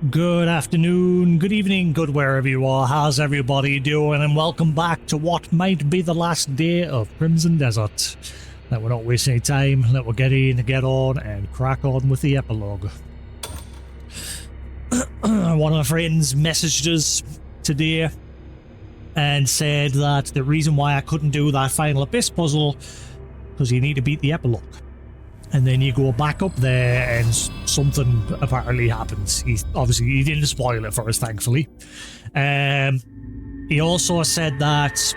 Good afternoon, good evening, good wherever you are. How's everybody doing? And welcome back to what might be the last day of Crimson Desert. Let we're not wasting any time, let we're get in, get on, and crack on with the epilogue. One of my friends messaged us today and said that the reason why I couldn't do that final abyss puzzle because you need to beat the epilogue. And then you go back up there and something apparently happens. He didn't spoil it for us, thankfully. He also said that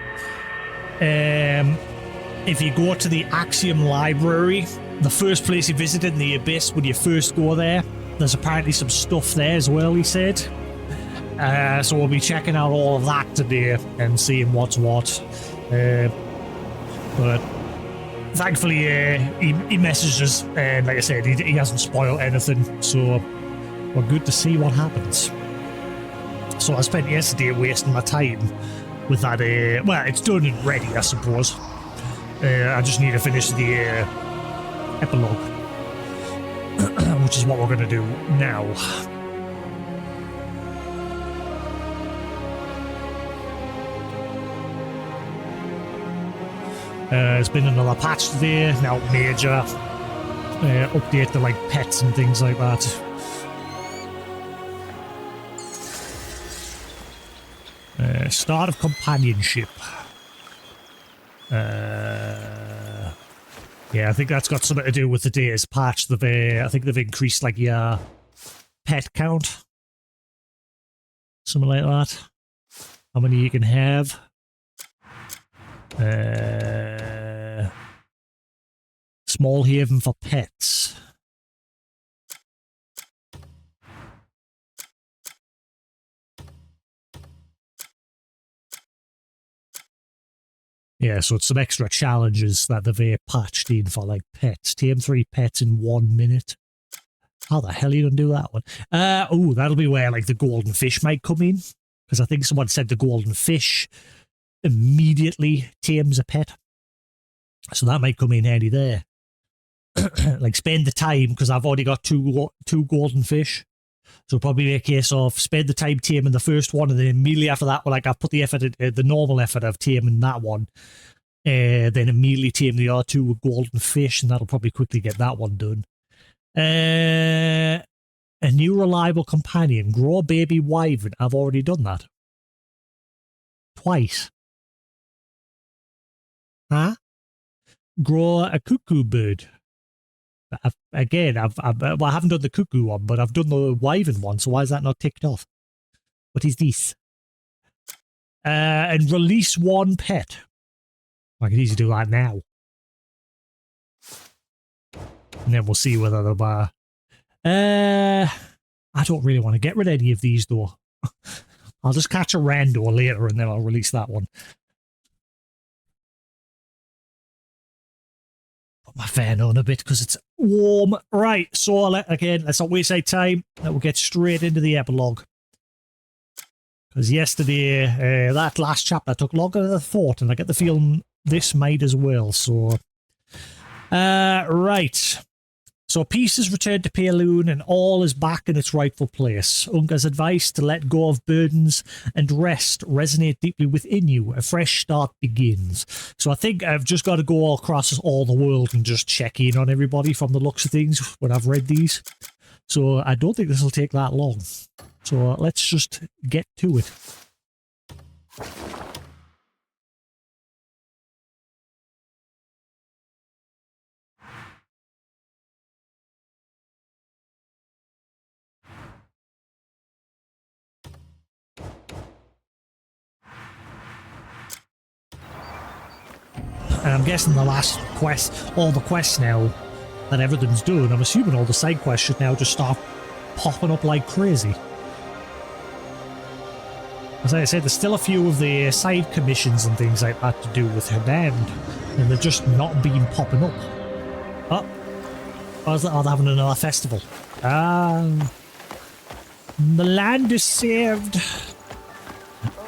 if you go to the Axiom Library, the first place you visited in the Abyss, when you first go there, there's apparently some stuff there as well, he said. So we'll be checking out all of that today and seeing what's what. But thankfully, he messaged us, and like I said, he hasn't spoiled anything, so we're good to see what happens. So I spent yesterday wasting my time with that. Well, it's done and ready, I suppose. I just need to finish the epilogue, which is what we're going to do now. There's been another patch today, now major update to like pets and things like that. Start of companionship. Yeah, I think that's got something to do with today's patch. I think they've increased like your pet count, something like that. How many you can have. Small haven for pets. Yeah, so it's some extra challenges that they've patched in for like pets. Tame 3 pets in 1 minute. How the hell are you going to do that one? Oh, that'll be where like the golden fish might come in. Because I think someone said the golden fish immediately tames a pet. So that might come in handy there. Like spend the time, because I've already got two golden fish. So probably be a case of spend the time taming the first one, and then immediately after that, like I've put the effort, the normal effort of taming that one, then immediately tame the other two with golden fish, and that'll probably quickly get that one done. A new reliable companion, grow a baby wyvern. I've already done that. Twice. Huh? Grow a cuckoo bird. I haven't done the cuckoo one, but I've done the wyvern one, so why is that not ticked off? What is this? And release one pet. I can easily do that now. And then we'll see whether they'll I don't really want to get rid of any of these, though. I'll just catch a rando later, and then I'll release that one. My fan on a bit because it's warm. Right, so again, let's not waste any time. We'll get straight into the epilogue. Because yesterday, that last chapter took longer than I thought, and I get the feeling this might as well. So, right. So peace is returned to Paloon, and all is back in its rightful place. Unga's advice to let go of burdens and rest resonate deeply within you. A fresh start begins. So I think I've just got to go across all the world and just check in on everybody from the looks of things when I've read these. So I don't think this will take that long. So let's just get to it. And I'm guessing the last quest, all the quests now that everything's done, I'm assuming all the side quests should now just start popping up like crazy. As I said, there's still a few of the side commissions and things like that to do with Hernand, and they're just not been popping up. Oh, they're having another festival. The land is saved.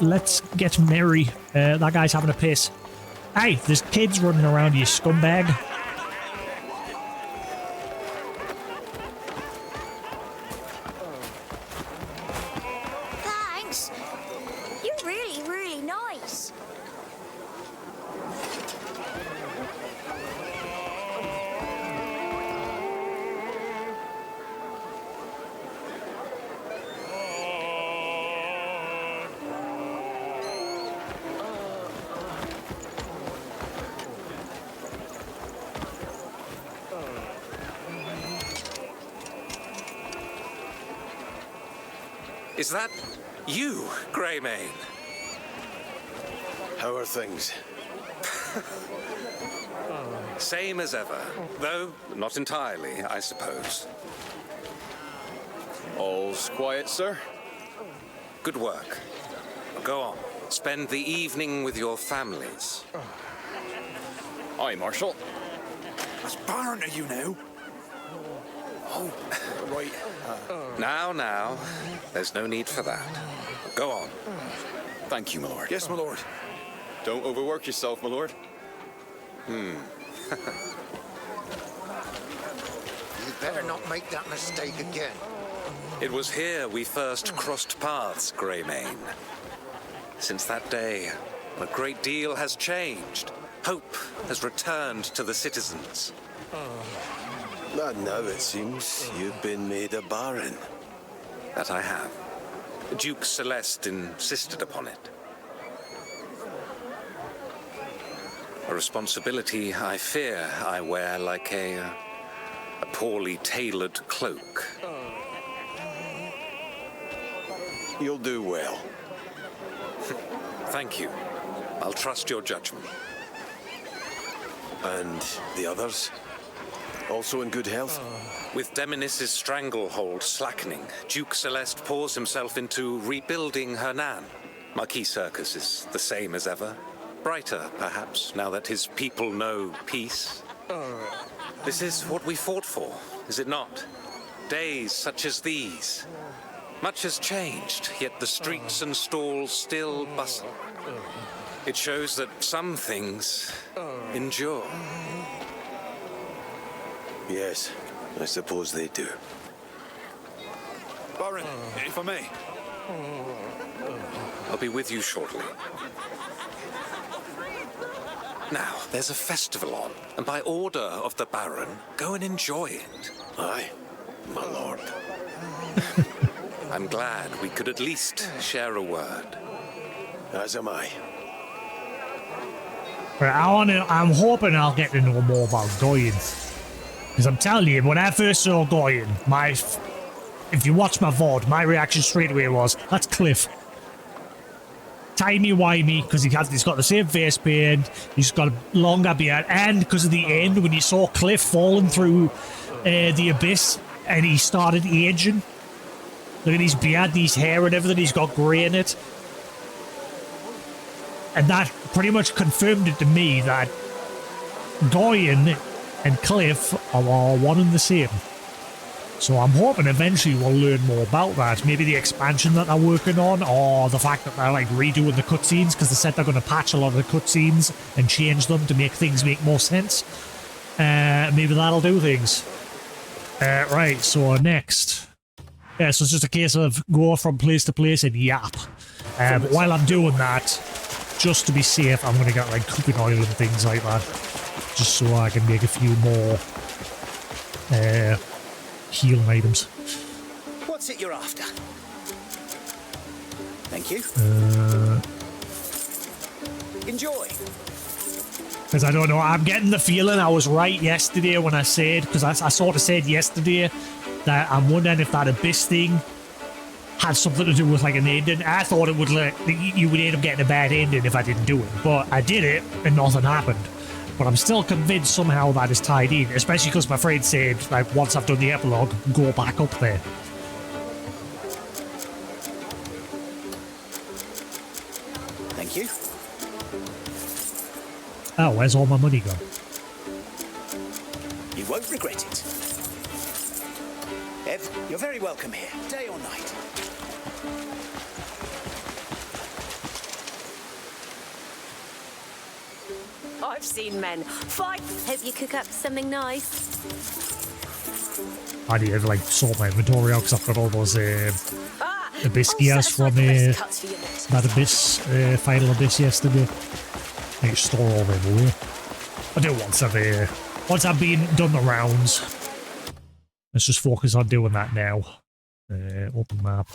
Let's get merry. That guy's having a piss. Hey, there's kids running around, you scumbag. Is that you, Greymane? How are things? Same as ever, though not entirely, I suppose. All's quiet, sir? Good work. Go on. Spend the evening with your families. Aye, Marshal. As Baron are you now? Oh, right. Now. There's no need for that. Go on. Thank you, my lord. Yes, my lord. Don't overwork yourself, my lord. You better not make that mistake again. It was here we first crossed paths, Greymane. Since that day, a great deal has changed. Hope has returned to the citizens. And now it seems you've been made a baron. That I have. Duke Celeste insisted upon it. A responsibility I fear I wear like a poorly tailored cloak. You'll do well. Thank you. I'll trust your judgment. And the others? Also in good health? With Demonis's stranglehold slackening, Duke Celeste pours himself into rebuilding Hernan. Marquis Circus is the same as ever. Brighter, perhaps, now that his people know peace. This is what we fought for, is it not? Days such as these. Much has changed, yet the streets and stalls still bustle. It shows that some things endure. Yes, I suppose they do. Baron, if I may. I'll be with you shortly. Now, there's a festival on, and by order of the Baron, go and enjoy it. Aye, my lord. I'm glad we could at least share a word. As am I. But I'm hoping I'll get to know more about Goyen. Because I'm telling you, when I first saw Goyen, if you watch my VOD, my reaction straight away was, that's Cliff. Timey-wimey, because he's got the same face paint, he's got a longer beard, and because of the end, when you saw Cliff falling through the abyss, and he started aging. Look at his beard and his hair and everything, he's got grey in it. And that pretty much confirmed it to me that Goyen and Cliff are one and the same. So I'm hoping eventually we'll learn more about that. Maybe the expansion that they're working on, or the fact that they're like redoing the cutscenes, because they said they're going to patch a lot of the cutscenes and change them to make things make more sense. Maybe that'll do things. Right, so next. So it's just a case of go from place to place and yap. But while I'm doing that, just to be safe, I'm going to get like cooking oil and things like that. Just so I can make a few more healing items. What's it you're after? Thank you. Enjoy. Because I don't know, I'm getting the feeling I was right yesterday when I said, because I sort of said yesterday that I'm wondering if that abyss thing had something to do with like an ending. I thought it would like you would end up getting a bad ending if I didn't do it, but I did it and nothing happened. But I'm still convinced somehow that is tied in, especially because my friend said, like, once I've done the epilogue, go back up there. Thank you. Oh, where's all my money gone? You won't regret it. Ev, you're very welcome here, day or night. I've seen men fight. Hope you cook up something nice. I need to like sort my inventory out because I've got all those abyss I'll gears set Oh, from aside the best cuts for your next that abyss, final abyss yesterday. I need to store all them away. I do once I've been done the rounds. Let's just focus on doing that now. Open map.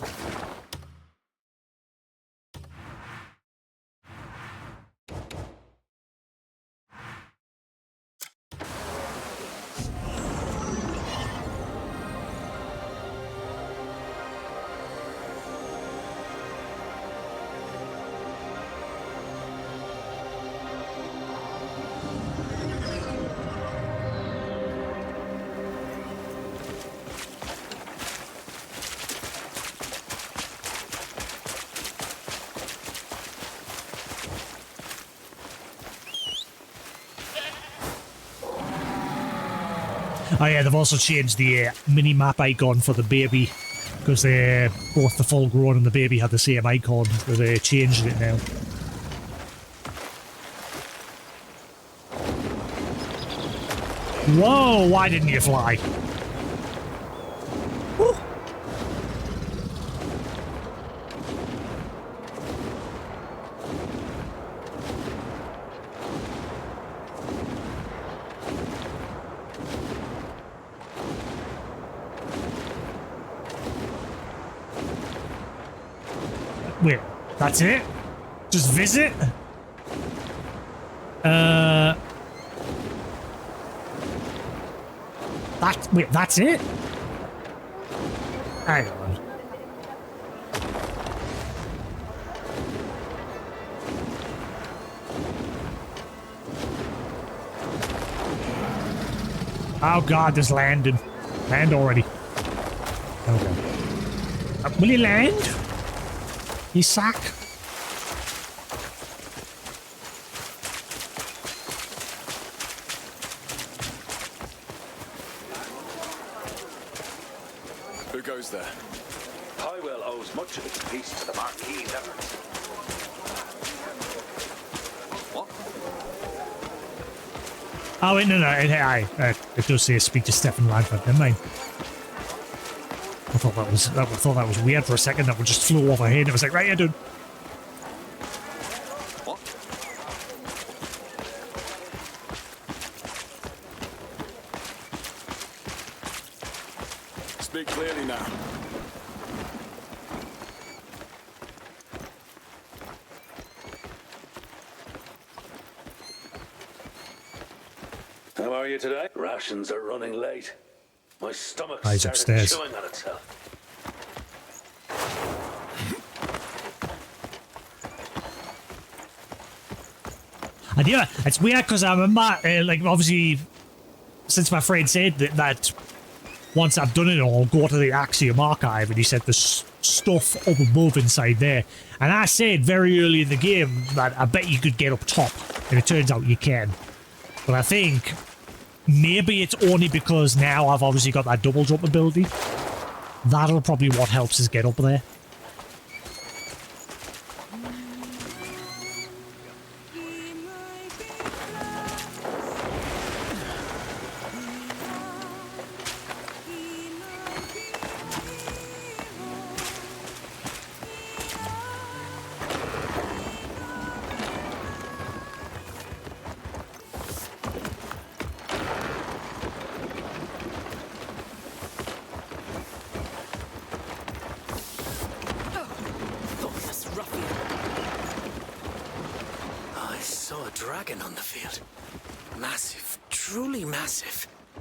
Oh yeah, they've also changed the mini-map icon for the baby. Because both the full-grown and the baby had the same icon. They changed it now. Whoa, why didn't you fly? Woo. Wait, that's it? Just visit? Wait, that's it? Hang on. Oh god, there's landing. Land already. Okay. Will he land? You suck. Who goes there? Highwell owes much of its peace to the Marquis's efforts. What? Oh wait, no, it does say speak to Stefan Radford. Never mind. I thought that was weird for a second. That would just flew overhead. It was like, right, yeah, dude. What? Speak clearly now. How are you today? Rations are running late. My stomach He's started upstairs. chewing on itself. And yeah, it's weird because I remember, like, obviously, since my friend said that once I've done it all, go to the Axiom archive, and he said there's stuff up above inside there. And I said very early in the game that I bet you could get up top, and it turns out you can. But I think maybe it's only because now I've obviously got that double jump ability. That'll probably what helps us get up there.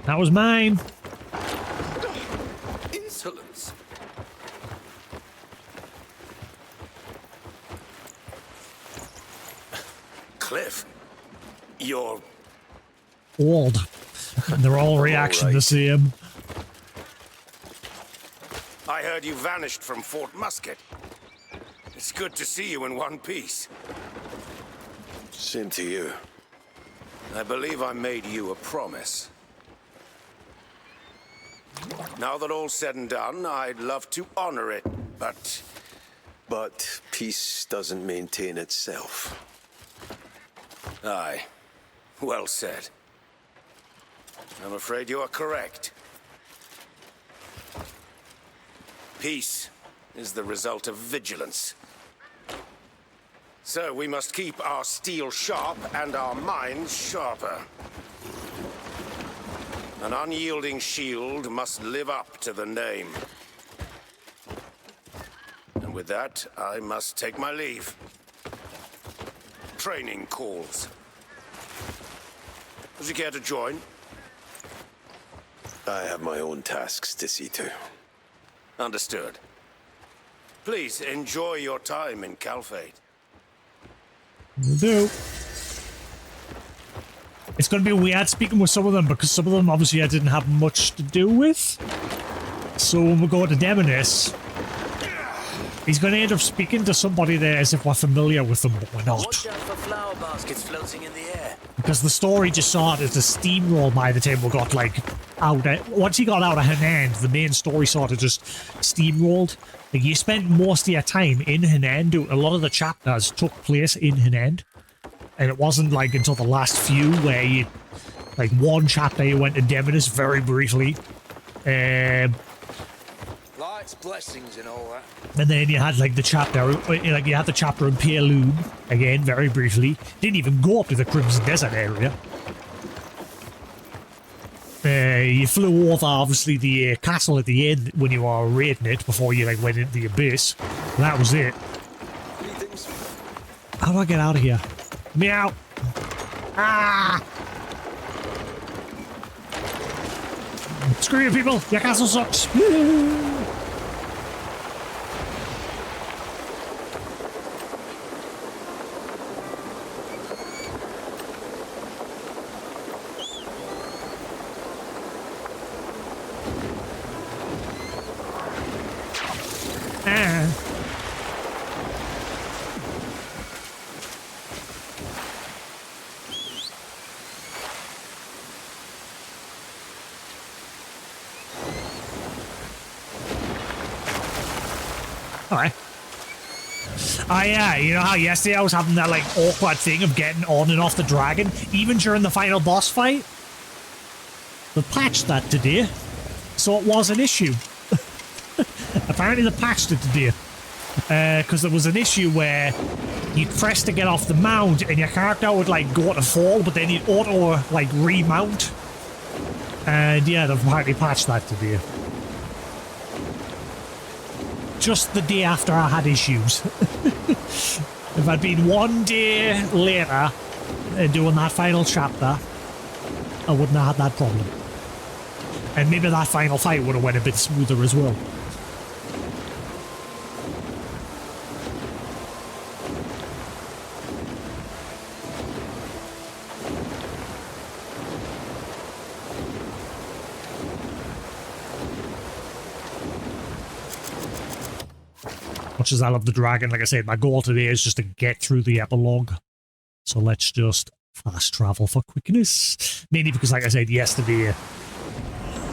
That was mine. Insolence. Cliff, you're old. And they're all reaction the same. I heard you vanished from Fort Musket. It's good to see you in one piece. Same to you. I believe I made you a promise. Now that all's said and done, I'd love to honor it, but... But peace doesn't maintain itself. Aye. Well said. I'm afraid you are correct. Peace is the result of vigilance. So we must keep our steel sharp and our minds sharper. An unyielding shield must live up to the name. And with that, I must take my leave. Training calls. Would you care to join? I have my own tasks to see to. Understood. Please enjoy your time in Calfate. Will do. It's going to be weird speaking with some of them because some of them obviously I didn't have much to do with. So when we go to Demonis, he's going to end up speaking to somebody there as if we're familiar with them, but we're not. Watch out for flower baskets floating in the air. Because the story just started to steamroll by the time we got, like, once you got out of Henan, the main story sort of just steamrolled. Like, you spent most of your time in Henan. A lot of the chapters took place in Henan. And it wasn't like until the last few where you, like, one chapter you went to Demonis very briefly. Light's blessings and all that. And then you had like the chapter, like you had the chapter in Peerloon, again, very briefly. Didn't even go up to the Crimson Desert area. You flew over, obviously, the castle at the end when you were raiding it before you like went into the abyss. And that was it. How do I get out of here? Meow! Ah! Screw you, people! Your castle sucks! Woo! Alright. You know how yesterday I was having that like awkward thing of getting on and off the dragon, even during the final boss fight? They patched that today, so it was an issue. Apparently they patched it today. Because there was an issue where you'd press to get off the mount and your character would like go to fall, but then you'd auto like remount. And yeah, they've apparently patched that today. Just the day after I had issues. If I'd been one day later doing that final chapter, I wouldn't have had that problem. And maybe that final fight would have went a bit smoother as well. Much as I love the dragon, like I said, my goal today is just to get through the epilogue. So let's just fast travel for quickness. Mainly because, like I said yesterday,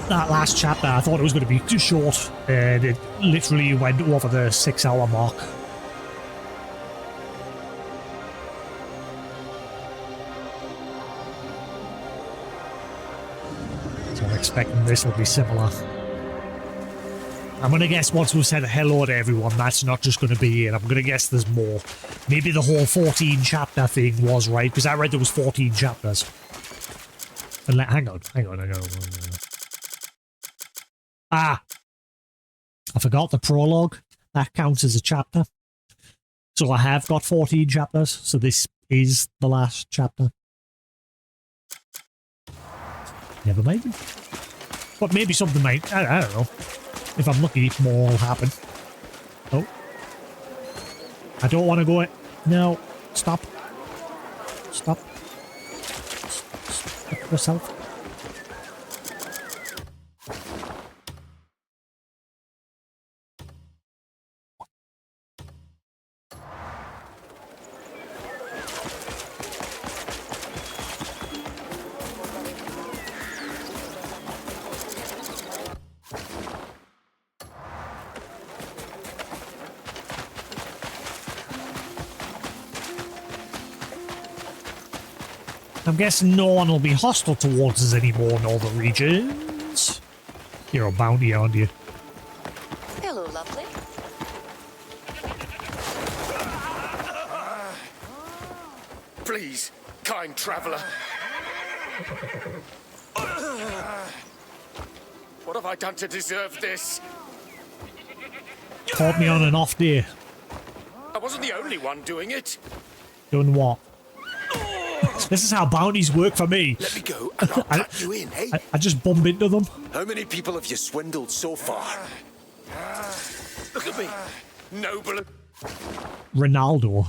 that last chapter, I thought it was going to be too short, and it literally went over the 6-hour mark. So I'm expecting this will be similar. I'm going to guess once we've said hello to everyone, that's not just going to be it. I'm going to guess there's more. Maybe the whole 14 chapter thing was right, because I read there was 14 chapters. And hang on. Ah! I forgot the prologue. That counts as a chapter. So I have got 14 chapters, so this is the last chapter. Never mind. But maybe something might... I don't know. If I'm lucky, more will happen. Oh. I don't want to go it. No. Stop. Stop. Stop yourself. I'm guessing no one will be hostile towards us anymore in all the regions. You're a bounty, aren't you? Hello, lovely. Please, kind traveler. What have I done to deserve this? Caught me on an off day. I wasn't the only one doing it. Doing what? This is how bounties work for me. Let me go and I'll cut you in, hey? I just bump into them. How many people have you swindled so far? Look at me. Noble. Ronaldo.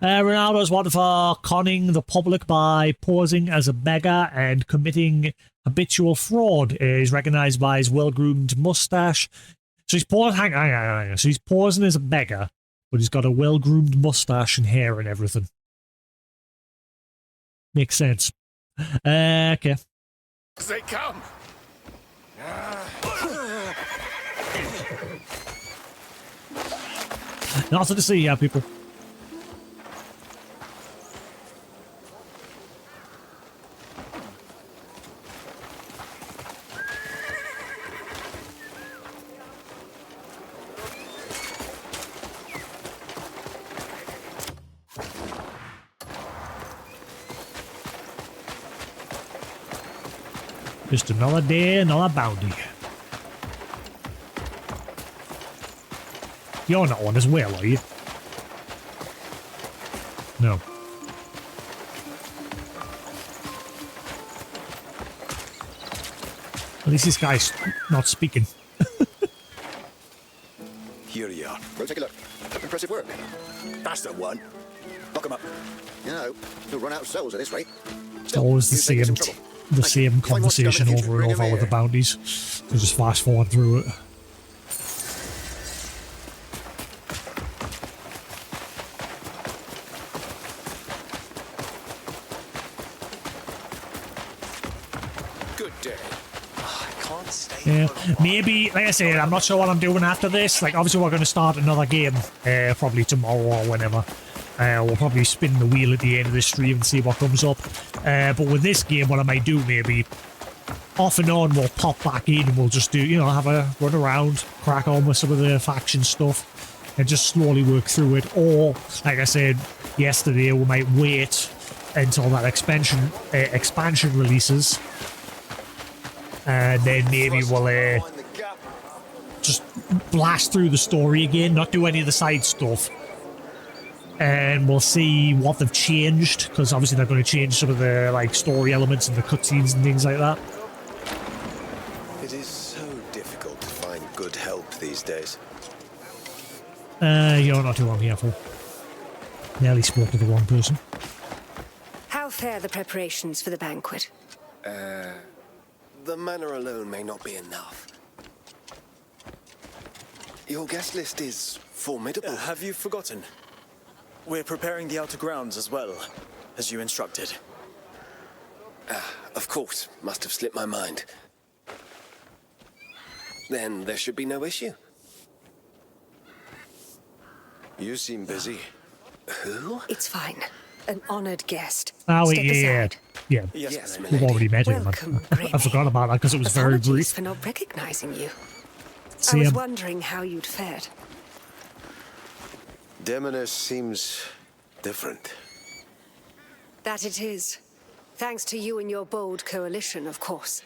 Ronaldo's one for conning the public by posing as a beggar and committing habitual fraud. Is recognised by his well-groomed moustache. So he's posing. Hang on. So he's posing as a beggar, but he's got a well-groomed moustache and hair and everything. Makes sense. Okay. As they come. Nothing to see, yeah, people. Just another day, another bounty. You're not on as well, are you? No. At least this guy's not speaking. Here you are. Go take a look. Impressive work. That's the one. Lock 'em up. You know, you'll run out of souls at this rate. It's always the same conversation over and over with the bounties. So just fast forward through it. Good day. Yeah, maybe, like I said, I'm not sure what I'm doing after this. Like, obviously we're going to start another game, probably tomorrow or whenever. We'll probably spin the wheel at the end of the stream and see what comes up. But with this game, what I might do maybe, off and on, we'll pop back in and we'll just do, you know, have a run around, crack on with some of the faction stuff, and just slowly work through it. Or, like I said yesterday, we might wait until that expansion releases, and then maybe we'll just blast through the story again, not do any of the side stuff. And we'll see what they've changed, because obviously they're going to change some of the like story elements and the cutscenes and things like that. It is so difficult to find good help these days. You're not too long here for. Nearly spoke to the wrong person. How fare the preparations for the banquet? The manor alone may not be enough. Your guest list is formidable. Have you forgotten? We're preparing the outer grounds as well, as you instructed. Of course, must have slipped my mind. Then there should be no issue. You seem busy. Who? It's fine. An honored guest. Oh, Step aside. yeah. Yes, We've already met him. Welcome, I forgot about that because it was very Apologies brief. for not recognizing you. See I was him. wondering how you'd fared. Demoness seems different. That it is. Thanks to you and your bold coalition, of course.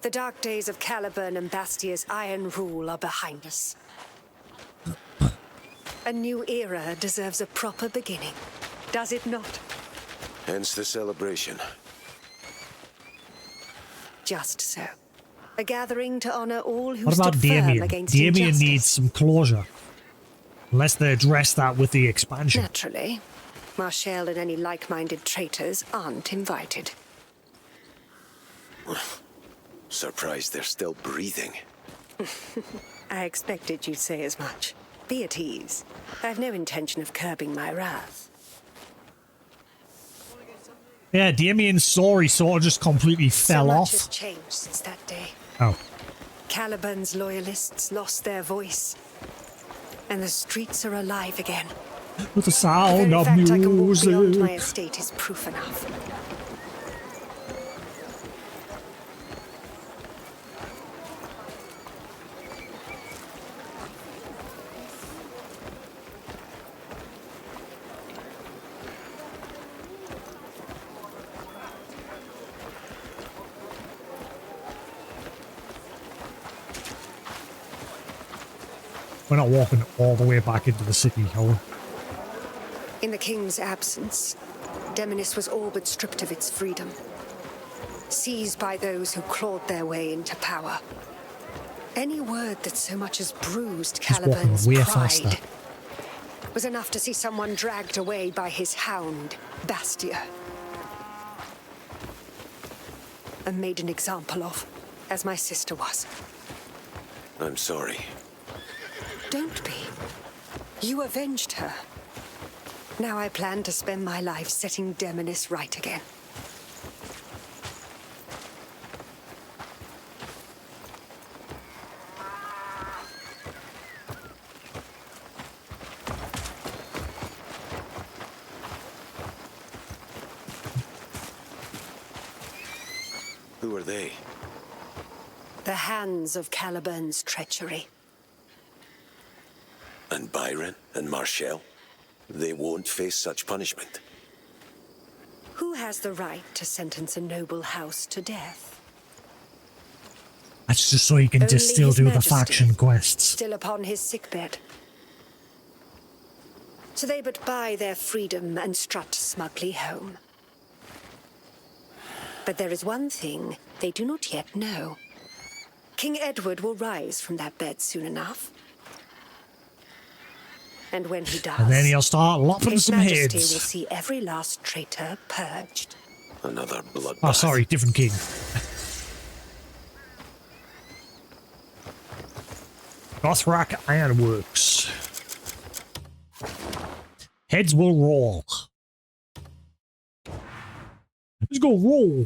The dark days of Caliburn and Bastia's iron rule are behind us. A new era deserves a proper beginning, does it not? Hence the celebration. Just so. A gathering to honor all who What about stood firm Damien? against Damien injustice. needs some closure. Unless they address that with the expansion. Naturally. Marshall and any like-minded traitors aren't invited. Surprised they're still breathing. I expected you'd say as much. Be at ease. I've no intention of curbing my wrath. Yeah, Damien's story sort of just completely fell so much off. has changed since that day. Oh. Caliburn's loyalists lost their voice. And the streets are alive again. With the The sound very of fact I can walk beyond my music. estate is proof enough. We're not walking all the way back into the city, are we? In the king's absence, Demonis was all but stripped of its freedom. Seized by those who clawed their way into power. Any word that so much as bruised He's walking Caliburn's way pride faster. was enough to see someone dragged away by his hound, Bastia. And made an example of, as my sister was. I'm sorry. Don't be. You avenged her. Now I plan to spend my life setting Demonis right again. Who are they? The hands of Caliburn's treachery. And Byron and Marshall? They won't face such punishment. Who has the right to sentence a noble house to death? That's just so he can Only still His do the Majesty, faction quests. Still upon his sickbed. So they but buy their freedom and strut smugly home. But there is one thing they do not yet know. King Edward will rise from that bed soon enough. And when he does, And then he'll start lopping His some Majesty heads. will see every last traitor purged. Another bloodbath. Oh, sorry, different king. Gothrak Ironworks. Heads will roll. Let's go roll.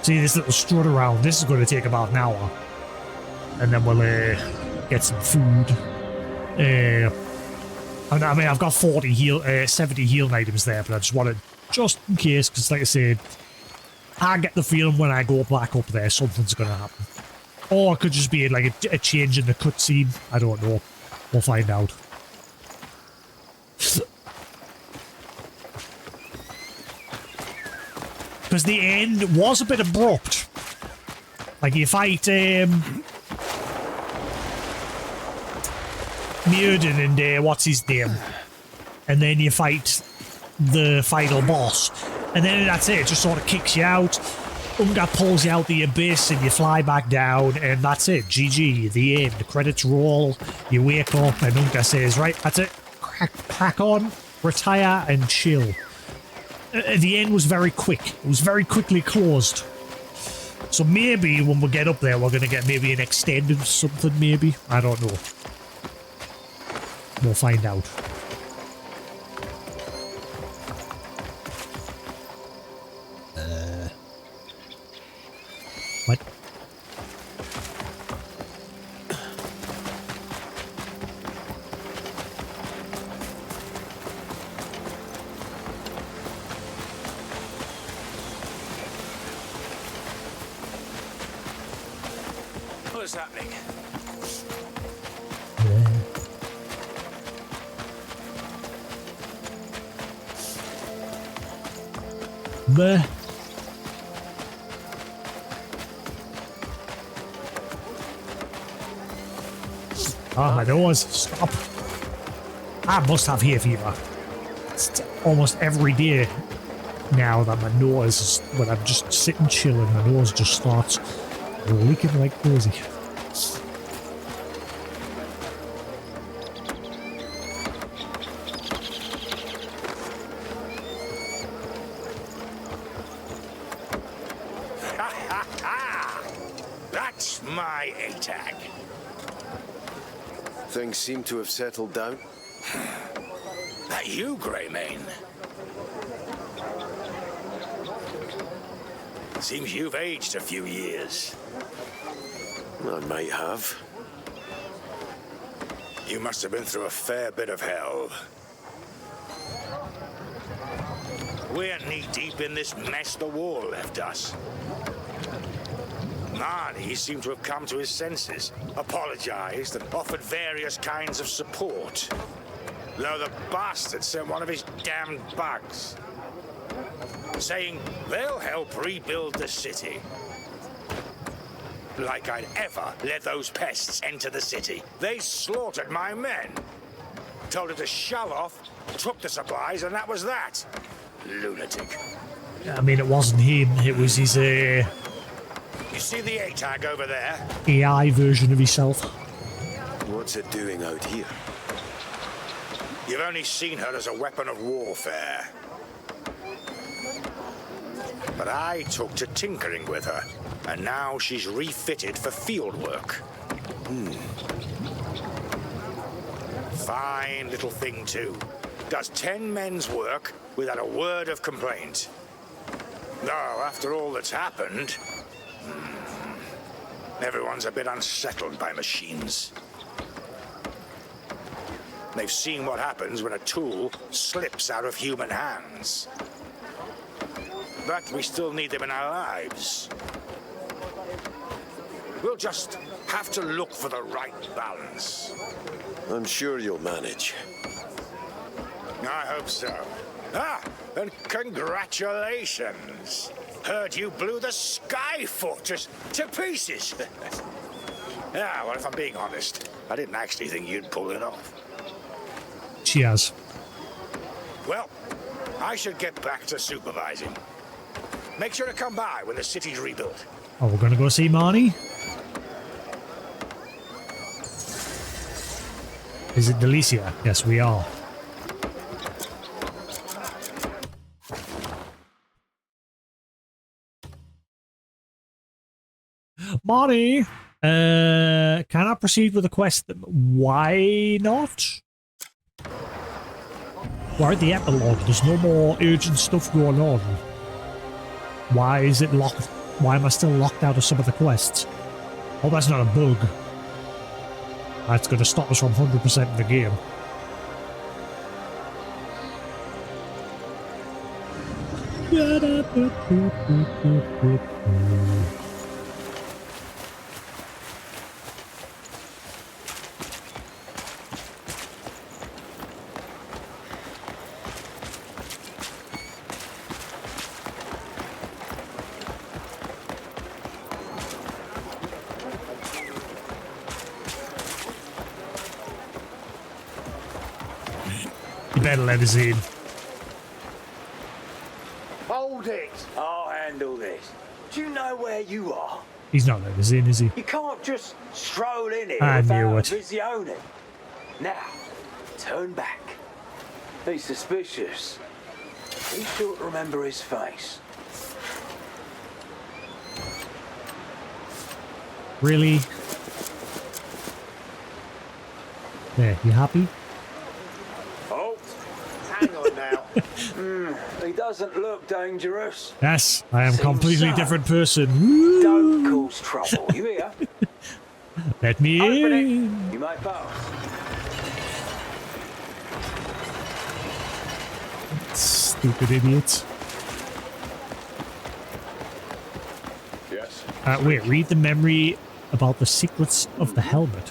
See this little strut around. This is going to take about an hour. And then we'll get some food. I mean, I've got 70 healing items there, but I just wanted, just in case, because like I said, I get the feeling when I go back up there, something's going to happen. Or it could just be like a change in the cutscene. I don't know. We'll find out. Because the end was a bit abrupt. Like, you fight Muirden and what's his name? And then you fight the final boss. And then that's it. It just sort of kicks you out. Unga pulls you out the abyss and you fly back down. And that's it. GG. The end. The credits roll. You wake up and Unga says, right, that's it. Crack on. Retire and chill. The end was very quick. It was very quickly closed. So maybe when we get up there, we're going to get maybe an extended something, maybe. I don't know. We'll find out. What? What is happening? Meh. Oh, my nose. Stop. I must have hay fever. It's almost every day now that my nose is, when I'm just sitting chilling, my nose just starts leaking like crazy. That's my ATAC. Things seem to have settled down. That you, Greymane? Seems you've aged a few years. I might have. You must have been through a fair bit of hell. We're knee-deep in this mess the war left us. Marnie seemed to have come to his senses, apologized, and offered various kinds of support. Though the bastard sent one of his damned bugs, saying they'll help rebuild the city. Like I'd ever let those pests enter the city. They slaughtered my men. Told her to shove off, took the supplies, and that was that. Lunatic. I mean, it wasn't him. It was his You see the A-tag over there? AI version of himself. What's it doing out here? You've only seen her as a weapon of warfare. But I took to tinkering with her. and now she's refitted for field work. Fine little thing, too. Does 10 men's work without a word of complaint. Though, after all that's happened, everyone's a bit unsettled by machines. They've seen what happens when a tool slips out of human hands. But we still need them in our lives. We'll just have to look for the right balance. I'm sure you'll manage. I hope so. Ah, and congratulations. Heard you blew the Sky Fortress to pieces. Yeah, well, if I'm being honest, I didn't actually think you'd pull it off. She has. Well, I should get back to supervising. Make sure to come by when the city's rebuilt. Oh, we're going to go see Marnie? Is it Delicia? Yes, we are. Marnie! Can I proceed with the quest? Why not? Why the epilogue? There's no more urgent stuff going on. Why is it locked? Why am I still locked out of some of the quests? Oh, that's not a bug. That's going to stop us from 100% in the game. You better let us in. Hold it. I'll handle this. Do you know where you are? He's not letting us in, is he? You can't just stroll in here I knew without it. a visione. Now, turn back. He's suspicious. Be sure to remember his face. Really? There, you happy? Oh, hang on now. He doesn't look dangerous. Yes, I am a Seems completely so. different person. Don't cause trouble. You hear? Let me Open in. it. You may pass. Stupid idiots. Yes. Wait, read the memory about the secrets of the helmet.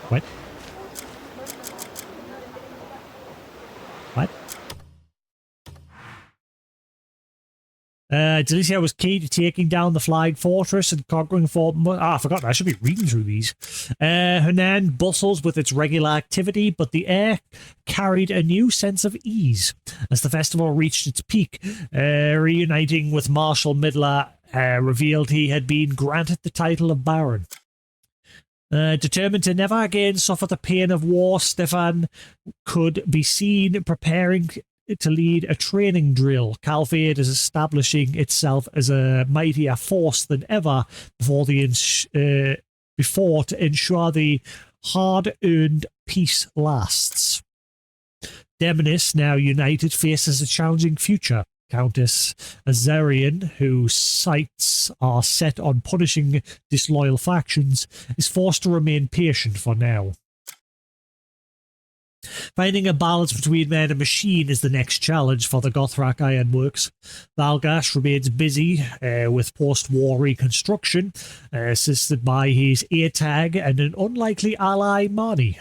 What? What? Delicia was key to taking down the Flying Fortress and conquering Fort... I forgot. I should be reading through these. Hernan bustles with its regular activity, but the air carried a new sense of ease as the festival reached its peak. Reuniting with Marshal Midler, revealed he had been granted the title of Baron. Determined to never again suffer the pain of war, Stefan could be seen preparing to lead a training drill. Calvade is establishing itself as a mightier force than ever before to ensure the hard-earned peace lasts. Demonis, now united, faces a challenging future. Countess Azarian, whose sights are set on punishing disloyal factions, is forced to remain patient for now. Finding a balance between man and machine is the next challenge for the Gothrak Ironworks. Valgash remains busy with post-war reconstruction, assisted by his ATAG and an unlikely ally, Marnie.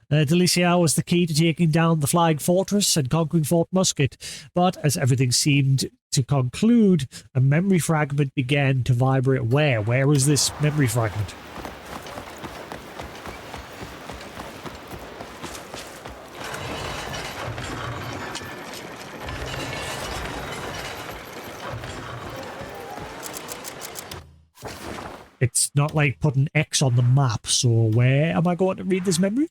Delicia was the key to taking down the Flying Fortress and conquering Fort Musket, but as everything seemed to conclude, a memory fragment began to vibrate. Where is this memory fragment? It's not like putting X on the map, so where am I going to read this memory?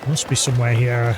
Must be somewhere here.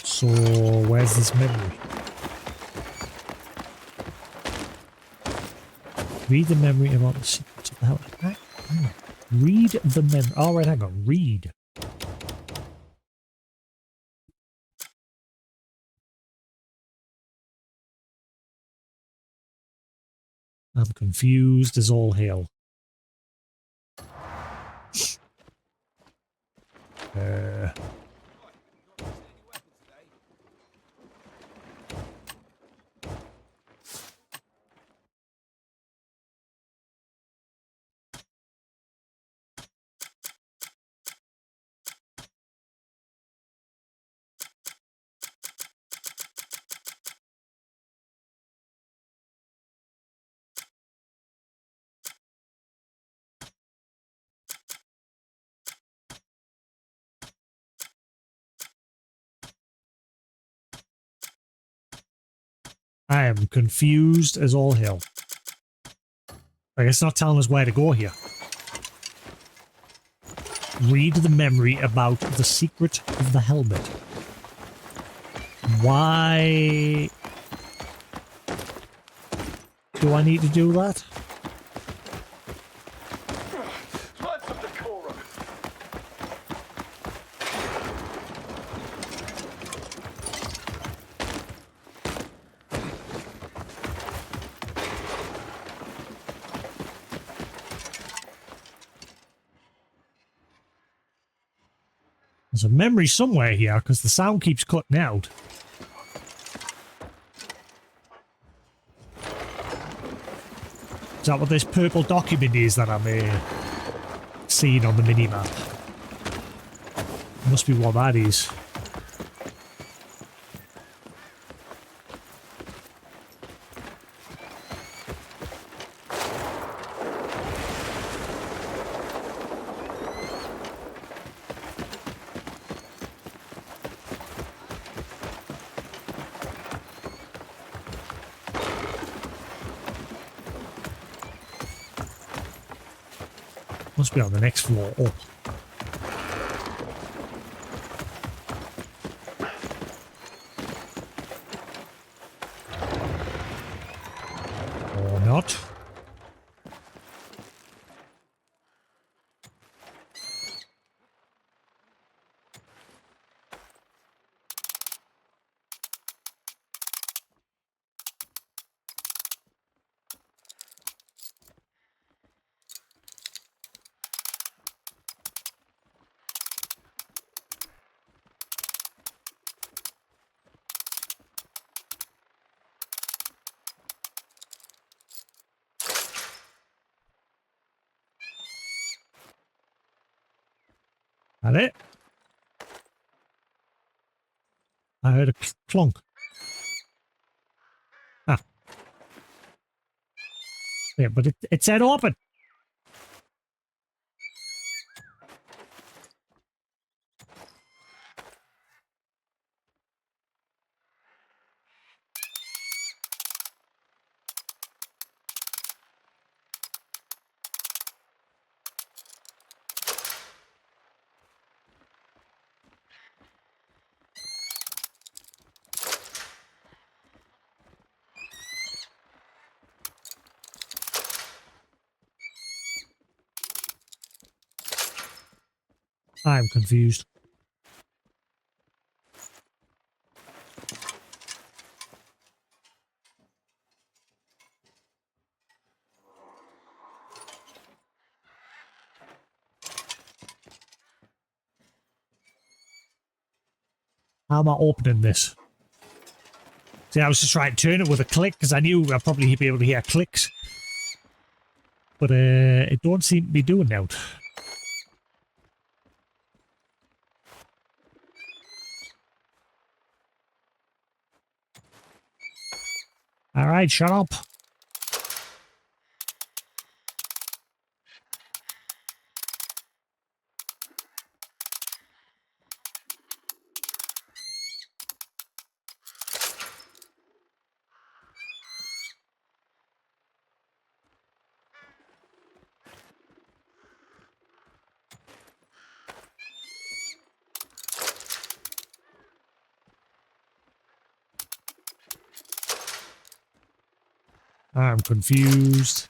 So, where's this memory? Read the memory about the secrets of the hell. Read the memory. Oh, right, hang on. Read. I'm confused as all hell. I am confused as all hell. Like, it's not telling us where to go here. Read the memory about the secret of the helmet. Why do I need to do that? There's a memory somewhere here because the sound keeps cutting out. Is that what this purple document is that I'm seeing on the minimap? Must be what that is. Must be on the next floor up. Or not. That it? I heard a clunk. Ah. Yeah, but it said open. I'm confused. How am I opening this? See, I was just trying to turn it with a click because I knew I'd probably be able to hear clicks. But it don't seem to be doing that. Alright, shut up. I'm confused.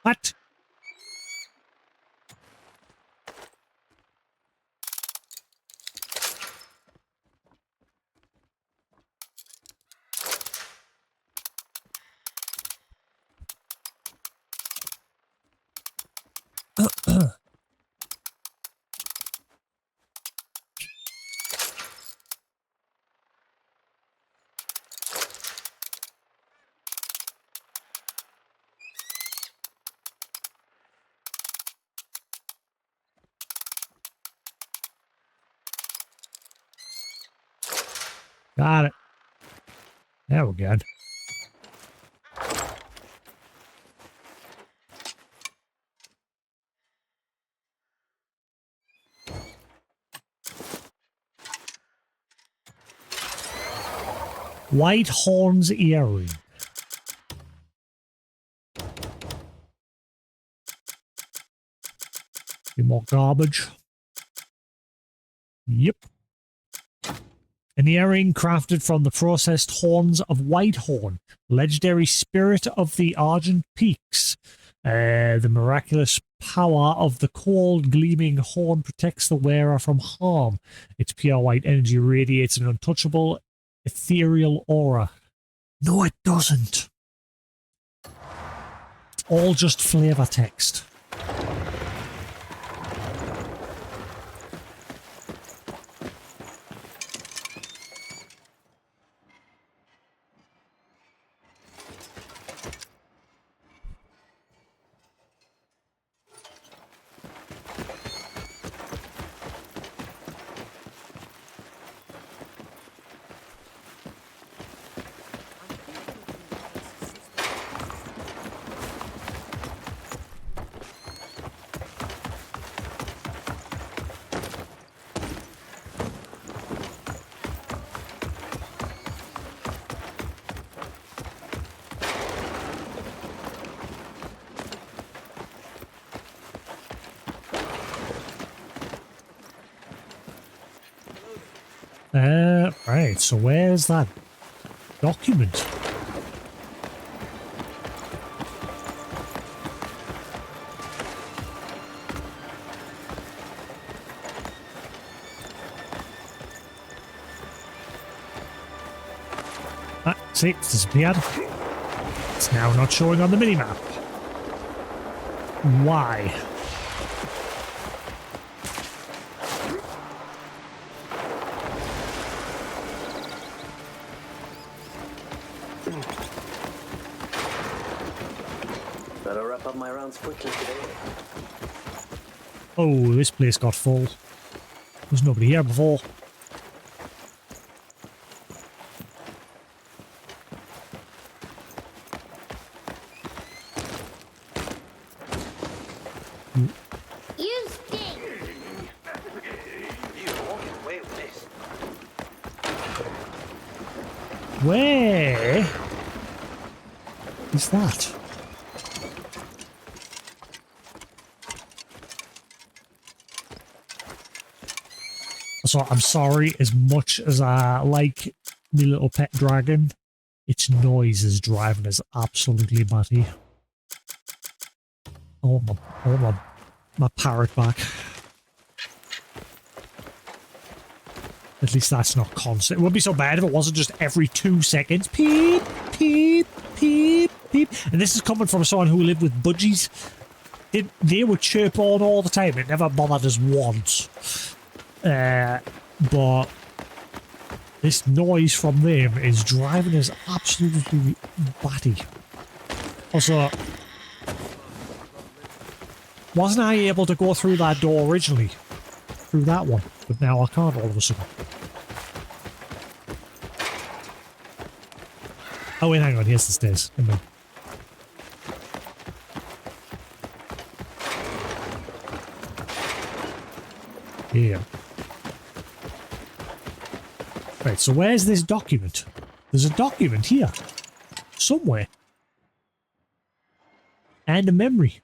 What? Got it. There we go. White Horn's earring. Be more garbage. Yep. An earring crafted from the processed horns of Whitehorn, legendary spirit of the Argent Peaks. The miraculous power of the cold, gleaming horn protects the wearer from harm. Its pure white energy radiates an untouchable, ethereal aura. No, it doesn't. It's all just flavor text. Right, so where's that document? Ah, see, it's disappeared. It's now not showing on the minimap. Why? Better wrap up my rounds quickly today. Oh, this place got full. There's nobody here before. You stink! You walk away with this. Where is that? So I'm sorry, as much as I like my little pet dragon, its noise is driving us absolutely batty. I want my parrot back. At least that's not constant. It wouldn't be so bad if it wasn't just every 2 seconds. Peep, peep, peep, peep. And this is coming from someone who lived with budgies. They would chirp on all the time. It never bothered us once. But this noise from them is driving us absolutely batty. Also, wasn't I able to go through that door originally? Through that one. But now I can't all of a sudden. Oh wait, hang on. Here's the stairs. Come on. Here. Right, so where's this document? There's a document here. Somewhere. And a memory.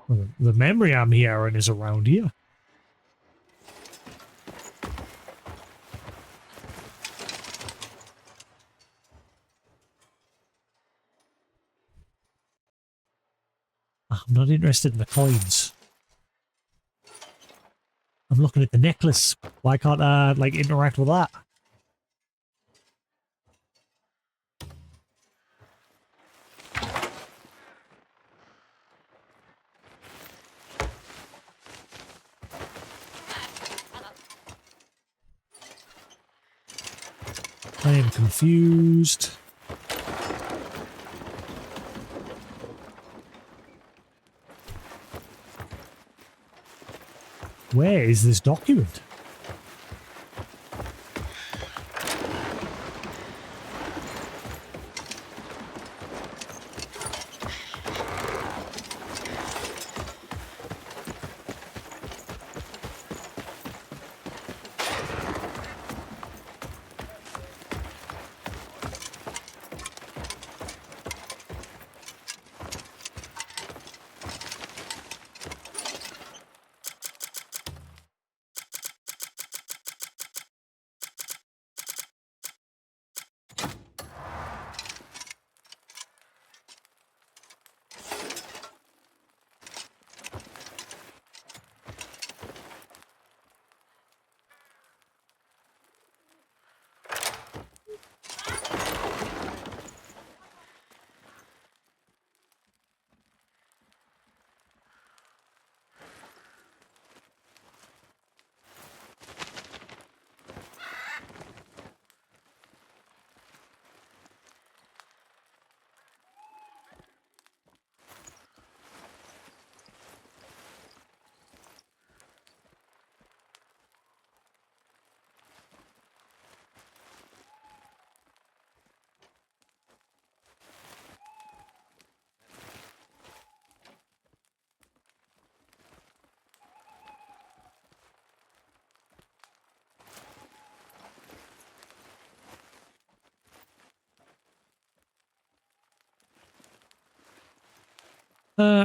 Well, the memory I'm hearing is around here. I'm not interested in the coins. I'm looking at the necklace. Why can't I, like, interact with that? I am confused. Where is this document?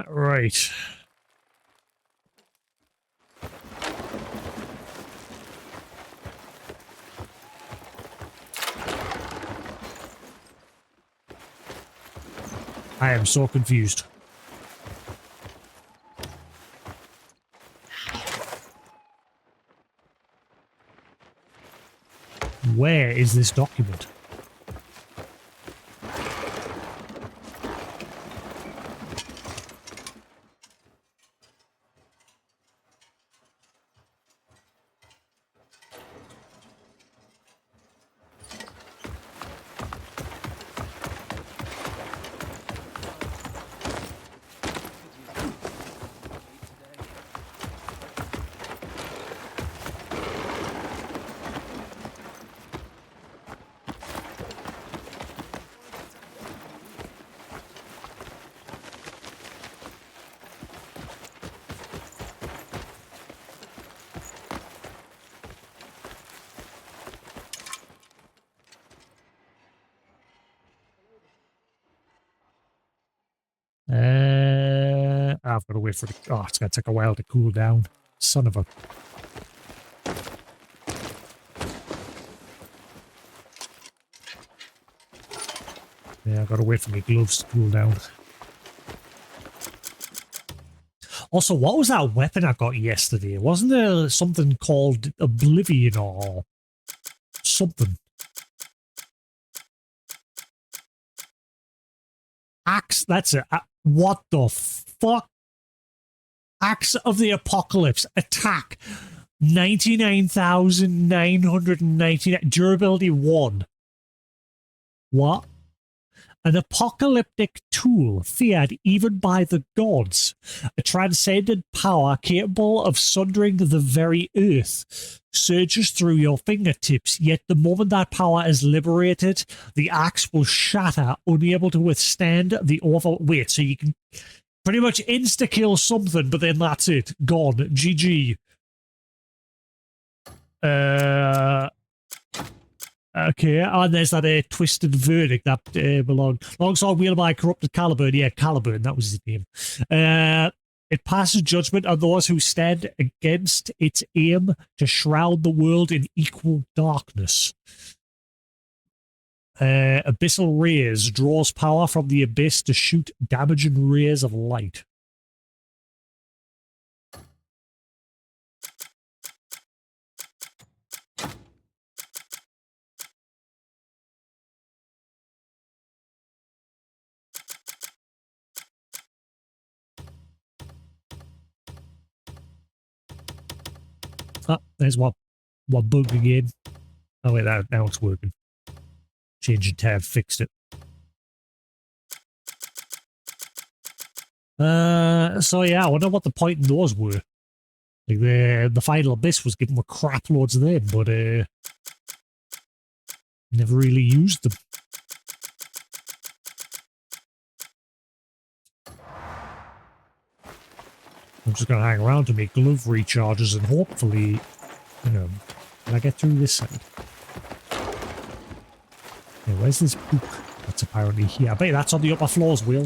Right. I am so confused. Where is this document? I've got to wait for it. Oh, it's going to take a while to cool down. Son of a... Yeah, I've got to wait for my gloves to cool down. Also, what was that weapon I got yesterday? Wasn't there something called Oblivion or something? Axe, that's it. What the fuck? Axe of the Apocalypse. Attack. 99,999. Durability 1. What? An apocalyptic tool feared even by the gods. A transcendent power capable of sundering the very earth. Surges through your fingertips, yet the moment that power is liberated, the axe will shatter, unable to withstand the awful... Wait, so you can pretty much insta-kill something, but then that's it. Gone. GG. Okay, and there's that twisted verdict that belonged alongside wielded by corrupted Caliburn. Yeah, Caliburn, that was his name. It passes judgment on those who stand against its aim to shroud the world in equal darkness. Abyssal Rays draws power from the abyss to shoot damaging rays of light. Ah, there's one bug again. Oh wait, now it's working. Changing tab, fixed it. So yeah, I wonder what the point in those were. Like the final abyss was giving me crap loads of them, but never really used them. I'm just gonna hang around to make glove recharges and hopefully, you know, can I get through this side? Yeah, where's this book? That's apparently here. I bet that's on the upper floors, Will.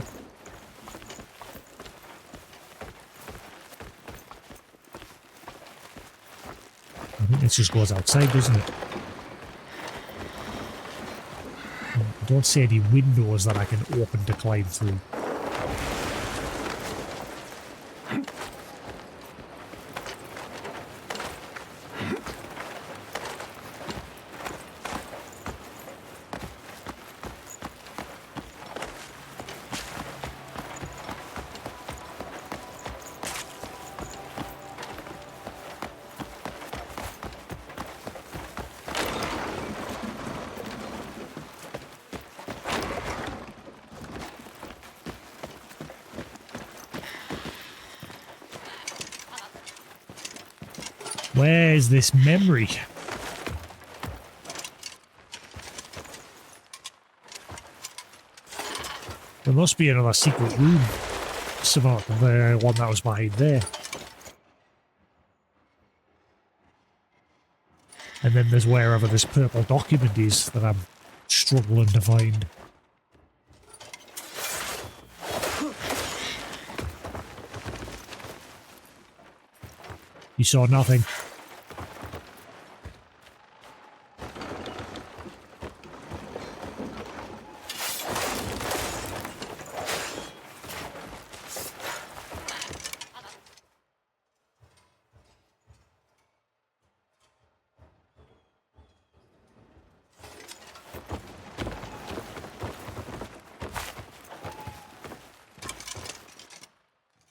I think this just goes outside, doesn't it? I don't see any windows that I can open to climb through. Where's this memory? There must be another secret room. Similar to the one that was behind there. And then there's wherever this purple document is that I'm struggling to find. You saw nothing.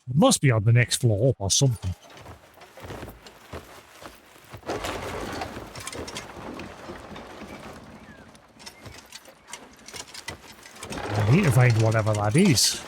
It must be on the next floor up or something. I need to find whatever that is.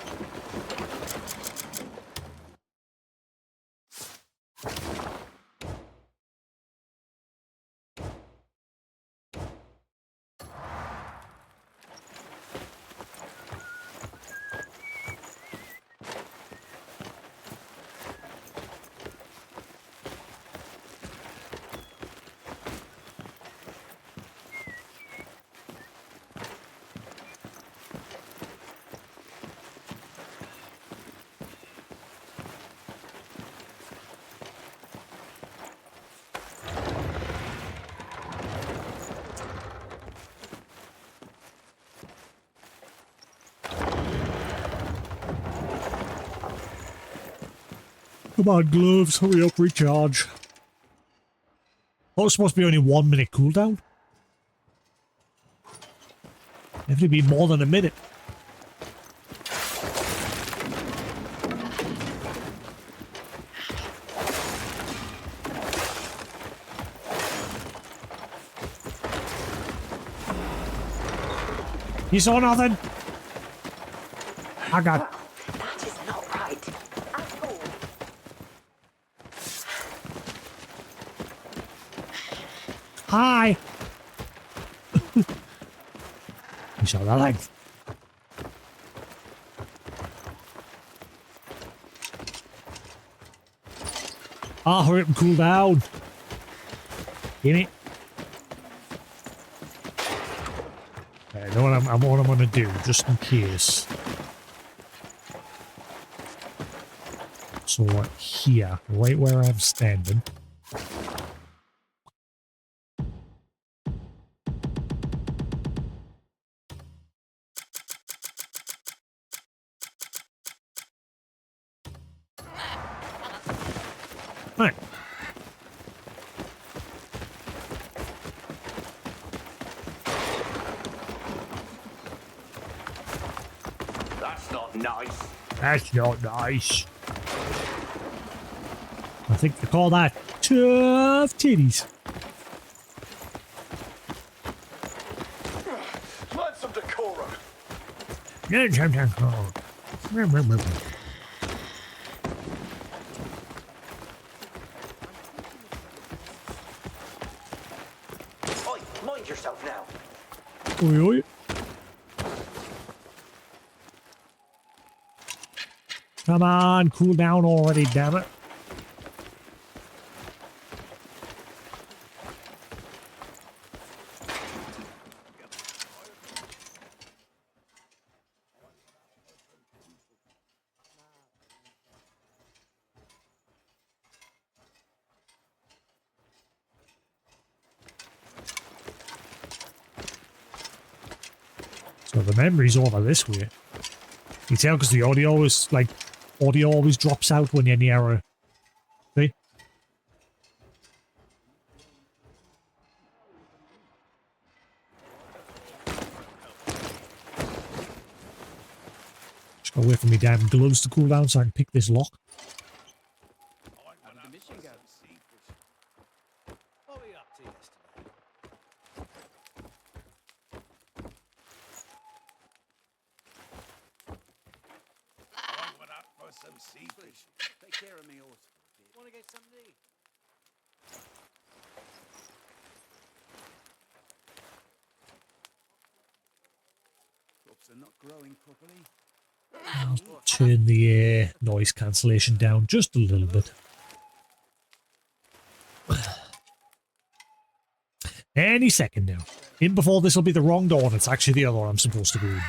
Come on, gloves, hurry up, recharge. Oh, it's supposed to be only 1 minute cooldown. Definitely be more than a minute. You saw nothing? I got. That is not right at all. Hi. You saw that leg? Ah, hurry up and cool down. Gimme. I know what I'm gonna do, just in case. So here, right where I'm standing. Right. That's not nice. That's not nice. I think they call that tough titties. Learn some decorum. Oi, mind yourself now. Oi, oi. Come on, cool down already, damn it. So the memory's over this way. You tell because the audio always drops out when you're near a. See? Just gotta wait for me damn gloves to cool down so I can pick this lock. Some seafish. Take care of me, horse. Want to get some to eat? Crops are not growing properly. I'll turn the noise cancellation down just a little bit. Any second now. In before this will be the wrong door and it's actually the other one I'm supposed to be in.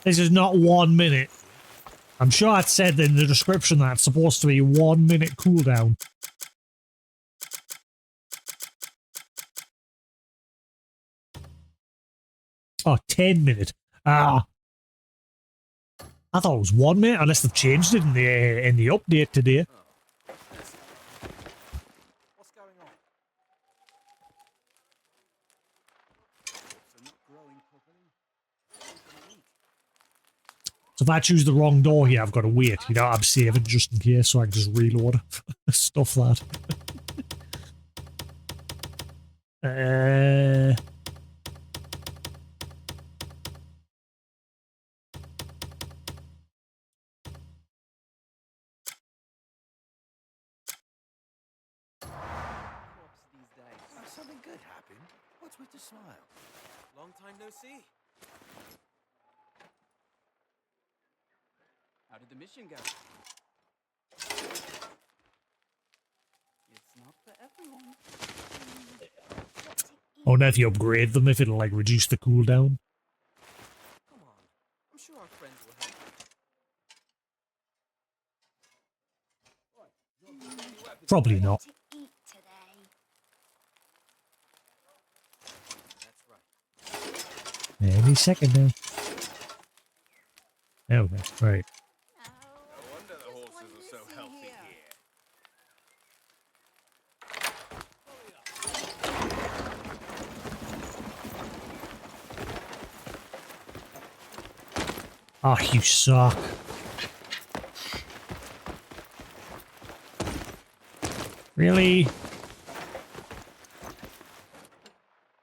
This is not 1 minute. I'm sure it said in the description that it's supposed to be 1 minute cooldown. Oh, 10 minute. Ah. I thought it was 1 minute, unless they've changed it in the update today. What's going on? Crops are not growing properly. So if I choose the wrong door here, I've got to wait. You know, I'm saving just in case, so I can just reload. Stuff that. Something good happened. What's with the smile? Long time no see. How did the mission go? I wonder if you upgrade them, if it'll like reduce the cooldown. I'm sure our friends will help. Probably not. Any second now. Okay, right. No wonder the horses are so healthy here. Oh, you suck. Really?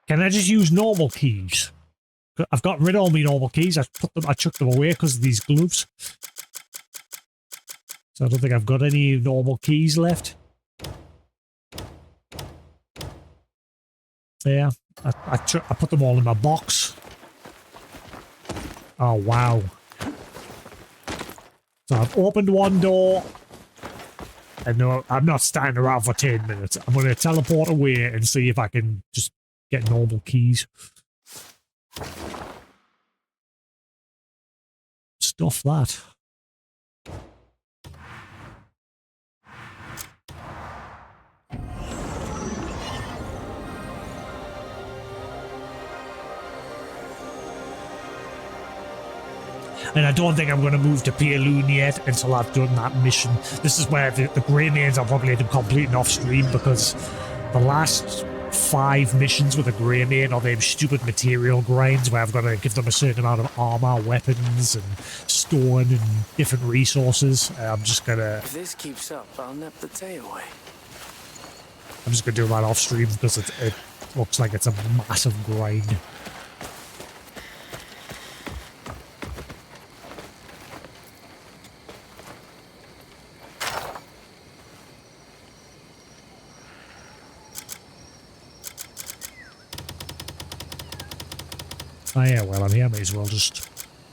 Can I just use normal keys? I've gotten rid of all my normal keys. I chucked them away because of these gloves. So I don't think I've got any normal keys left. Yeah, I put them all in my box. Oh, wow. So I've opened one door. And no, I'm not standing around for 10 minutes. I'm going to teleport away and see if I can just get normal keys. Stuff that. And I don't think I'm going to move to Peerloon yet until I've done that mission. This is where the Grey Mains I'll probably end up completing off stream, because the last 5 missions with the Grey Main are them stupid material grinds where I've got to give them a certain amount of armor, weapons, and stone and different resources. I'm just going to... If this keeps up, I'll nip the day away. I'm just going to do that off stream because it looks like it's a massive grind. Oh yeah, well, I'm here, I may as well just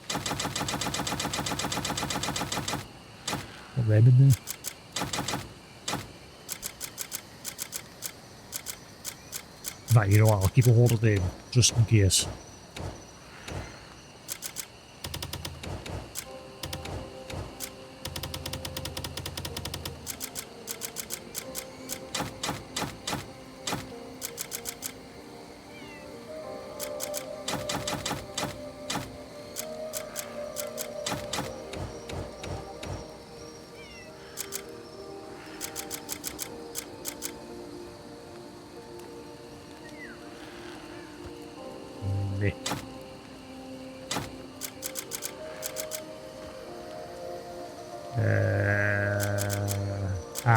put them in there. In fact, you know what, I'll keep a hold of them, just in case.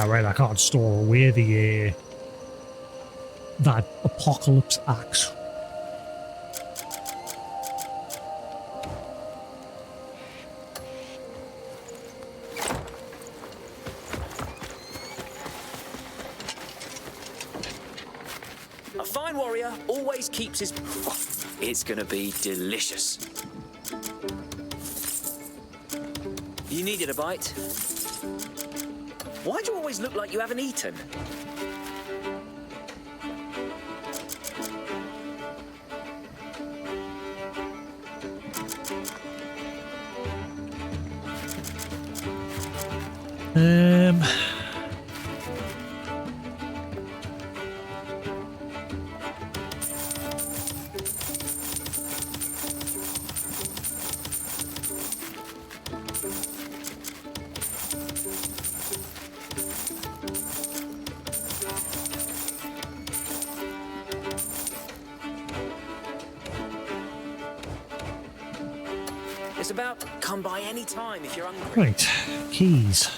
Right, I can't store away the that apocalypse axe. A fine warrior always keeps his... It's gonna be delicious. You needed a bite? Why do you always look like you haven't eaten? It's about come by any time if you're hungry. Right, keys.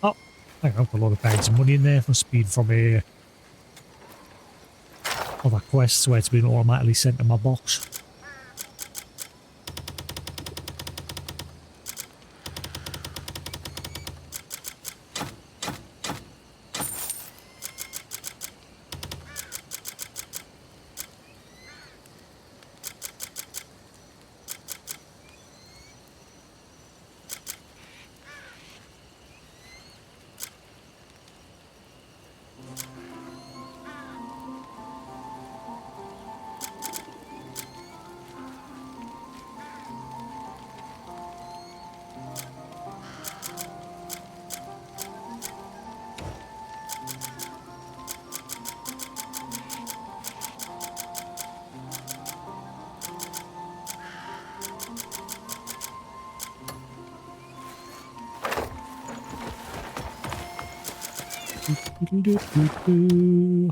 Oh, hang on, I've got a lot of bags of money in there. Must be from a other quests where it's been automatically sent to my box. Do-do-do-do-do.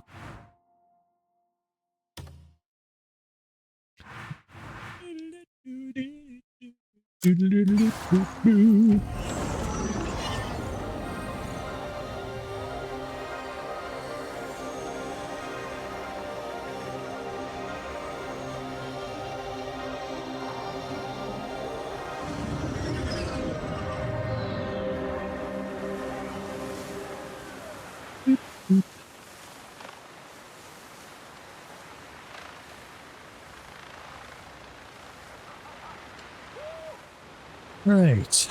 Do-do-do-do-do-do. Right.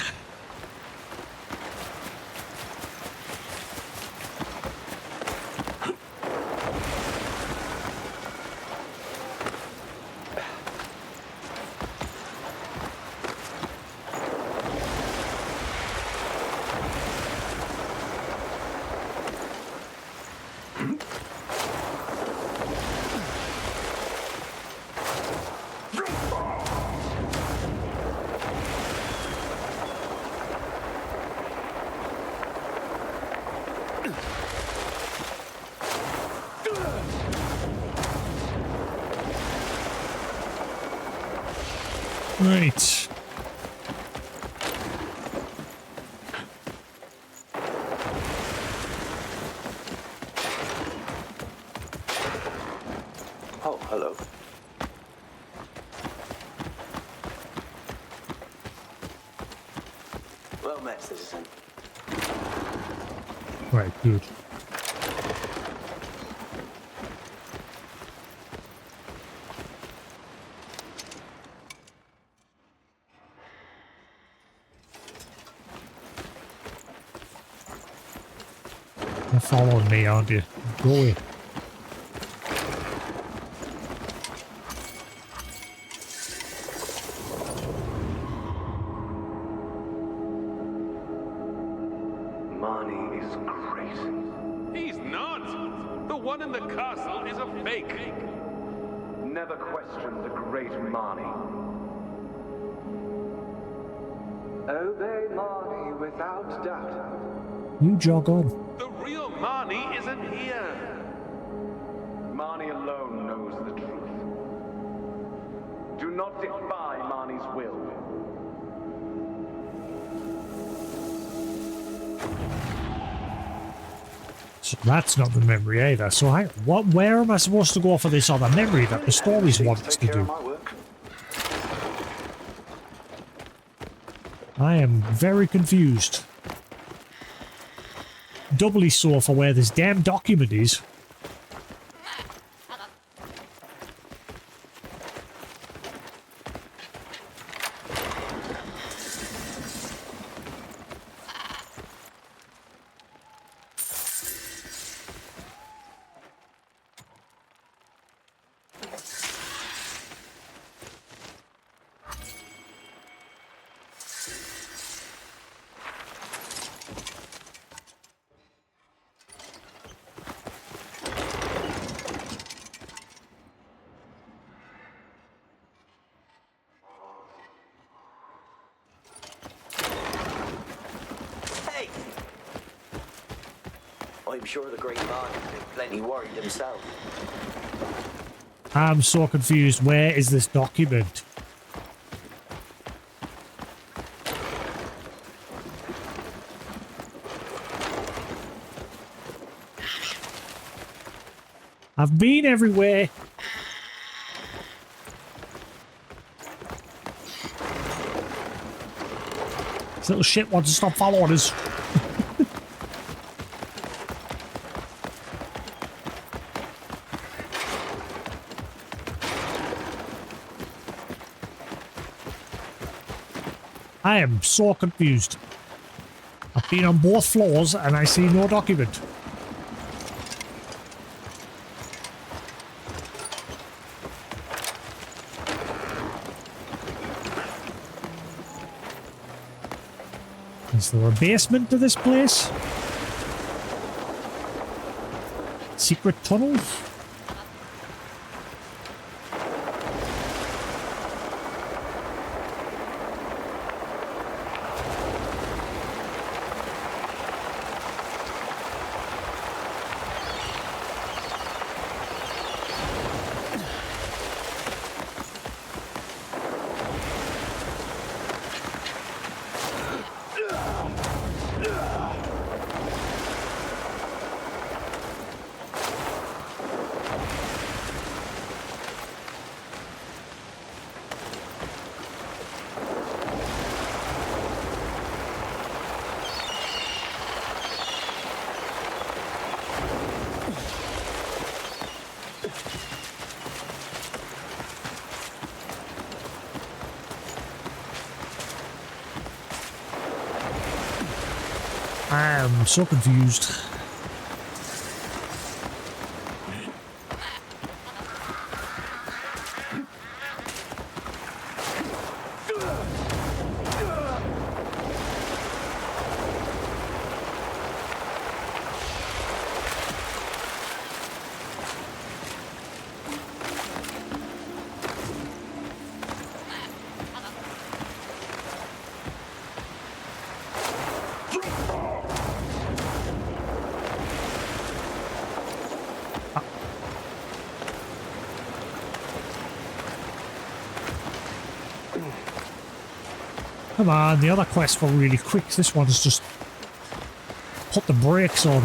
Right. Oh, hello. Well met, citizen. Right, good. You're following me, aren't you? Go away. Marnie is great. He's not! The one in the castle is a fake. Never question the great Marnie. Obey Marnie without doubt. You jog on. The real Marnie isn't here. Marnie alone knows the truth. Do not defy Marnie's will. So that's not the memory either. So where am I supposed to go for this other memory that the stories want us to do? I am very confused. Doubly so for where this damn document is. I'm sure the great Marnie's been plenty worried himself. I'm so confused. Where is this document? I've been everywhere. This little shit wants to stop following us. I am so confused. I've been on both floors and I see no document. Is there a basement to this place? Secret tunnels? I'm so confused. Come on, the other quests were really quick. This one's just put the brakes on.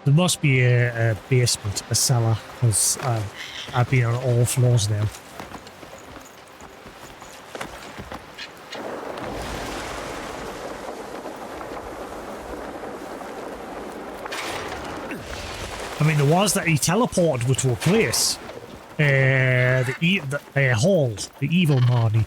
There must be a basement, a cellar, because I've been on all floors now. I mean, there was that he teleported to a place. The hall, the evil Marnie.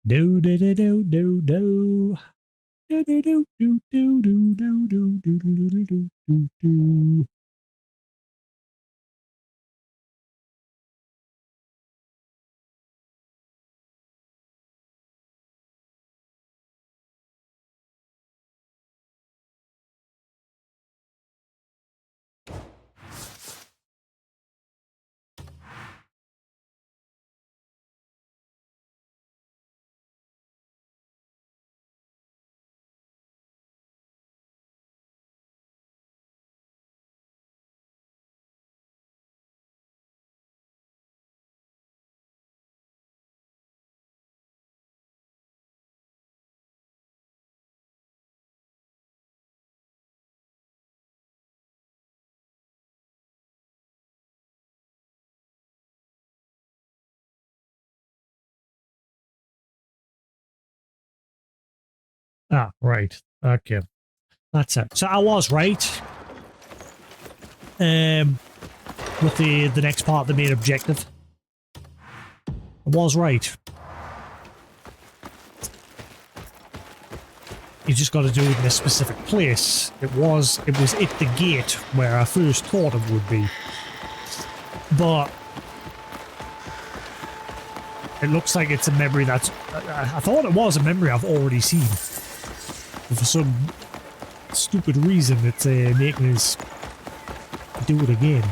Do do do do do do. Do do do do do do do do do do do do do. Ah, right. Okay. That's it. So I was right. With the next part, the main objective. I was right. You just got to do it in a specific place. It was at the gate where I first thought it would be. But it looks like it's a memory that's... I thought it was a memory I've already seen. But for some stupid reason, it's making us do it again.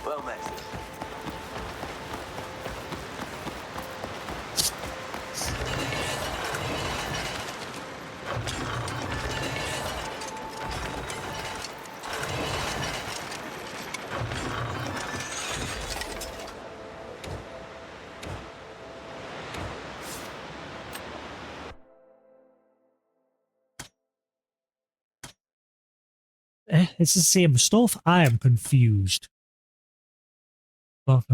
Well met. It's the same stuff. I am confused. Disaster.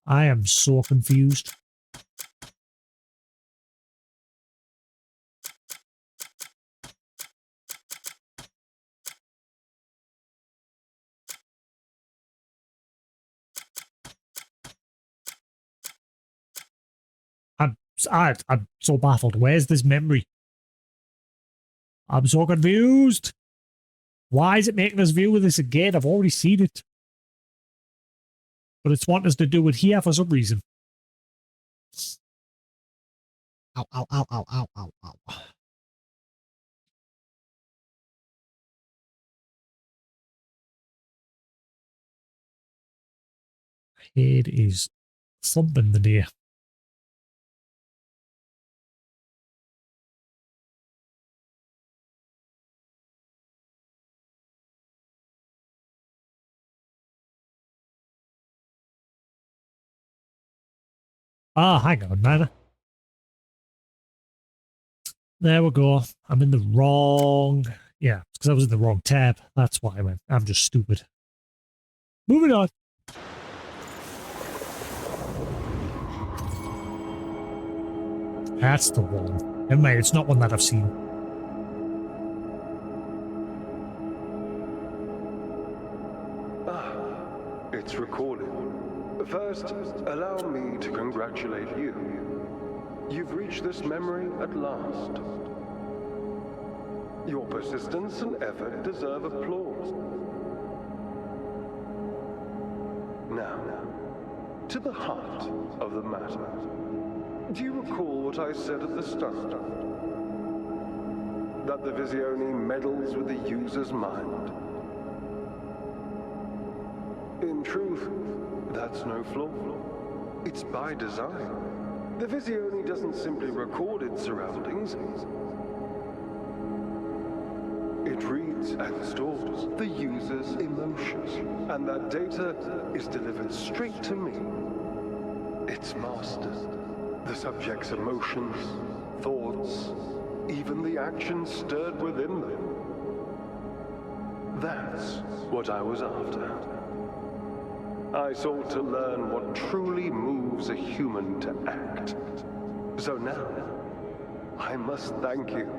I am so confused. I'm so baffled. Where's this memory? I'm so confused. Why is it making us view this again? I've already seen it. But it's wanting us to do it here for some reason. Ow, ow, ow, ow, ow, ow, ow. Head is thumping the day. Ah, hang on, man. There we go. I'm in the wrong... Yeah, it's because I was in the wrong tab. That's why I went. I'm just stupid. Moving on. That's the one. Never mind, it's not one that I've seen. It's recorded. First, allow me to congratulate you. You've reached this memory at last. Your persistence and effort deserve applause. Now, to the heart of the matter. Do you recall what I said at the start? That the Visione meddles with the user's mind. In truth, that's no flaw. It's by design. The Visione doesn't simply record its surroundings. It reads and stores the user's emotions, and that data is delivered straight to me. It's mastered. The subject's emotions, thoughts, even the actions stirred within them. That's what I was after. I sought to learn what truly moves a human to act. So now, I must thank you.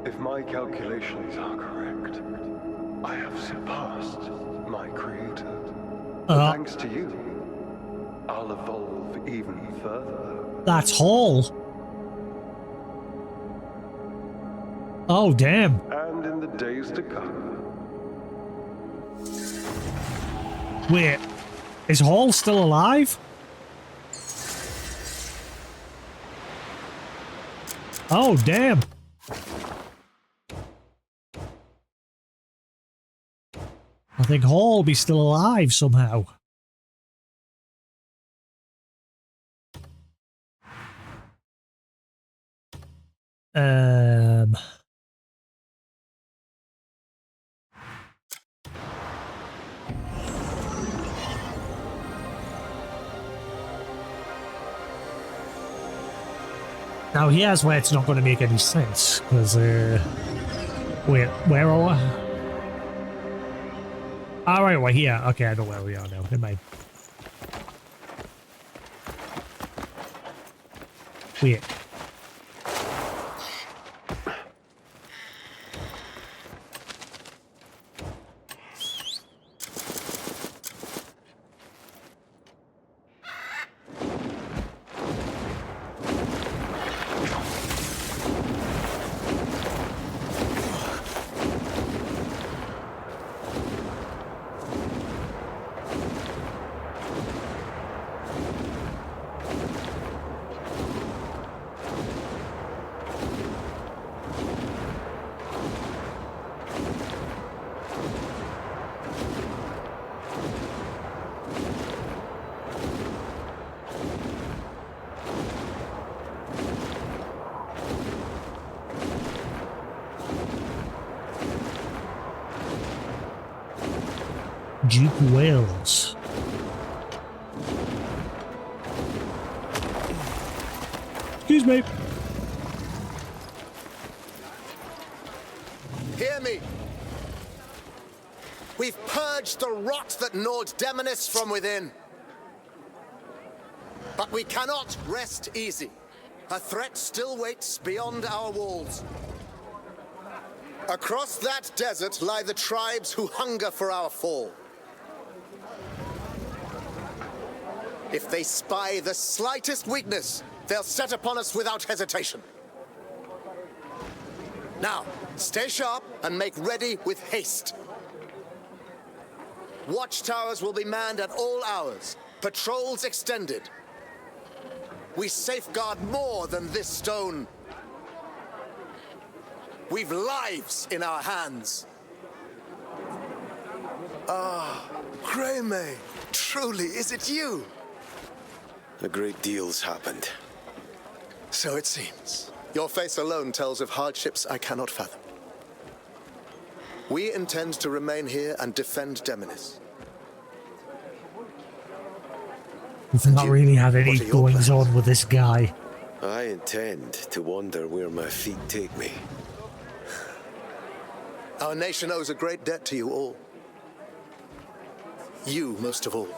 If my calculations are correct, I have surpassed my creator. Thanks to you, I'll evolve even further. That's Hall. Oh, damn. And in the days to come. Wait, is Hall still alive? Oh, damn. I think Hall will be still alive somehow. Now here's where it's not going to make any sense, because, wait, where are we? All right, we're here. Okay, I know where we are now. Never mind. Wait. Duke Wales. Excuse me. Hear me. We've purged the rot that gnawed Demonis from within. But we cannot rest easy. A threat still waits beyond our walls. Across that desert lie the tribes who hunger for our fall. If they spy the slightest weakness, they'll set upon us without hesitation. Now, stay sharp and make ready with haste. Watchtowers will be manned at all hours, patrols extended. We safeguard more than this stone. We've lives in our hands. Ah, Greymay, truly, is it you? A great deal's happened. So it seems. Your face alone tells of hardships I cannot fathom. We intend to remain here and defend Demonis. We've not really had any goings on with this guy. I intend to wander where my feet take me. Our nation owes a great debt to you all. You most of all.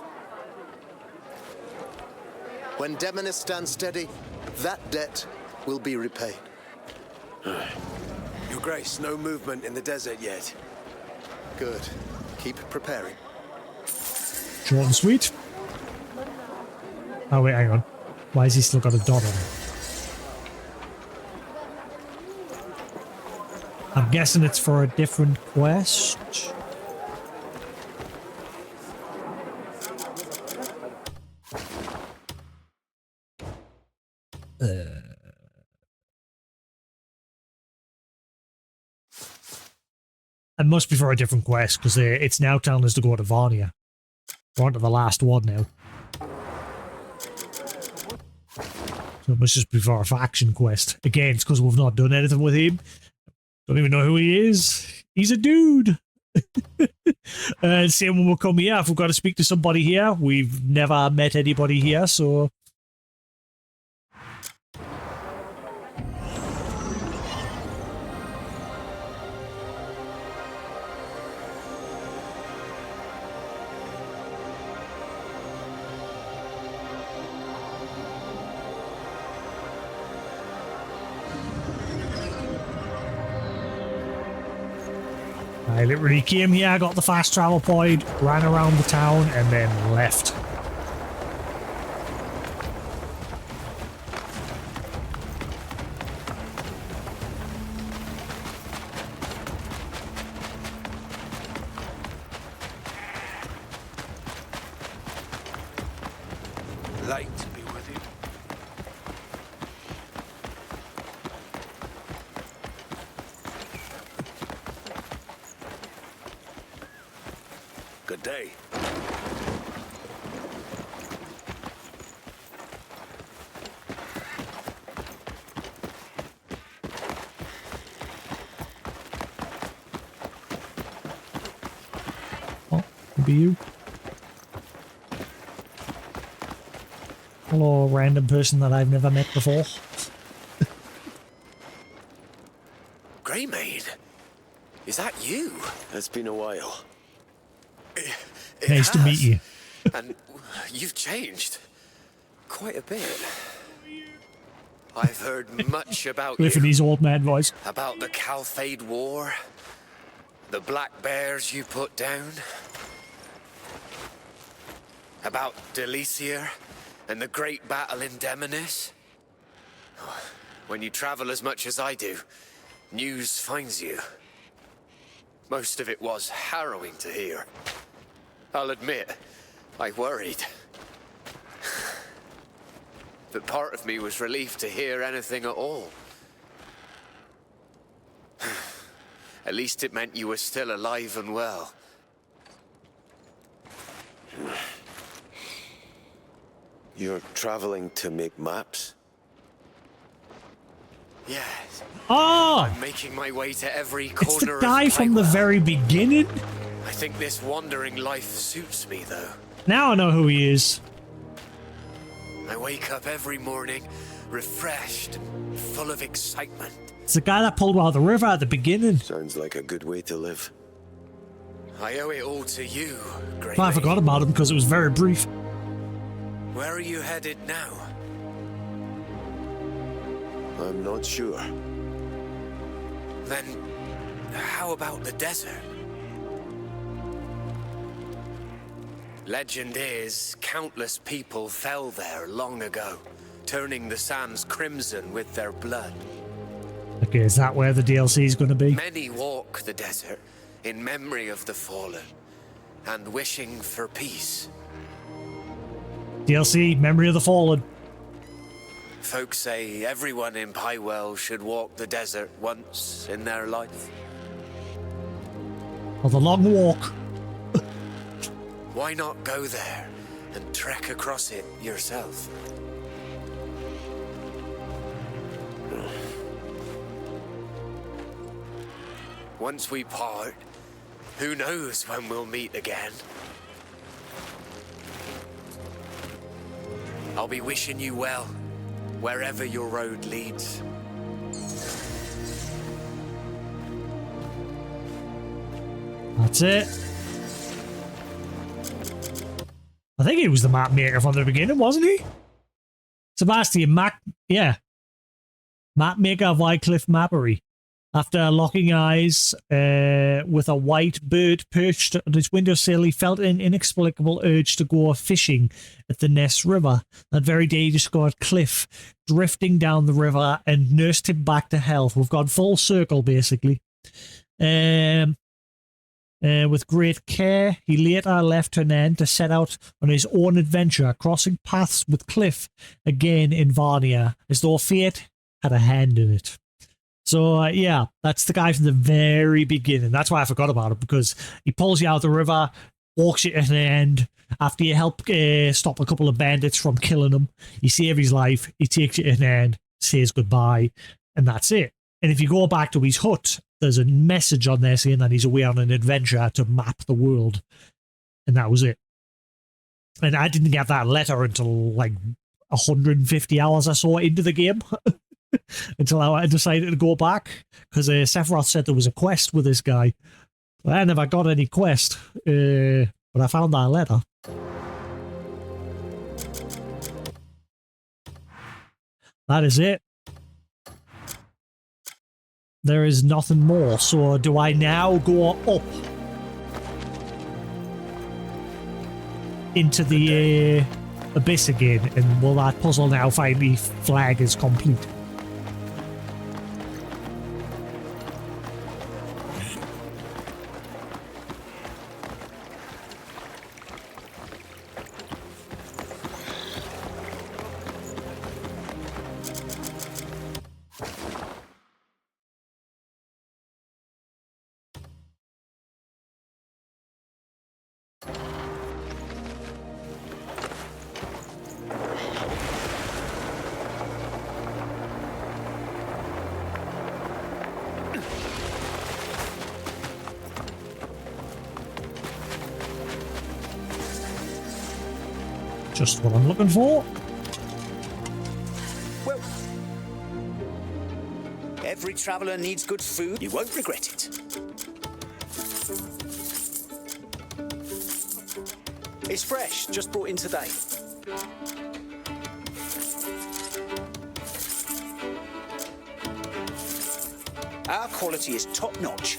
When Demonis stands steady, that debt will be repaid. Your Grace, no movement in the desert yet. Good. Keep preparing. Short and sweet. Oh wait, hang on. Why has he still got a dot on him? I'm guessing it's for a different quest. It must be for a different quest, because it's now telling us to go to Varnia. We're on to the last one now. So it must just be for a faction quest. Again, it's because we've not done anything with him. Don't even know who he is. He's a dude. Same when we come here. If we've got to speak to somebody here, we've never met anybody here, so... I literally came here, got the fast travel point, ran around the town, and then left. Light be with you. Good day. Oh, maybe you. Hello, random person that I've never met before. Greymaid? Is that you? It's been a while. Nice to meet you. And you've changed quite a bit. I've heard much about Cliff in his old man voice. About the Calphade War, the black bears you put down, about Delicia and the great battle in Demonis. When you travel as much as I do, news finds you. Most of it was harrowing to hear. I'll admit, I worried. But part of me was relieved to hear anything at all. At least it meant you were still alive and well. You're traveling to make maps? Yes. Oh! I'm making my way to every corner It's the of guy from the Playwell. very beginning? I think this wandering life suits me, though. Now I know who he is. I wake up every morning, refreshed and full of excitement. It's the guy that pulled out of the river at the beginning. Sounds like a good way to live. I owe it all to you, Great. I forgot about him because it was very brief. Where are you headed now? I'm not sure. Then, how about the desert? Legend is, countless people fell there long ago, turning the sands crimson with their blood. Okay, is that where the DLC is going to be? Many walk the desert in memory of the fallen and wishing for peace. DLC, Memory of the Fallen. Folks say everyone in Playwell should walk the desert once in their life. Or the long walk. Why not go there and trek across it yourself? Once we part, who knows when we'll meet again? I'll be wishing you well, wherever your road leads. That's it. I think he was the map maker from the beginning, wasn't he? Sebastian Mac, yeah. Map maker of Wycliffe Mappery. After locking eyes with a white bird perched on his windowsill, he felt an inexplicable urge to go fishing at the Ness River. That very day, he discovered Cliff drifting down the river and nursed him back to health. We've gone full circle, basically. With great care, he later left Hernan to set out on his own adventure, crossing paths with Cliff again in Varnia, as though fate had a hand in it. So, yeah, that's the guy from the very beginning. That's why I forgot about it, because he pulls you out of the river, walks you to the end. After you help stop a couple of bandits from killing him, you save his life, he takes you to the end, says goodbye, and that's it. And if you go back to his hut, there's a message on there saying that he's away on an adventure to map the world. And that was it. And I didn't get that letter until like 150 hours or so into the game. Until I decided to go back, because Sephiroth said there was a quest with this guy. But I never got any quest, but I found that letter. That is it. There is nothing more, so do I now go up into the abyss again, and will that puzzle now finally flag as complete? Just what I'm looking for. Well, every traveller needs good food. You won't regret it. It's fresh, just brought in today. Our quality is top notch.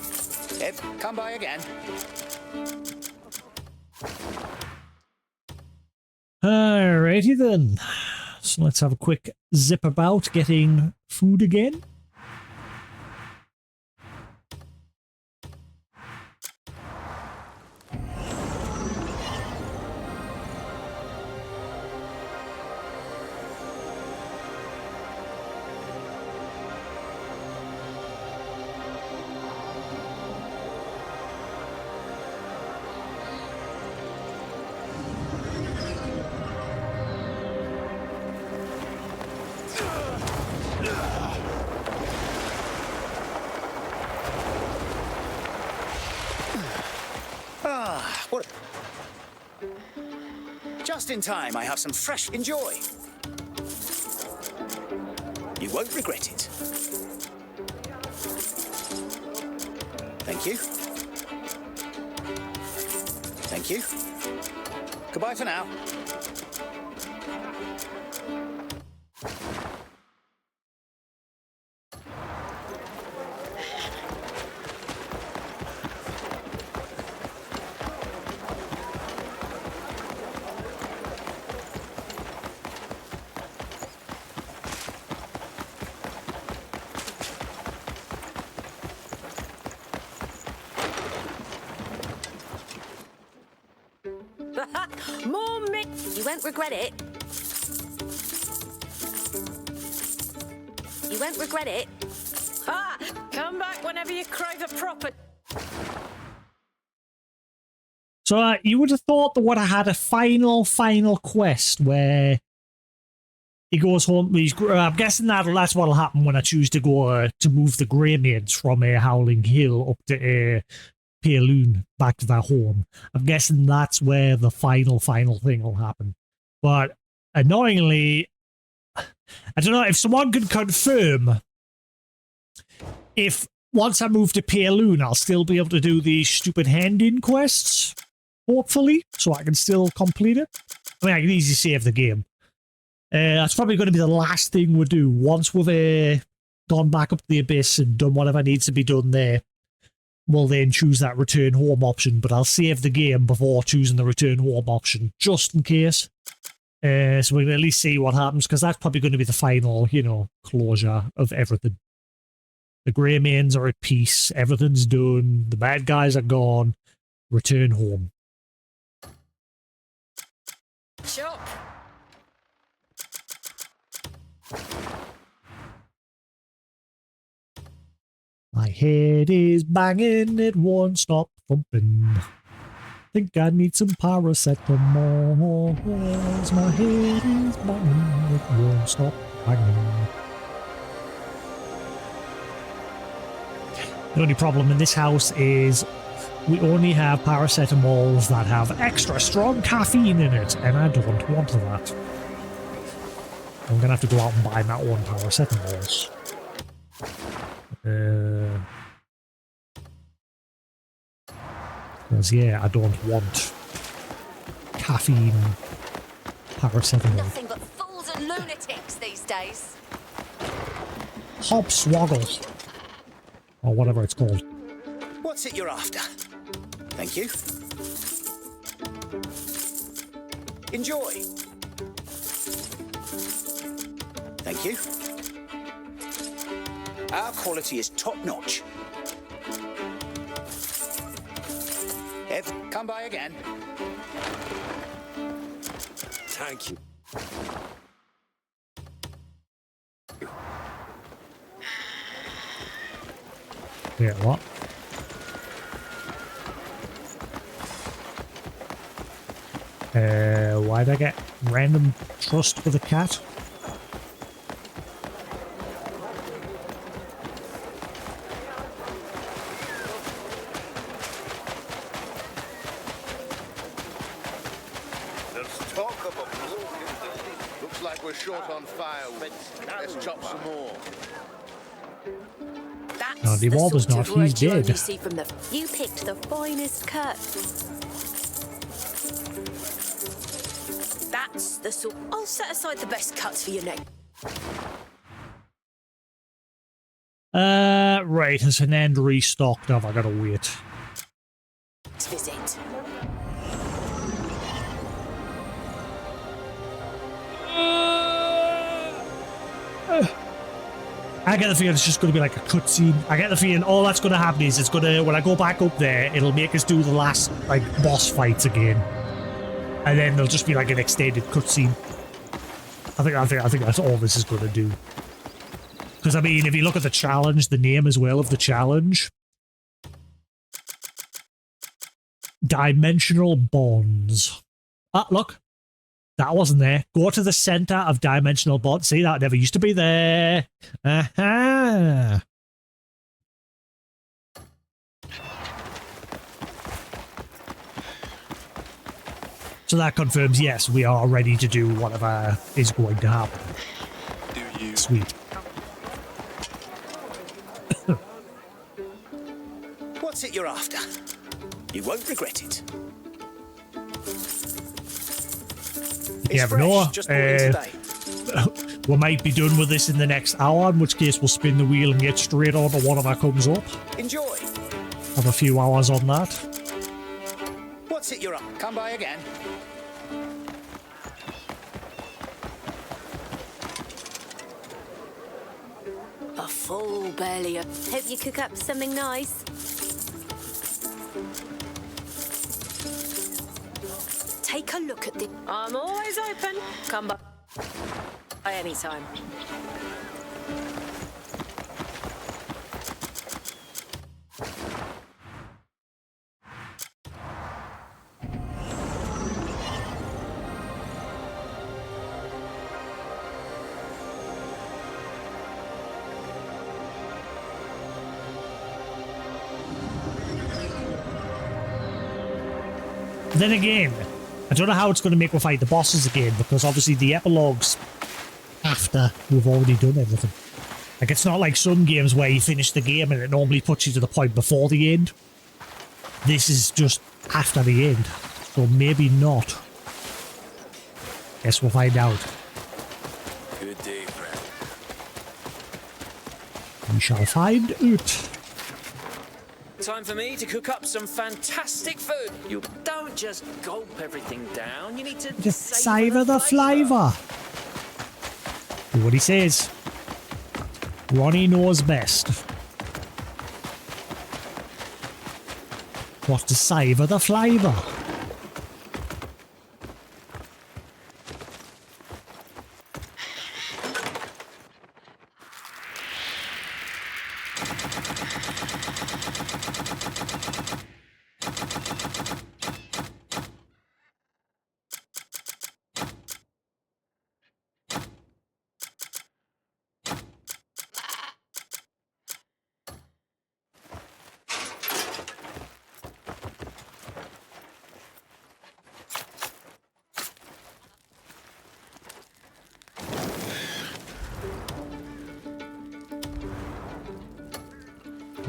Ev, come by again. Alrighty then. So let's have a quick zip about getting food again. What? Just in time, I have some fresh. Enjoy. You won't regret it. Thank you. Thank you. Goodbye for now. More meat. You won't regret it. You won't regret it. Ah! Come back whenever you crave a proper. So you would have thought that would have had a final quest where he goes home. I'm guessing that's what'll happen when I choose to go to move the Grey Maids from Howling Hill up to Payloon back to their home. I'm guessing that's where the final thing will happen. But annoyingly, I don't know if someone could confirm if once I move to Payloon, I'll still be able to do these stupid hand-in quests, hopefully, so I can still complete it. I mean, I can easily save the game. That's probably going to be the last thing we do once we've gone back up to the Abyss and done whatever needs to be done there. We'll then choose that return home option, but I'll save the game before choosing the return home option, just in case. So we can at least see what happens, because that's probably going to be the final, closure of everything. The Grey Mains are at peace, everything's done, the bad guys are gone, return home. Chop. My head is banging, it won't stop thumping. Think I need some paracetamol. My head is banging, it won't stop banging. The only problem in this house is we only have paracetamols that have extra strong caffeine in it, and I don't want that. I'm going to have to go out and buy my own paracetamols. Because, yeah, I don't want caffeine paracetamol. Nothing but fools and lunatics these days. Hopswoggle. Or whatever it's called. What's it you're after? Thank you. Enjoy. Thank you. Our quality is top notch. Ev, come by again. Thank you. Yeah, what? Why'd I get random trust with a cat? There's talk of a broken building. Looks like we're short on firewood. Let's chop some more. No, the Devolver's not. He's dead. You see from the. You picked the finest cut. That's the sort. I'll set aside the best cuts for your neck. Right, has an end restocked? Have I gotta wait? Visit. I get the feeling it's just going to be like a cutscene. I get the feeling all that's going to happen is it's going to, when I go back up there, it'll make us do the last, like, boss fights again. And then there'll just be like an extended cutscene. I think that's all this is going to do. Because, I mean, if you look at the challenge, the name as well of the challenge. Dimensional Bonds. Ah, look. That wasn't there. Go to the center of Dimensional Bonds. See, that never used to be there. Aha! So that confirms, yes, we are ready to do whatever is going to happen. Do you? Sweet. What's it you're after? You won't regret it. You never know. We might be done with this in the next hour, in which case we'll spin the wheel and get straight on to whatever comes up. Enjoy. Have a few hours on that. What's it you're up? Come by again. A full belly. Hope you cook up something nice. Take a look at the. I'm always open. Come by any time. Then again, I don't know how it's going to make me fight the bosses again, because obviously the epilogue's after we've already done everything. Like, it's not like some games where you finish the game and it normally puts you to the point before the end. This is just after the end, so maybe not. Guess we'll find out. Good day, friend. We shall find out. Time for me to cook up some fantastic food. You don't just gulp everything down. You need to Just savour the flavour. Do what he says. Ronnie knows best. What to savour the flavour.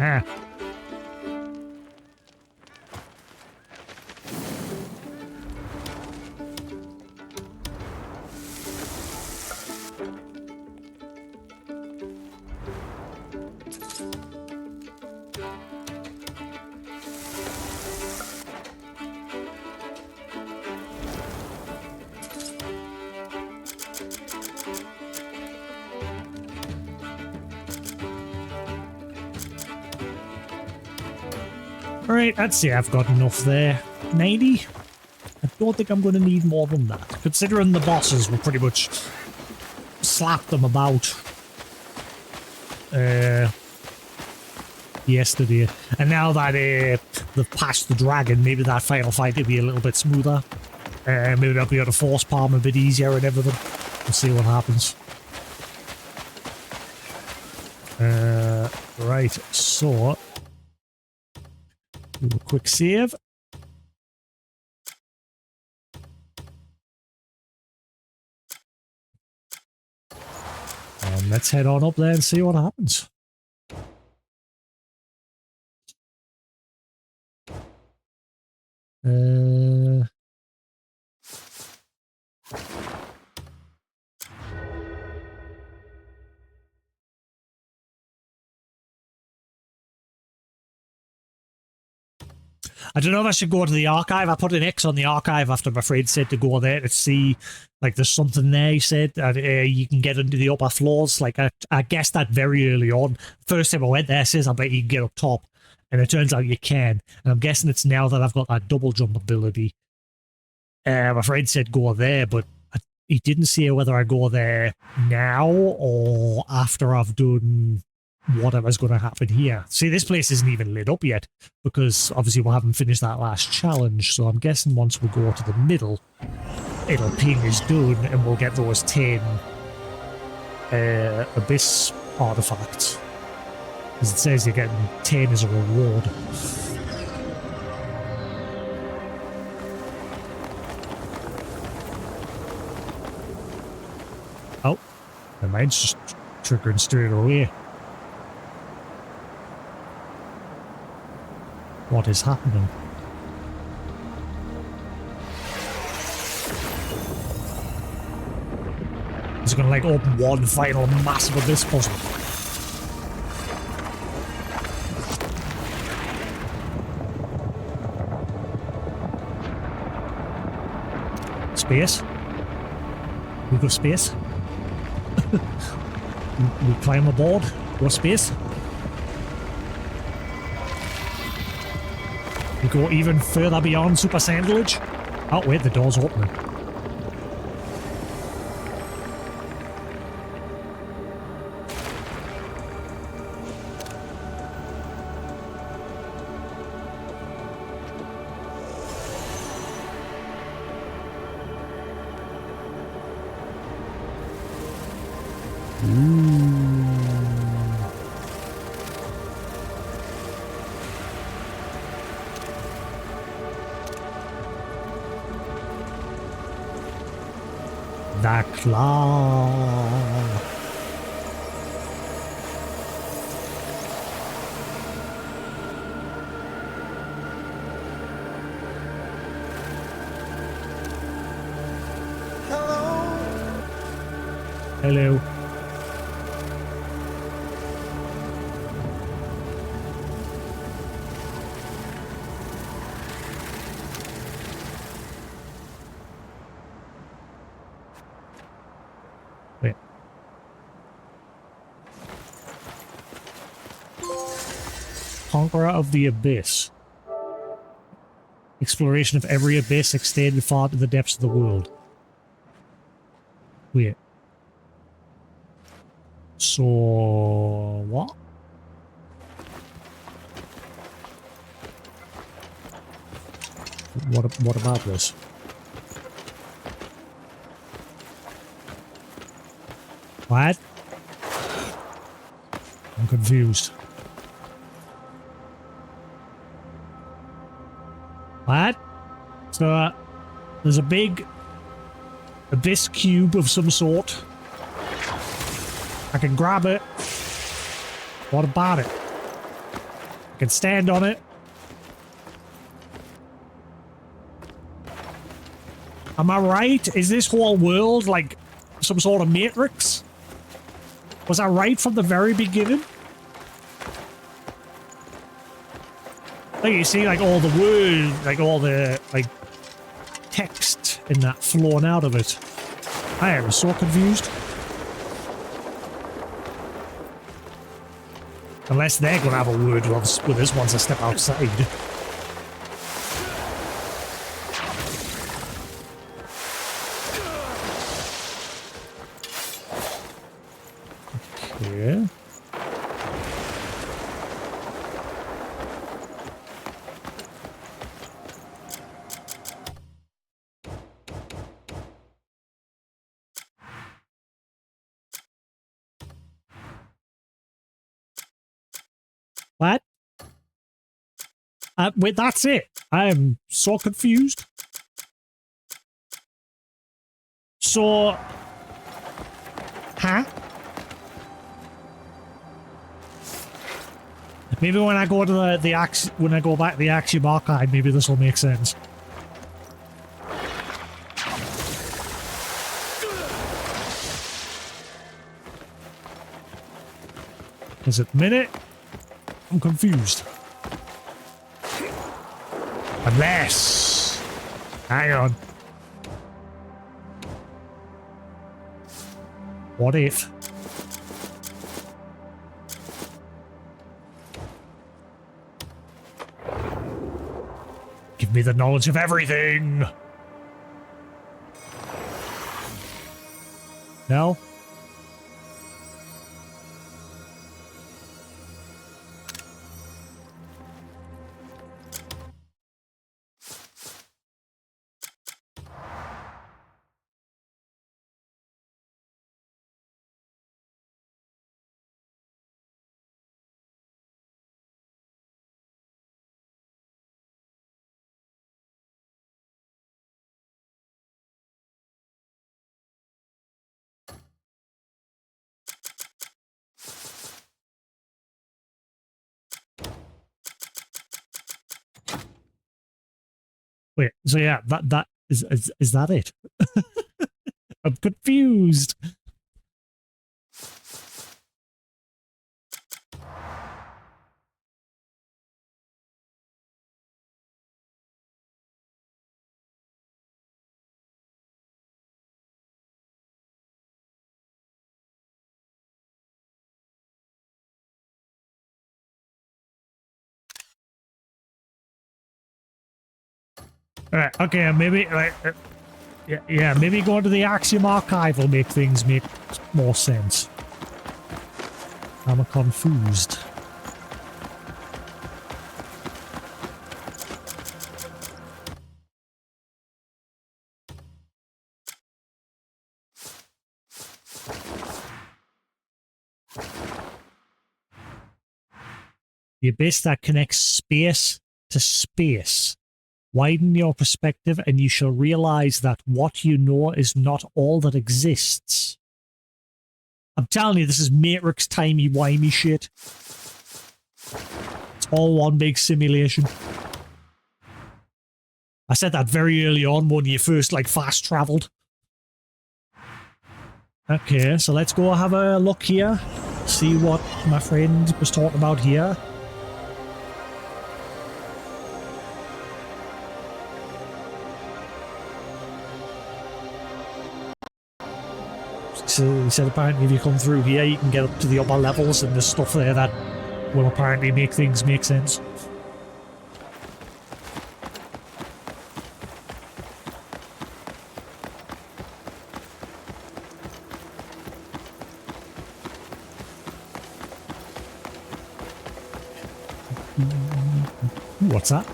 Ah. Alright, I'd say I've got enough there. 90? I don't think I'm going to need more than that. Considering the bosses will pretty much slap them about yesterday. And now that they've passed the dragon, maybe that final fight will be a little bit smoother. Maybe they'll be able to force palm a bit easier and everything. We'll see what happens. Right, so do a quick save. And let's head on up there and see what happens. I don't know if I should go to the archive. I put an X on the archive after my friend said to go there to see, like, there's something there, he said, and you can get into the upper floors. Like, I guessed that very early on. First time I went there, it says, I bet you can get up top. And it turns out you can. And I'm guessing it's now that I've got that double jump ability. My friend said go there, but he didn't say whether I go there now or after I've done whatever's going to happen here. See, this place isn't even lit up yet because obviously we haven't finished that last challenge. So I'm guessing once we go to the middle, it'll ping is done and we'll get those 10 Abyss artifacts. Because it says you're getting 10 as a reward. Oh, my mind's just triggering straight away. What is happening? Is it going to like open one final massive abyss puzzle? Space? We've got space? we climb aboard? What space? We go even further beyond super sandalage? Oh wait, the door's opening. The claw. Hello. Wait. Conqueror of the Abyss. Exploration of every abyss extended far to the depths of the world. Wait. So what? What about this? What? I'm confused. What? So there's a big abyss cube of some sort. I can grab it. What about it? I can stand on it. Am I right? Is this whole world like some sort of matrix? Was I right from the very beginning? Like you see like all the words, like all the like text in that flowing out of it. I am so confused. Unless they're going to have a word with us once I step outside. Okay. What? Wait, that's it. I am so confused. So... Huh? Maybe when I go to when I go back to the Axiom archive, maybe this will make sense. Is it minute? I'm confused. Unless... Hang on. What if... Give me the knowledge of everything! No? Wait, so yeah, that is that it? I'm confused. Alright, okay, maybe like yeah, maybe going to the Axiom archive will make things make more sense. I'm confused. The abyss that connects space to space. Widen your perspective and you shall realize that what you know is not all that exists. I'm telling you, this is Matrix timey-wimey shit. It's all one big simulation. I said that very early on when you first, like, fast-traveled. Okay, so let's go have a look here. See what my friend was talking about here. So he said apparently if you come through here you can get up to the upper levels and there's stuff there that will apparently make things make sense. What's that?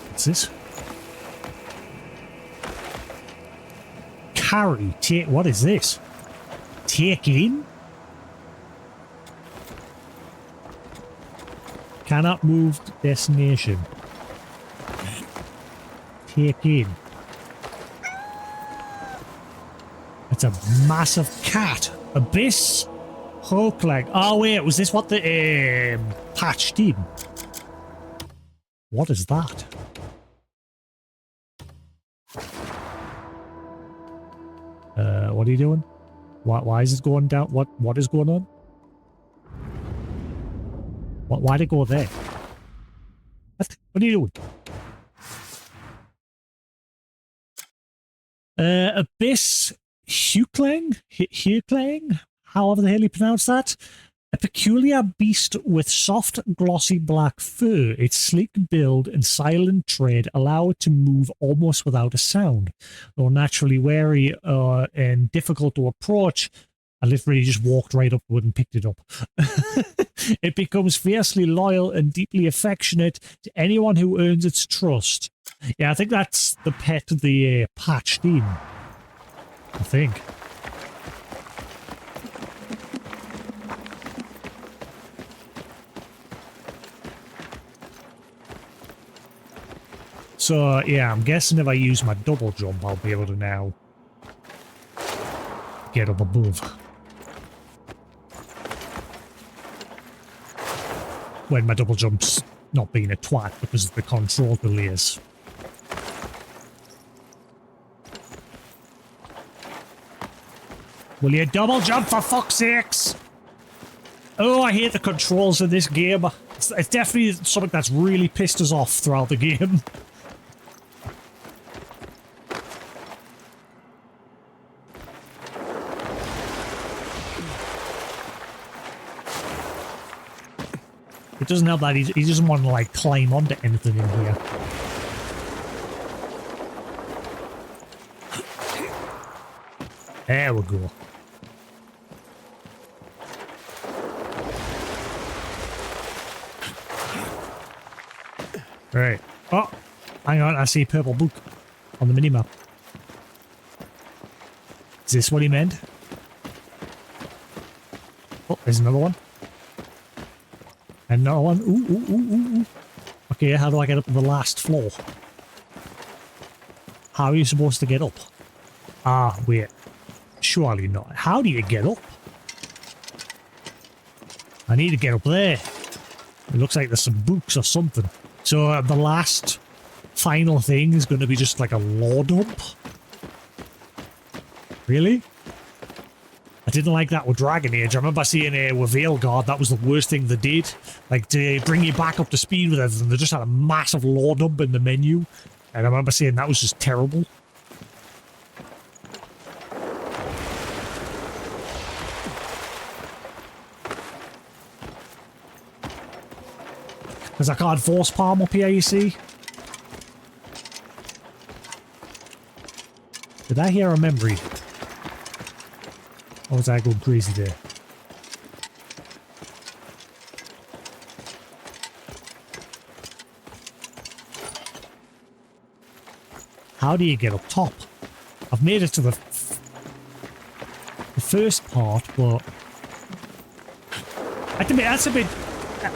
What's this? Carry, take, what is this? Take in? Cannot move destination. Take in. It's a massive cat. Abyss. Hulk leg. Oh wait, was this what the patched in? What is that? What are you doing? Why is it going down? What is going on? Why'd it go there? What are you doing? Abyss Huklang? However the hell you pronounce that? A peculiar beast with soft, glossy black fur. Its sleek build and silent tread allow it to move almost without a sound. Though naturally wary and difficult to approach, I literally just walked right up to it and picked it up. It becomes fiercely loyal and deeply affectionate to anyone who earns its trust. Yeah, I think that's the pet the patched in. I think. So, yeah, I'm guessing if I use my double jump, I'll be able to now get up above. When my double jump's not being a twat because of the control delays. Will you double jump for fuck's sakes? Oh, I hate the controls of this game. It's definitely something that's really pissed us off throughout the game. It doesn't help that he doesn't want to, like, climb onto anything in here. There we go. Right. Oh, hang on, I see a purple book on the minimap. Is this what he meant? Oh, there's another one. Another one. Ooh, ooh, ooh, ooh, ooh. Okay, how do I get up to the last floor? How are you supposed to get up? Ah, wait. Surely not. How do you get up? I need to get up there. It looks like there's some books or something. So the last final thing is going to be just like a lore dump? Really? I didn't like that with Dragon Age. I remember seeing with Veilguard, that was the worst thing they did. Like, to bring you back up to speed with everything, they just had a massive lore dump in the menu. And I remember saying that was just terrible. Because I can't force palm up here, you see? Did I hear a memory? Or was I going crazy there? How do you get up top? I've made it to the first part, but I admit that's a bit.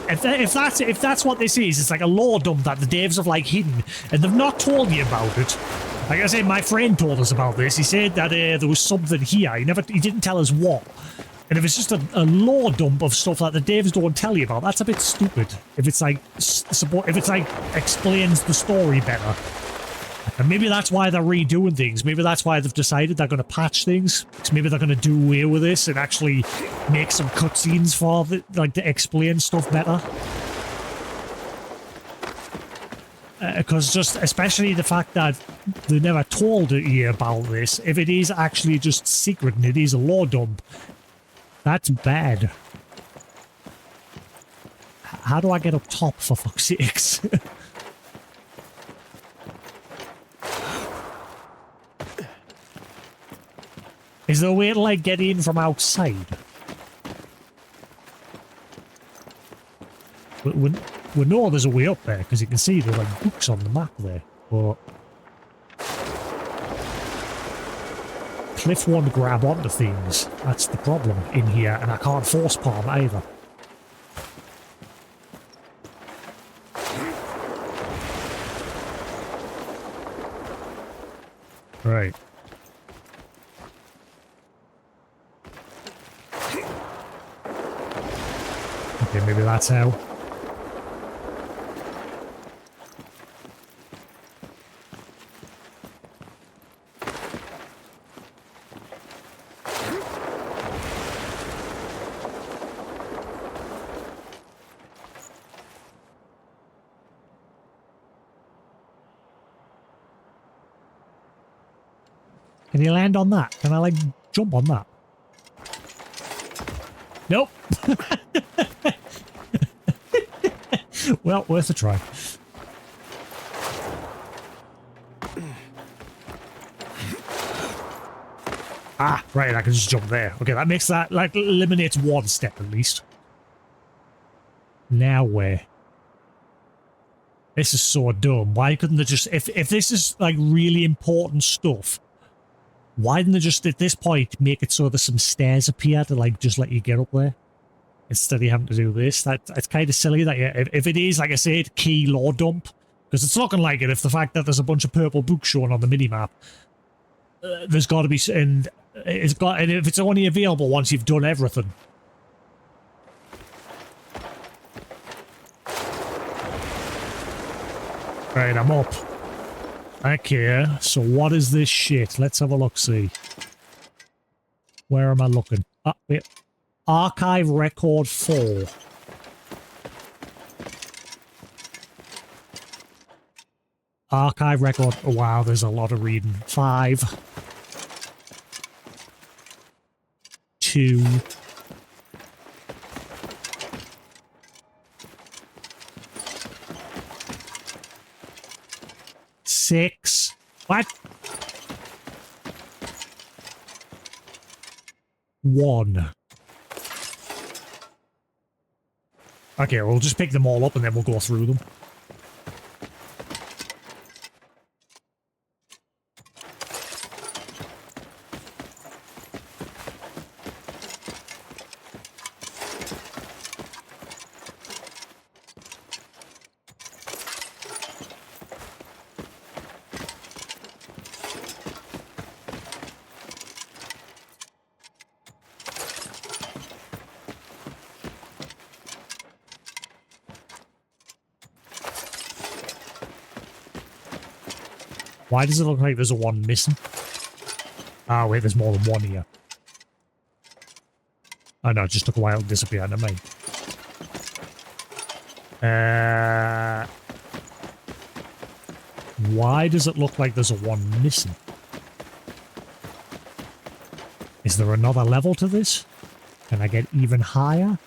If that's what this is, it's like a lore dump that the devs have like hidden, and they've not told you about it. Like I said, my friend told us about this. He said that there was something here. He didn't tell us what. And if it's just a lore dump of stuff that the devs don't tell you about, that's a bit stupid. If it's like explains the story better. And maybe that's why they're redoing things. Maybe that's why they've decided they're going to patch things. Because maybe they're going to do away with this and actually make some cutscenes for like to explain stuff better. Because just especially the fact that they never told you about this. If it is actually just secret and it is a lore dump, that's bad. How do I get up top, for fuck's sakes? Is there a way to, like, get in from outside? We know there's a way up there, because you can see there's, like, books on the map there, but Cliff won't grab onto things. That's the problem in here, and I can't force palm either. Right. Okay, maybe that's how. Can you land on that? Can I, like, jump on that? Nope. Well, worth a try. Ah, right, I can just jump there. Okay, that makes that, like, eliminates one step at least. Now where? This is so dumb. Why couldn't they just... If this is, like, really important stuff, why didn't they just, at this point, make it so there's some stairs appear to, like, just let you get up there? Instead of having to do this. It's kind of silly that, yeah, if it is, like I said, key lore dump, because it's looking like it, if the fact that there's a bunch of purple books shown on the minimap, there's got to be, and if it's only available once you've done everything. Right, I'm up. Okay, so what is this shit? Let's have a look-see. Where am I looking? Ah, wait. Archive Record 4. Archive record. Oh, wow, there's a lot of reading. 5. 2. Six. What? 1. Okay, we'll just pick them all up and then we'll go through them. Why does it look like there's a 1 missing? Ah, wait, there's more than 1 here. Oh no, it just took a while to disappear, never mind. Why does it look like there's a 1 missing? Is there another level to this? Can I get even higher?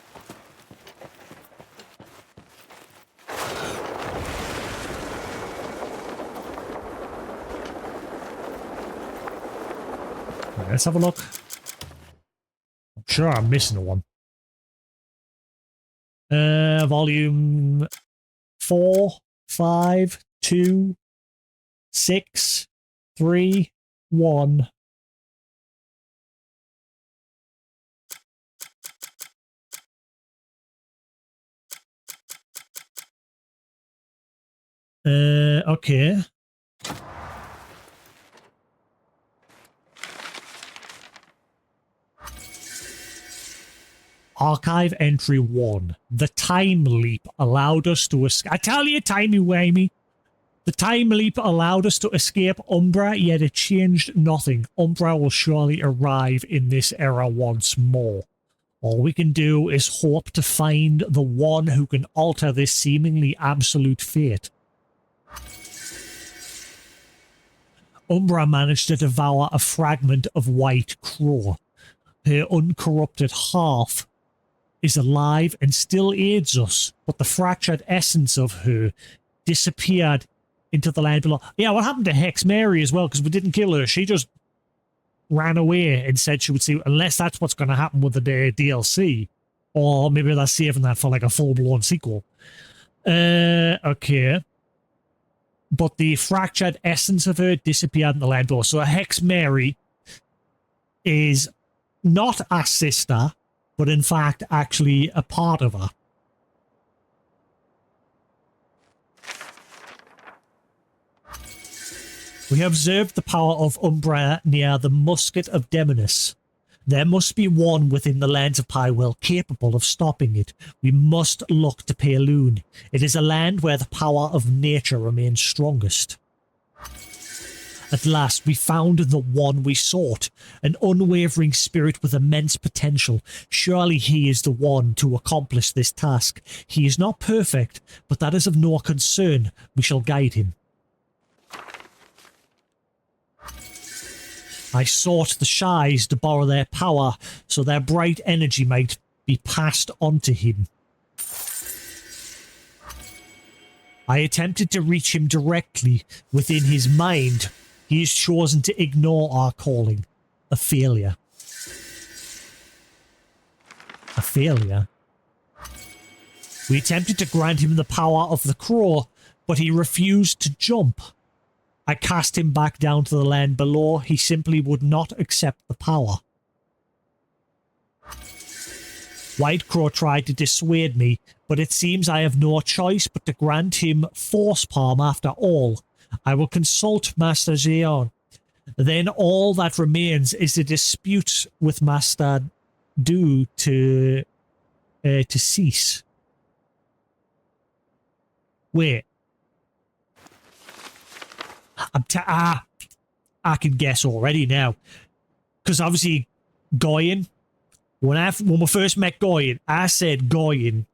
Let's have a look. I'm sure I'm missing one. Volume 4, 5, 2, 6, 3, 1. Okay. Archive entry 1. The time leap allowed us to escape. I tell you, timey-wimey. The time leap allowed us to escape Umbra, yet it changed nothing. Umbra will surely arrive in this era once more. All we can do is hope to find the one who can alter this seemingly absolute fate. Umbra managed to devour a fragment of White Crow. Her uncorrupted half is alive and still aids us, but the fractured essence of her disappeared into the land below. Yeah, what happened to Hex Mary as well? Because we didn't kill her. She just ran away and said she would see, unless that's what's going to happen with the DLC. Or maybe they're saving that for like a full-blown sequel. Okay. But the fractured essence of her disappeared in the land below. So Hex Mary is not a sister, but in fact actually a part of her. We observed the power of Umbra near the musket of Demonis. There must be one within the lands of Pyrewell capable of stopping it. We must look to Payloon. It is a land where the power of nature remains strongest. At last, we found the one we sought, an unwavering spirit with immense potential. Surely he is the one to accomplish this task. He is not perfect, but that is of no concern. We shall guide him. I sought the Shies to borrow their power, so their bright energy might be passed on to him. I attempted to reach him directly within his mind. He has chosen to ignore our calling. A failure. A failure? We attempted to grant him the power of the Crow, but he refused to jump. I cast him back down to the land below. He simply would not accept the power. White Crow tried to dissuade me, but it seems I have no choice but to grant him Force Palm after all. I will consult Master Xeon. Then all that remains is a dispute with Master Du to cease. Wait. I can guess already now. Because obviously, Goyen, when we first met Goyen, I said Goyen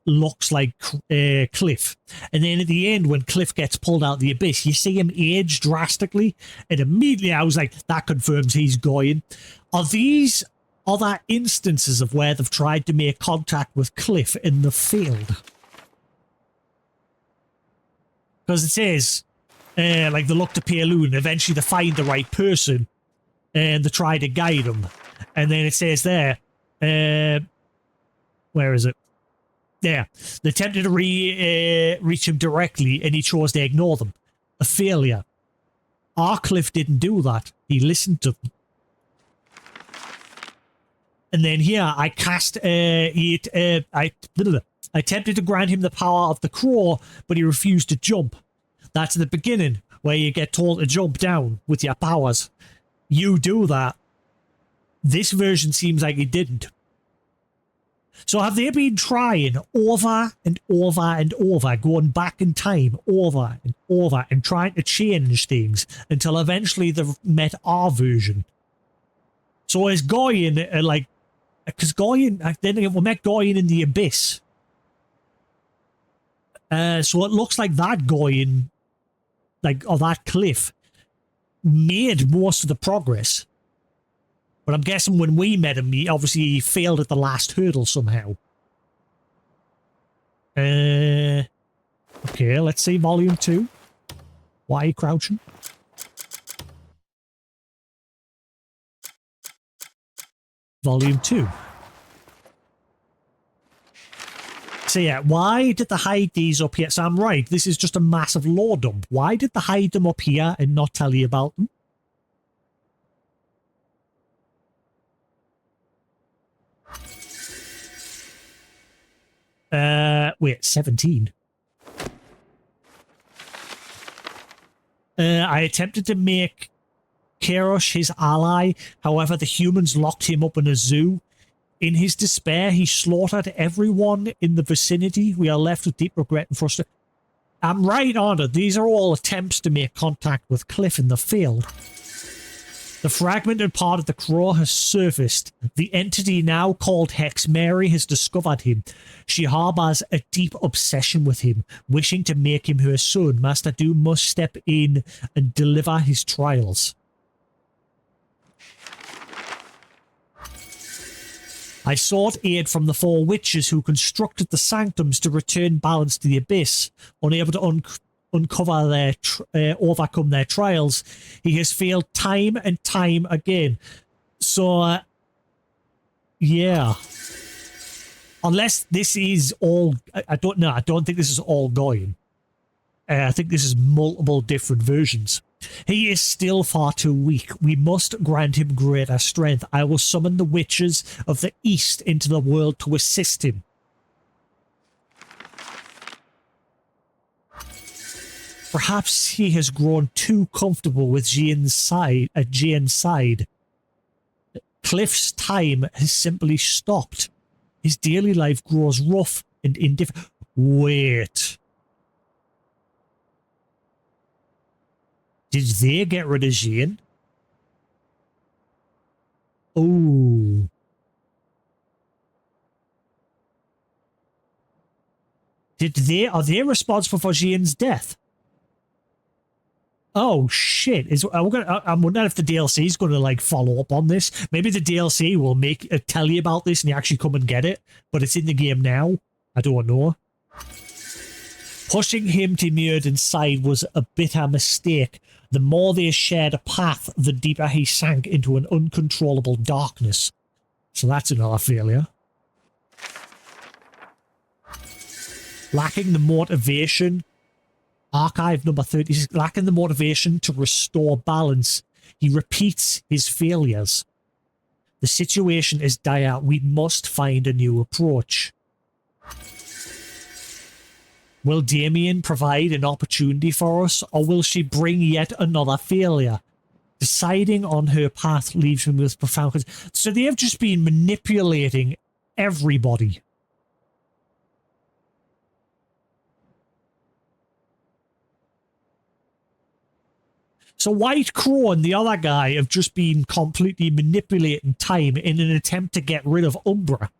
looks like Cliff. And then at the end, when Cliff gets pulled out of the abyss, you see him age drastically. And immediately I was like, that confirms he's Goyin. Are these other instances of where they've tried to make contact with Cliff in the field? Because it says, like, they look to Peerloo and eventually they find the right person and they try to guide him. And then it says there, where is it? There. They attempted to reach him directly and he chose to ignore them. A failure. Our Cliff didn't do that. He listened to them. And then here, I cast, I attempted to grant him the power of the crow, but he refused to jump. That's the beginning, where you get told to jump down with your powers. You do that. This version seems like he didn't. So have they been trying over and over and over, going back in time, over and over, and trying to change things until eventually they've met our version? So is Goyin, like, because Goyin, then we met Goyin in the Abyss. So it looks like that Goyin, like, or that Cliff, made most of the progress. But I'm guessing when we met him, he obviously failed at the last hurdle somehow. Okay, let's see volume 2. Why are you crouching? Volume 2. So yeah, why did they hide these up here? So I'm right, this is just a massive lore dump. Why did they hide them up here and not tell you about them? Wait, 17. I attempted to make Kairos his ally. However, the humans locked him up in a zoo. In his despair, he slaughtered everyone in the vicinity. We are left with deep regret and frustration. I'm right on it. These are all attempts to make contact with Cliff in the field. The fragmented part of the crow has surfaced. The entity now called Hex Mary has discovered him. She harbors a deep obsession with him, wishing to make him her son. Master Doom must step in and deliver his trials. I sought aid from the 4 witches who constructed the sanctums to return balance to the abyss. Unable to uncover their overcome their trials, he has failed time and time again. So yeah, unless this is all, I don't know, I don't think this is all going. I think this is multiple different versions. He is still far too weak. We must grant him greater strength. I will summon the witches of the east into the world to assist him. Perhaps he has grown too comfortable with Jane's side. Cliff's time has simply stopped. His daily life grows rough and indifferent. Wait. Did they get rid of Jane? Oh. Are they responsible for Jane's death? Oh shit! I'm wondering if the DLC is going to like follow up on this. Maybe the DLC will tell you about this and you actually come and get it, but it's in the game now. I don't know. Pushing him to Muirden's side was a bitter mistake. The more they shared a path, the deeper he sank into an uncontrollable darkness. So that's another failure. Lacking the motivation. Archive number 36. Lacking the motivation to restore balance, he repeats his failures. The situation is dire. We must find a new approach. Will Damien provide an opportunity for us, or will she bring yet another failure? Deciding on her path leaves him with profound... So they have just been manipulating everybody. So White Crow and the other guy have just been completely manipulating time in an attempt to get rid of Umbra.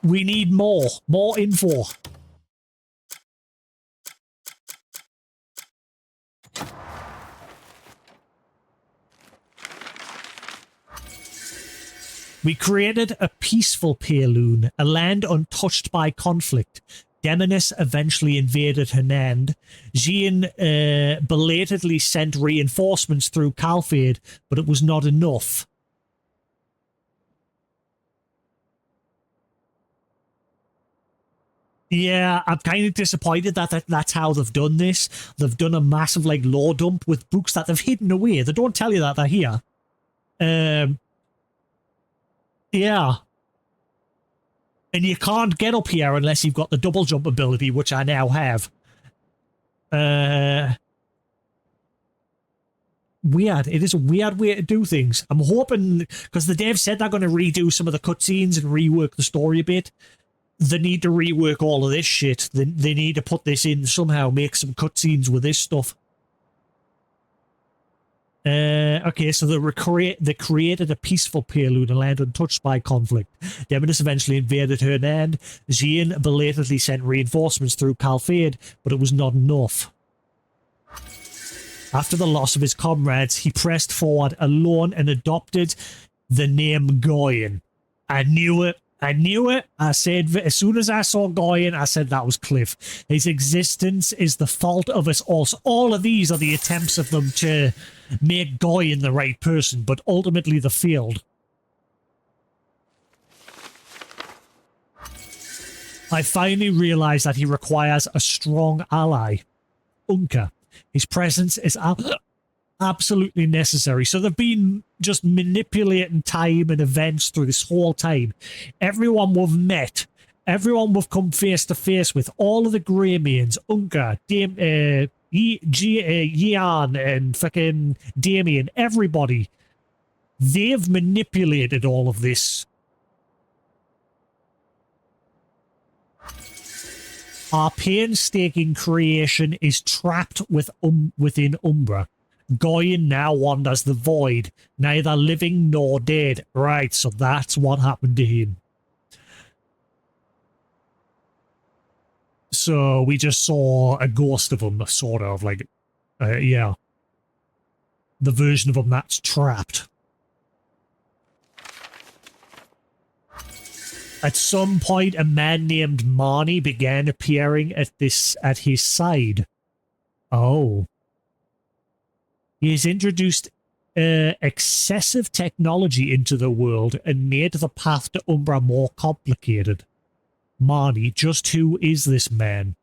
We need more info. We created a peaceful Payloon, a land untouched by conflict. Demonis eventually invaded Hernand. Jean belatedly sent reinforcements through Calphade, but it was not enough. Yeah, I'm kind of disappointed that's how they've done this. They've done a massive, like, lore dump with books that they've hidden away. They don't tell you that they're here. Yeah. And you can't get up here unless you've got the double jump ability, which I now have. Weird. It is a weird way to do things. I'm hoping, because the devs said they're going to redo some of the cutscenes and rework the story a bit. They need to rework all of this shit. They need to put this in somehow, make some cutscenes with this stuff. Okay, so they created a peaceful Payloon, a land untouched by conflict. Demonis eventually invaded Hernand. Jean belatedly sent reinforcements through Calphade, but it was not enough. After the loss of his comrades, he pressed forward alone and adopted the name Goyen. I knew it. I knew it. I said, as soon as I saw Goyen, I said that was Cliff. His existence is the fault of us all. So all of these are the attempts of them to make Goyen the right person, but ultimately they failed. I finally realized that he requires a strong ally. Unka. His presence is absolutely necessary. So they've been just manipulating time and events through this whole time. Everyone we've met, everyone we've come face to face with, all of the Greymanes, Unka, Yian, and fucking Damien, everybody, they've manipulated all of this. Our painstaking creation is trapped within Umbra. Goyen now wanders the void, neither living nor dead. Right, so that's what happened to him. So we just saw a ghost of him, sort of, like, yeah. The version of him that's trapped. At some point, a man named Marnie began appearing at his side. Oh. He has introduced excessive technology into the world and made the path to Umbra more complicated. Marnie, just who is this man?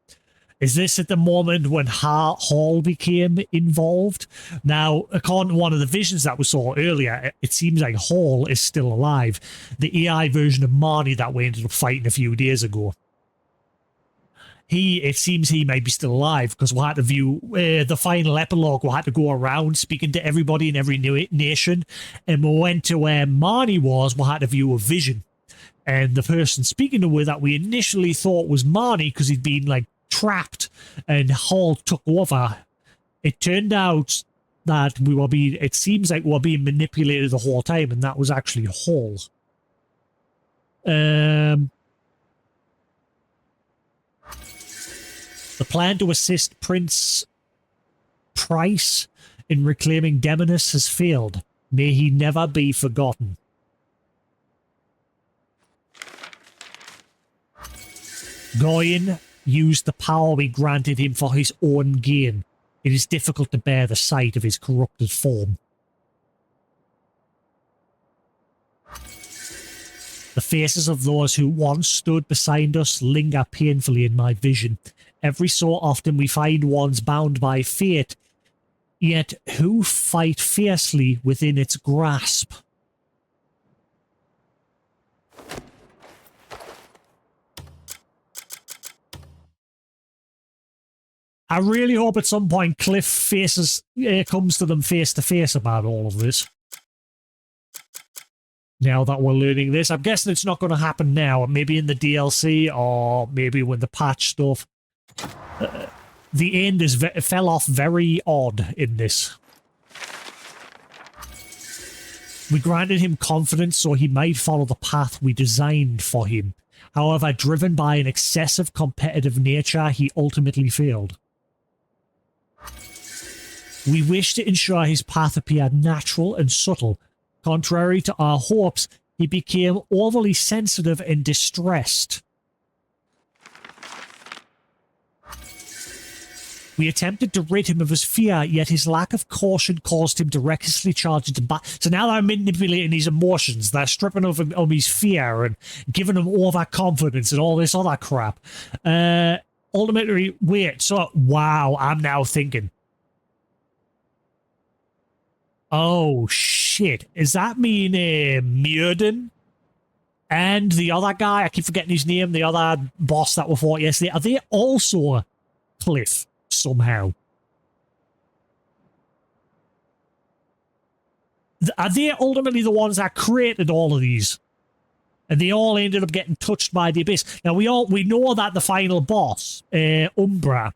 Is this at the moment when Hall became involved? Now, according to one of the visions that we saw earlier, it seems like Hall is still alive. The AI version of Marnie that we ended up fighting a few days ago. It seems he might be still alive, because we had to view the final epilogue. We had to go around speaking to everybody in every nation, and we went to where Marnie was. We had to view a vision, and the person speaking to her that we initially thought was Marnie, because he'd been like trapped and Hall took over. It turned out that it seems like we were being manipulated the whole time, and that was actually Hall. The plan to assist Prince Price in reclaiming Demonis has failed. May he never be forgotten. Goyen used the power we granted him for his own gain. It is difficult to bear the sight of his corrupted form. The faces of those who once stood beside us linger painfully in my vision. Every so often we find ones bound by fate, yet who fight fiercely within its grasp. I really hope at some point Cliff comes to them face to face about all of this. Now that we're learning this, I'm guessing it's not going to happen now. Maybe in the DLC, or maybe when the patch stuff. The end fell off very odd in this. We granted him confidence so he might follow the path we designed for him. However, driven by an excessive competitive nature, he ultimately failed. We wish to ensure his path appeared natural and subtle. Contrary to our hopes, he became overly sensitive and distressed. We attempted to rid him of his fear, yet his lack of caution caused him to recklessly charge into battle. So now they're manipulating his emotions. They're stripping of him of his fear and giving him overconfidence and all this other crap. Ultimately, wait, so, wow, I'm now thinking. Oh, shit. Does that mean Myrden and the other guy, I keep forgetting his name, the other boss that we fought yesterday, are they also Cliff somehow? Are they ultimately the ones that created all of these? And they all ended up getting touched by the abyss. Now, we know that the final boss, Umbra,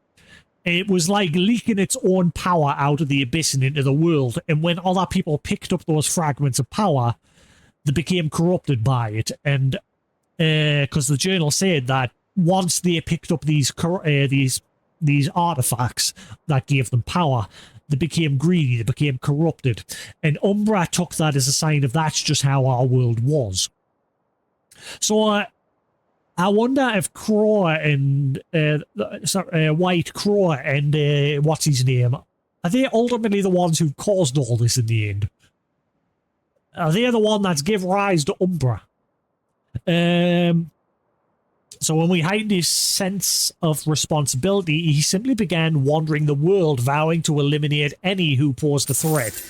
it was like leaking its own power out of the abyss and into the world. And when other people picked up those fragments of power, they became corrupted by it. And because the journal said that once they picked up these artifacts that gave them power, they became greedy, they became corrupted. And Umbra took that as a sign of that's just how our world was. So I wonder if Crow and White Crow and what's his name, are they ultimately the ones who caused all this in the end? Are they the one that's give rise to Umbra? So when we heightened his sense of responsibility, he simply began wandering the world, vowing to eliminate any who posed a threat.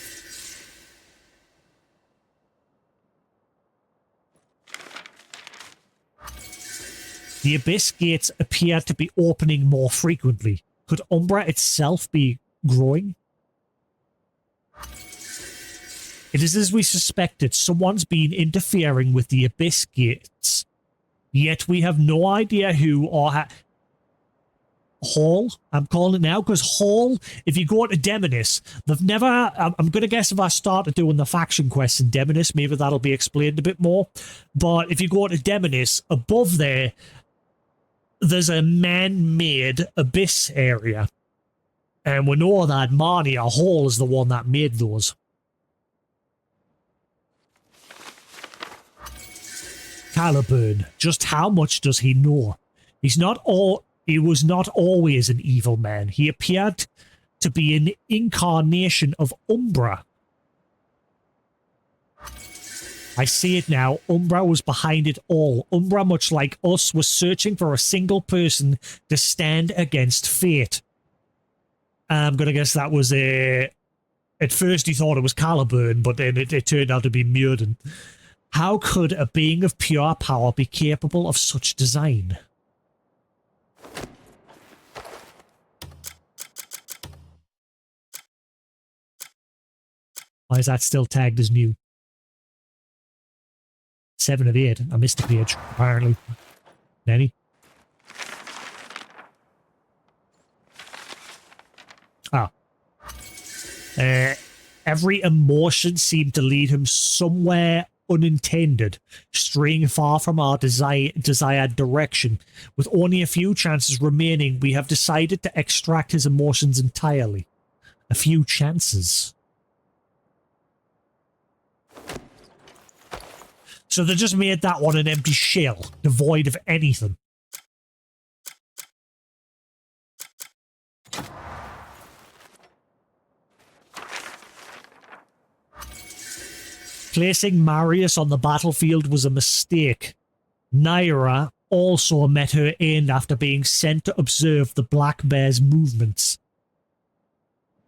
The abyss gates appear to be opening more frequently. Could Umbra itself be growing? It is as we suspected. Someone's been interfering with the abyss gates. Yet we have no idea who or Hall, I'm calling it now, because Hall, if you go to Demonis, they've never, I'm going to guess if I started doing the faction quests in Demonis, maybe that'll be explained a bit more. But if you go to Demonis, above there, there's a man-made abyss area. And we know that Marnia Hall is the one that made those. Caliburn, just how much does he know? He was not always an evil man. He appeared to be an incarnation of Umbra. I see it now. Umbra was behind it all. Umbra, much like us, was searching for a single person to stand against fate. I'm going to guess that was at first he thought it was Caliburn, but then it turned out to be Myrden. How could a being of pure power be capable of such design? Why is that still tagged as new? 7 of 8. I missed a page, apparently. Danny? Ah. Every emotion seemed to lead him somewhere unintended, straying far from our desired direction. With only a few chances remaining, we have decided to extract his emotions entirely. A few chances. So they just made that one an empty shell, devoid of anything. Placing Marius on the battlefield was a mistake. Naira also met her end after being sent to observe the Black Bear's movements.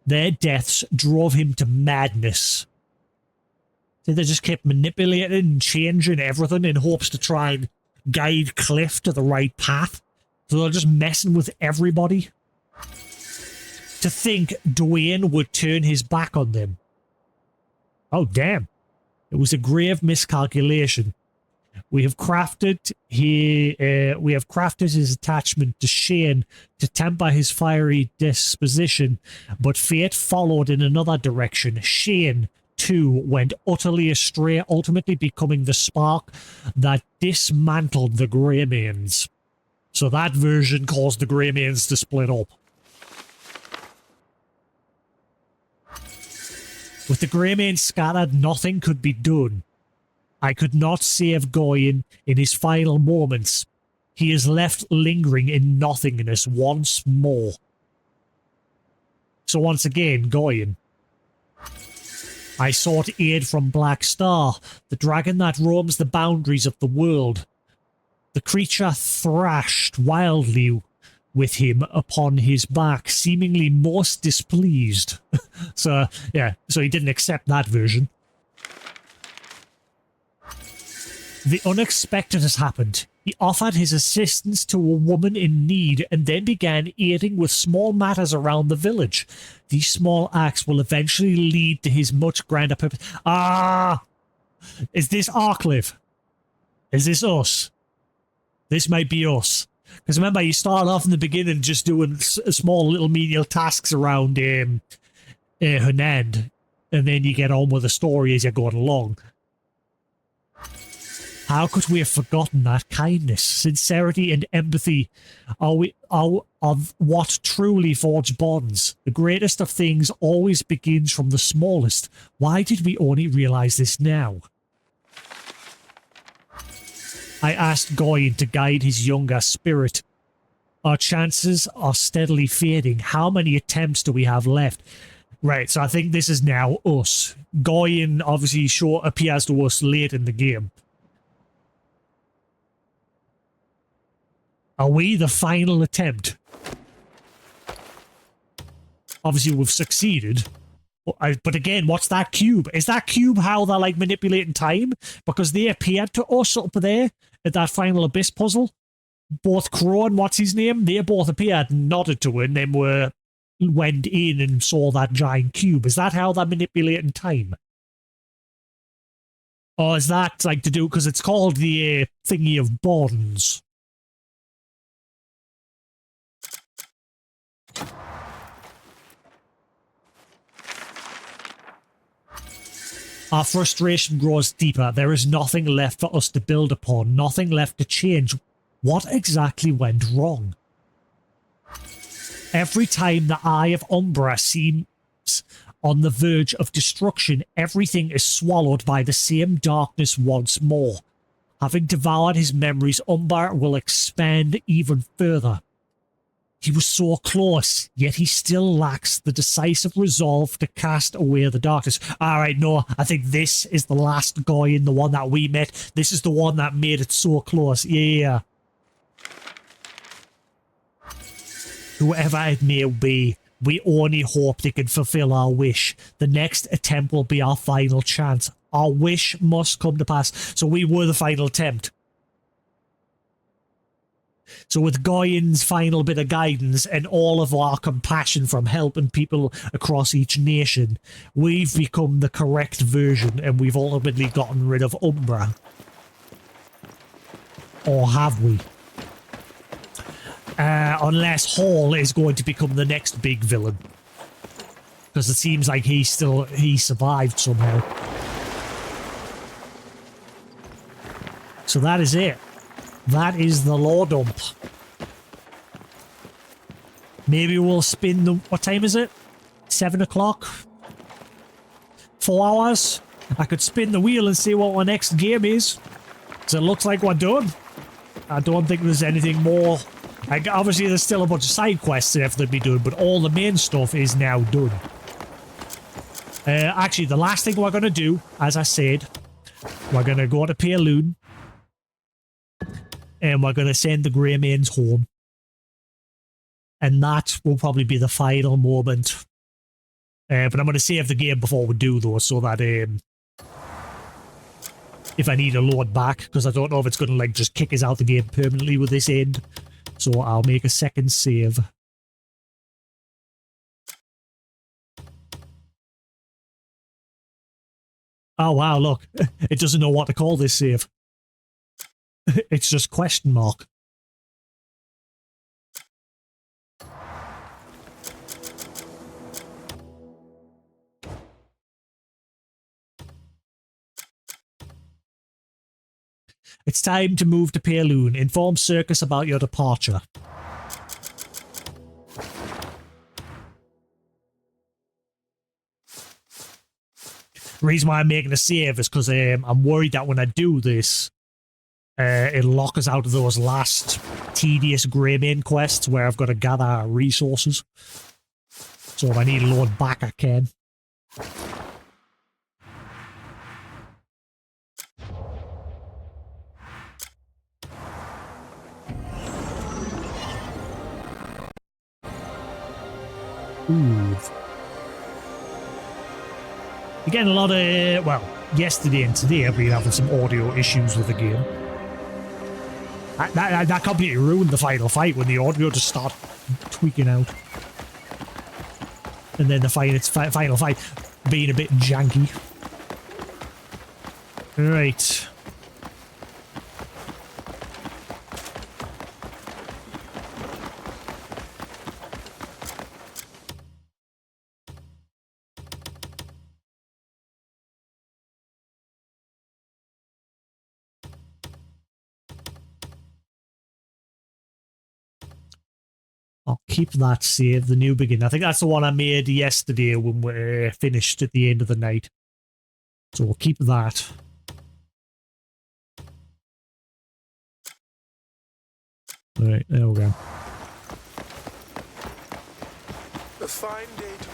Their deaths drove him to madness. So they just kept manipulating and changing everything in hopes to try and guide Cliff to the right path. So they're just messing with everybody. To think Dwayne would turn his back on them. Oh, damn. It was a grave miscalculation. We have crafted his attachment to Shane to temper his fiery disposition, but fate followed in another direction. Shane 2 went utterly astray, ultimately becoming the spark that dismantled the Greymanes. So that version caused the Greymanes to split up. With the Greymanes scattered, nothing could be done. I could not save Goyin in his final moments. He is left lingering in nothingness once more. So once again, Goyin. I sought aid from Black Star, the dragon that roams the boundaries of the world. The creature thrashed wildly with him upon his back, seemingly most displeased. So, yeah, so he didn't accept that version. The unexpected has happened. He offered his assistance to a woman in need and then began aiding with small matters around the village. These small acts will eventually lead to his much grander purpose. Ah! Is this Arcliff? Is this us? This might be us. Because remember, you start off in the beginning just doing small little menial tasks around Hernand, and then you get on with the story as you're going along. How could we have forgotten that kindness, sincerity, and empathy are what truly forge bonds? The greatest of things always begins from the smallest. Why did we only realize this now? I asked Goyin to guide his younger spirit. Our chances are steadily fading. How many attempts do we have left? Right, so I think this is now us. Goyin obviously appears to us late in the game. Are we the final attempt? Obviously, we've succeeded. But again, what's that cube? Is that cube how they're, like, manipulating time? Because they appeared to us up there at that final abyss puzzle. Both Crow and what's his name, they both appeared and nodded to it, and then went in and saw that giant cube. Is that how they're manipulating time? Or is that, like, to do... Because it's called the thingy of bonds. Our frustration grows deeper. There is nothing left for us to build upon, nothing left to change. What exactly went wrong? Every time the Eye of Umbra seems on the verge of destruction, everything is swallowed by the same darkness once more. Having devoured his memories, Umbra will expand even further. He was so close, yet he still lacks the decisive resolve to cast away the darkness. Alright, no, I think this is the last Goyin, the one that we met. This is the one that made it so close. Yeah. Whoever it may be, we only hope they can fulfill our wish. The next attempt will be our final chance. Our wish must come to pass. So we were the final attempt. So with Goyin's final bit of guidance and all of our compassion from helping people across each nation, we've become the correct version and we've ultimately gotten rid of Umbra. Or have we? Unless Hall is going to become the next big villain. Because it seems like he survived somehow. So that is it. That is the lore dump. Maybe we'll spin the... What time is it? 7 o'clock? 4 hours? I could spin the wheel and see what our next game is. So it looks like we're done. I don't think there's anything more. Like, obviously, there's still a bunch of side quests and everything to be done, but all the main stuff is now done. Actually, the last thing we're going to do, as I said, we're going to go to Payloon. And we're going to send the Greymanes home. And that will probably be the final moment. But I'm going to save the game before we do, though, so that if I need to load back, because I don't know if it's going to, like, just kick us out the game permanently with this end. So I'll make a second save. Oh, wow, look. It doesn't know what to call this save. It's just question mark. It's time to move to Payloon. Inform Circus about your departure. The reason why I'm making a save is because I'm worried that when I do this, it'll lock us out of those last tedious grey main quests where I've got to gather resources. So if I need to load back, I can. Ooh. You're getting a lot of, well, yesterday and today I've been having some audio issues with the game. That completely ruined the final fight when the audio just started tweaking out. And then the final fight being a bit janky. Right. I'll keep that save, the new begin. I think that's the one I made yesterday when we finished at the end of the night. So we'll keep that. Alright, there we go. A fine day to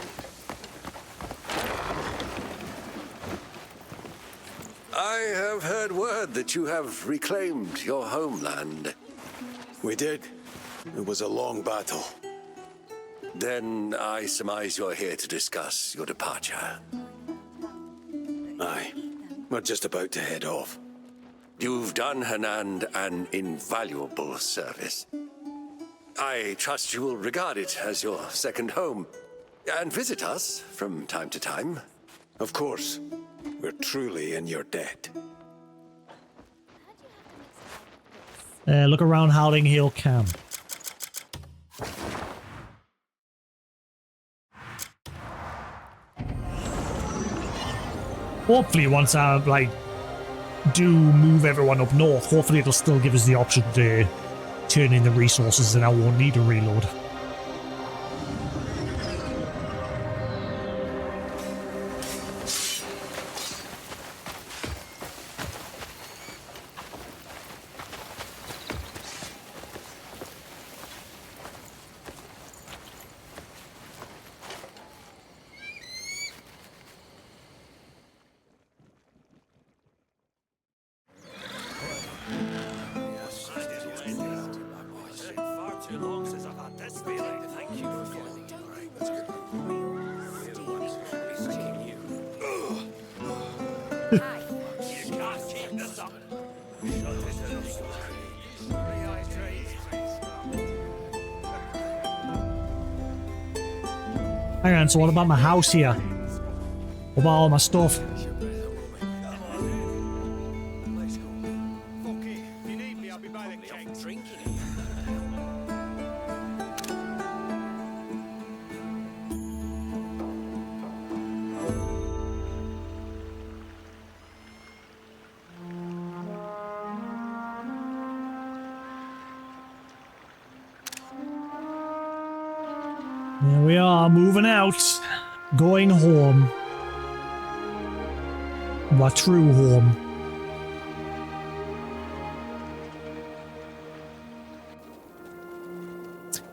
I have heard word that you have reclaimed your homeland. We did. It was a long battle. Then I surmise you're here to discuss your departure. Aye. We're just about to head off. You've done Hernand an invaluable service. I trust you will regard it as your second home and visit us from time to time. Of course. We're truly in your debt. Look around Howling Hill Camp. Hopefully once I do move everyone up north, hopefully it'll still give us the option to turn in the resources and I won't need to reload. Hang on, so what about my house here? What about all my stuff? There we are, moving out. Going home. My true home.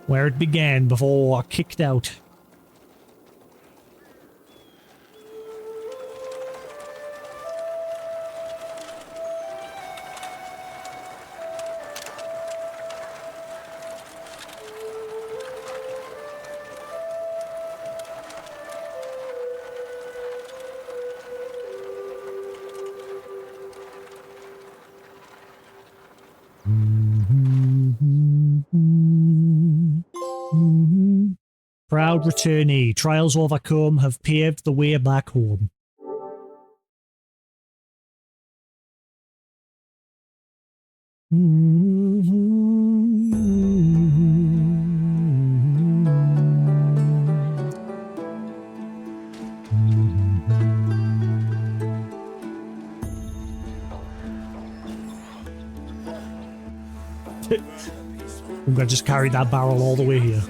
Where it began before I kicked out. Proud returnee. Trials overcome have paved the way back home. I'm gonna just carry that barrel all the way here.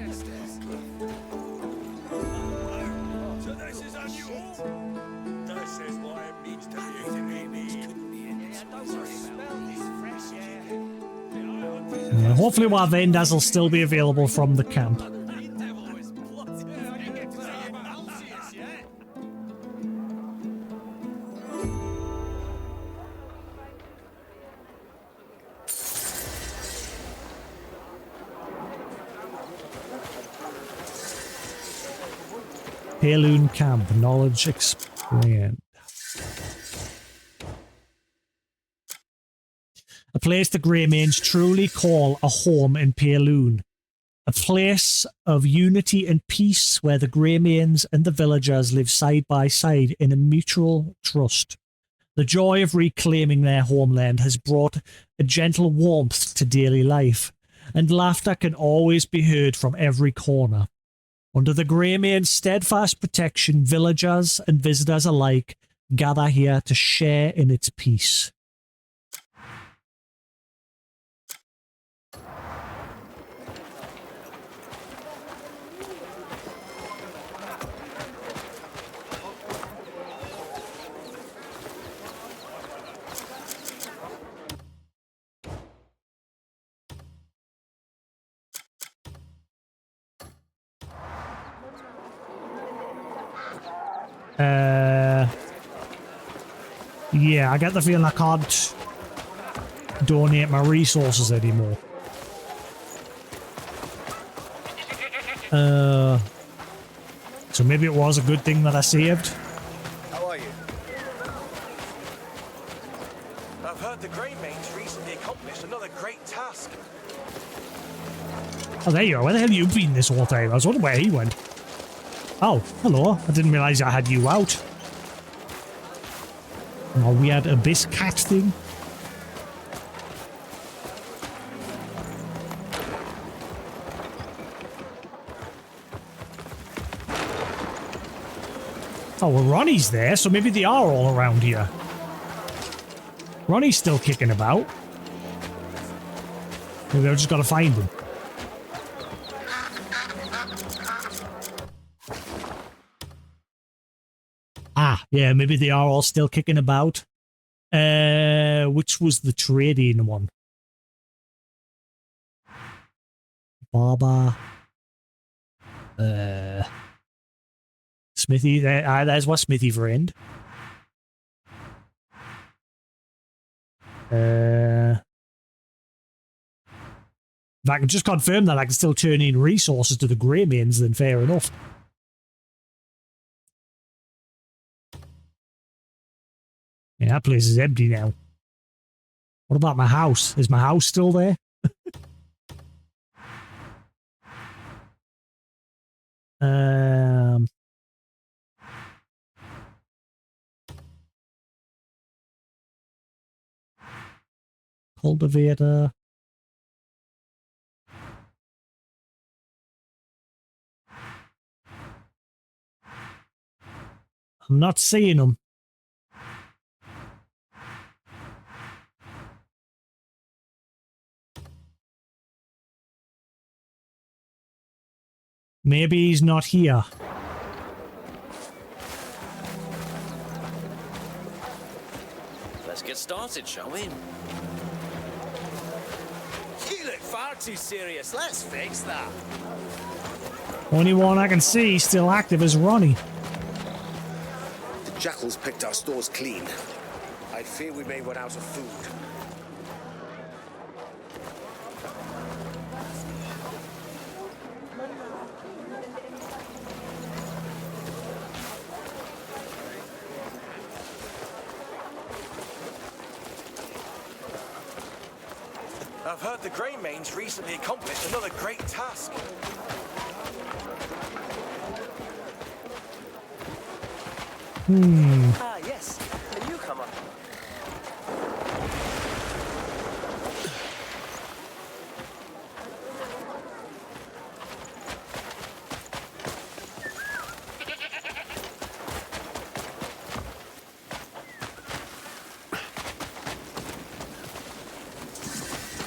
Yeah, hopefully our vendors will still be available from the camp. Paloon Camp, knowledge explained. A place the Greymanes truly call a home in Paloon. A place of unity and peace where the Greymanes and the villagers live side by side in a mutual trust. The joy of reclaiming their homeland has brought a gentle warmth to daily life, and laughter can always be heard from every corner. Under the Greymane's steadfast protection, villagers and visitors alike gather here to share in its peace. Yeah, I get the feeling I can't donate my resources anymore. So maybe it was a good thing that I saved. How are you? I've heard the Greymanes recently accomplished another great task. Oh, there you are. Where the hell have you been this whole time? I was wondering where he went. Oh, hello. I didn't realise I had you out. Oh, weird abyss cat thing. Oh, well, Ronnie's there, so maybe they are all around here. Ronnie's still kicking about. Maybe I've just got to find him. Ah, yeah, maybe they are all still kicking about. Which was the trading one? Barber. Smithy. There's what Smithy friend. If I can just confirm that I can still turn in resources to the Greymanes, then fair enough. Yeah, that place is empty now. What about my house? Is my house still there? Cultivator. I'm not seeing them. Maybe he's not here. Let's get started, shall we? You look far too serious. Let's fix that. Only one I can see still active is Ronnie. The jackals picked our stores clean. I fear we may run out of food. I've heard the Greymanes recently accomplished another great task. Ah, yes. A newcomer.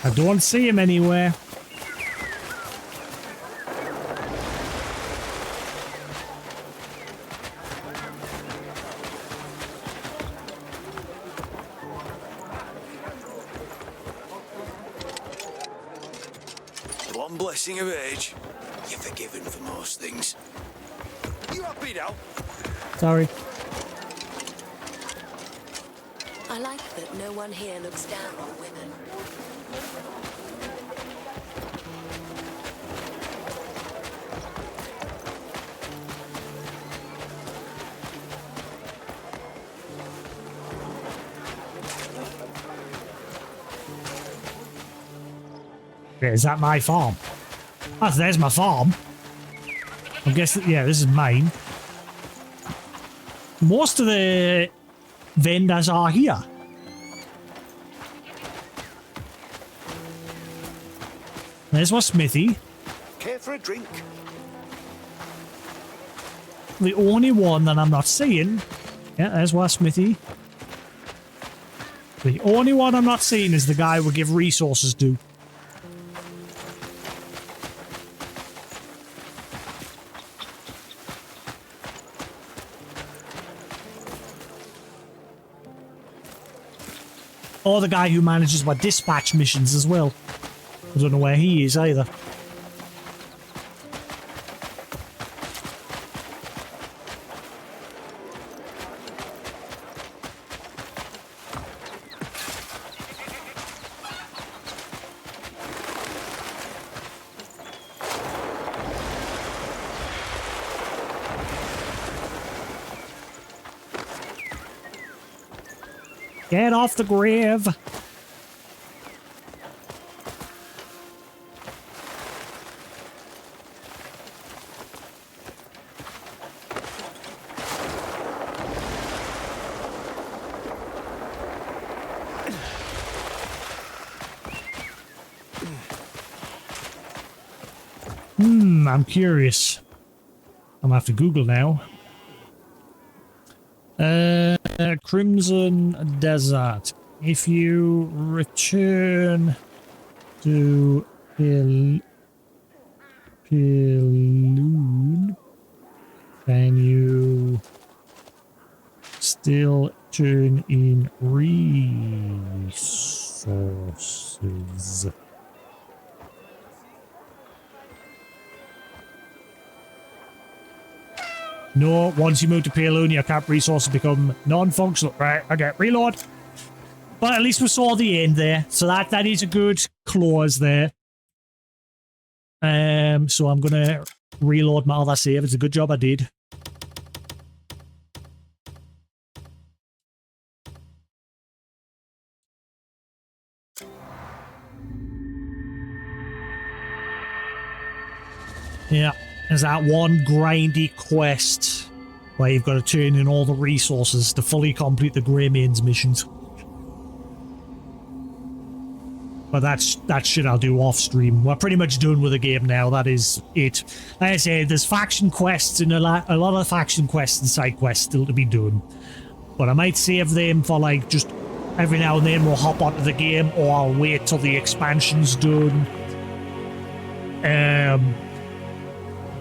I don't see him anywhere. One blessing of age, you're forgiven for most things. You happy now? Sorry. I like that no one here looks down on women. Yeah, is that my farm? Oh, there's my farm. I guess, yeah, this is mine. Most of the vendors are here. There's my smithy. Care for a drink? The only one that I'm not seeing... Yeah, there's my smithy. The only one I'm not seeing is the guy who give resources to. Or the guy who manages my dispatch missions as well. I don't know where he is either. Get off the grave! I'm curious. I'm gonna have to Google now. Crimson Desert. If you return to Piloon, can you still turn in resources? No, once you move to Piloon, your camp resources become non-functional. Right, okay, reload. But at least we saw the end there, so that is a good clause there. So I'm gonna reload my other save. It's a good job I did. Yeah. There's that one grindy quest where you've got to turn in all the resources to fully complete the Grey Mains missions. But that shit I'll do off stream. We're pretty much done with the game now. That is it. Like I said, there's faction quests and a lot of faction quests and side quests still to be done. But I might save them for like just every now and then we'll hop onto the game, or I'll wait till the expansion's done.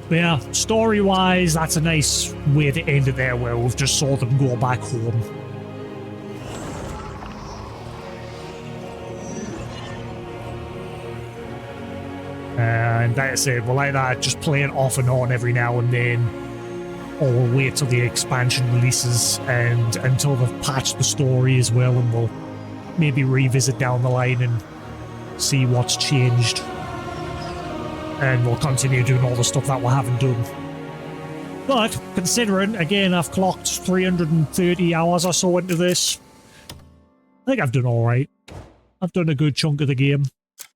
But yeah, story-wise, that's a nice way to end it there, where we've just saw them go back home. And like I said, we're like that, just playing off and on every now and then, or we'll wait till the expansion releases and until they've patched the story as well, and we'll maybe revisit down the line and see what's changed. And we'll continue doing all the stuff that we haven't done. But, considering, again, I've clocked 330 hours or so into this, I think I've done alright. I've done a good chunk of the game.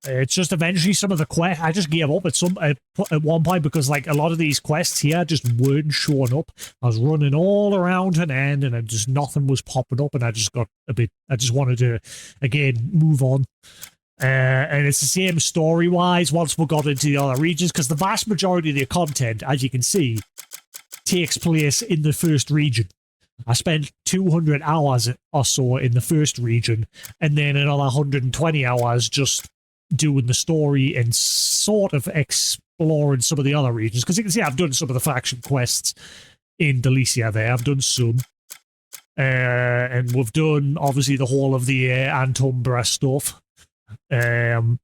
It's just eventually some of the quests, I just gave up at one point because, like, a lot of these quests here just weren't showing up. I was running all around an end and just nothing was popping up, and I just got a bit, I just wanted to, again, move on. And it's the same story-wise once we got into the other regions, because the vast majority of the content, as you can see, takes place in the first region. I spent 200 hours or so in the first region, and then another 120 hours just doing the story and sort of exploring some of the other regions. Because you can see I've done some of the faction quests in Delicia there. I've done some. And we've done, obviously, the whole of the Antumbra stuff. So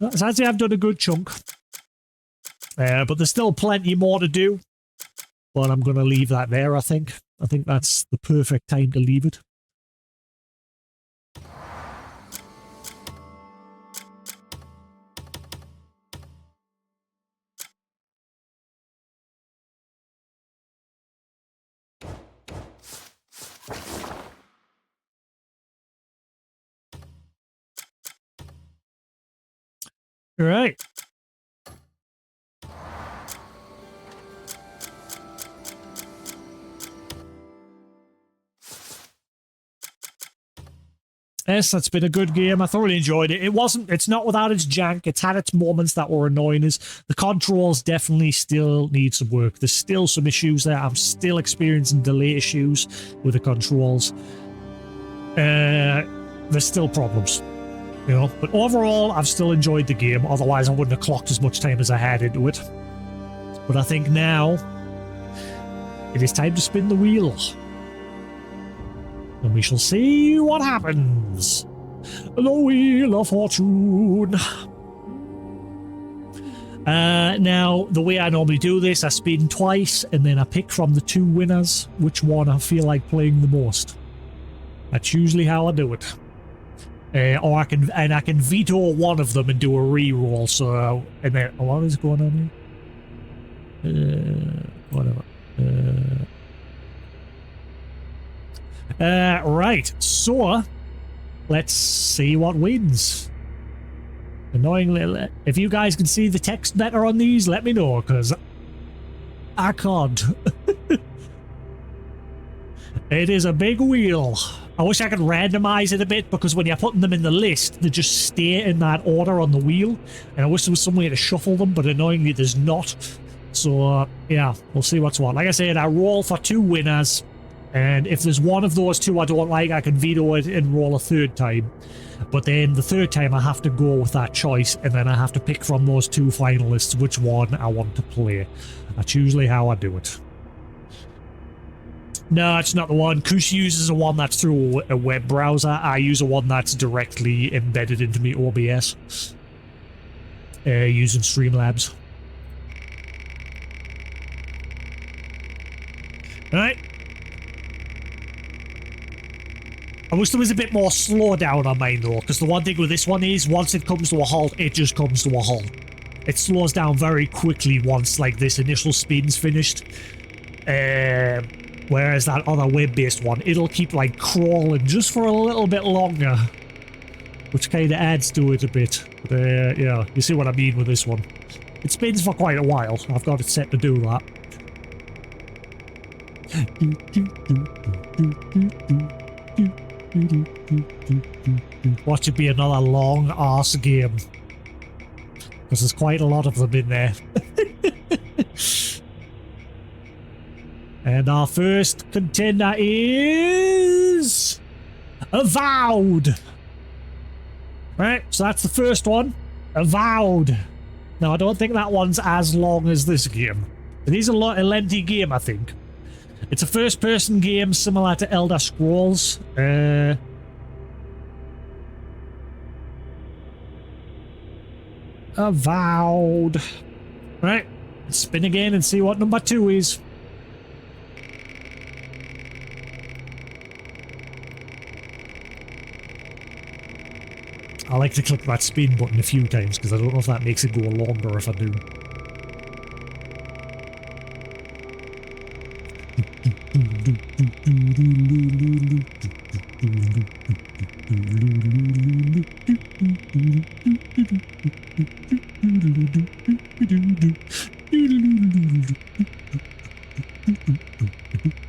I'd say I've done a good chunk. But there's still plenty more to do. But I'm going to leave that there, I think. I think that's the perfect time to leave it. All right. Yes, that's been a good game. I thoroughly enjoyed it. It's not without its jank. It's had its moments that were annoying us. The controls definitely still need some work. There's still some issues there. I'm still experiencing delay issues with the controls. There's still problems, you know. But overall, I've still enjoyed the game. Otherwise, I wouldn't have clocked as much time as I had into it. But I think now it is time to spin the wheel. And we shall see what happens. The Wheel of Fortune. Now, the way I normally do this, I spin twice, and then I pick from the two winners which one I feel like playing the most. That's usually how I do it. Or I can veto one of them and do a re-roll. So, and then what is going on here? Whatever. Right, so let's see what wins. Annoyingly, if you guys can see the text better on these, let me know, because I can't. It is a big wheel. I wish I could randomize it a bit, because when you're putting them in the list, they just stay in that order on the wheel, and I wish there was some way to shuffle them, but annoyingly there's not. So, yeah, we'll see what's what. Like I said, I roll for two winners. And if there's one of those two I don't like, I can veto it and roll a third time. But then the third time I have to go with that choice, and then I have to pick from those two finalists which one I want to play. That's usually how I do it. No, it's not the one. Kush uses a one that's through a web browser. I use a one that's directly embedded into my OBS. Using Streamlabs. Alright. I wish there was a bit more slowdown on mine though, because the one thing with this one is, once it comes to a halt, it just comes to a halt. It slows down very quickly once, like, this initial spin's finished. Whereas that other web-based one, it'll keep, like, crawling just for a little bit longer. Which kind of adds to it a bit. But, yeah, you see what I mean with this one. It spins for quite a while. I've got it set to do that. Watch it be another long arse game, because there's quite a lot of them in there. And our first contender is Avowed. Right, so that's the first one. Avowed. Now, I don't think that one's as long as this game. It is a lengthy game, I think. It's a first-person game similar to Elder Scrolls. Avowed. Right, let's spin again and see what number 2 is. I like to click that spin button a few times, because I don't know if that makes it go longer if I do.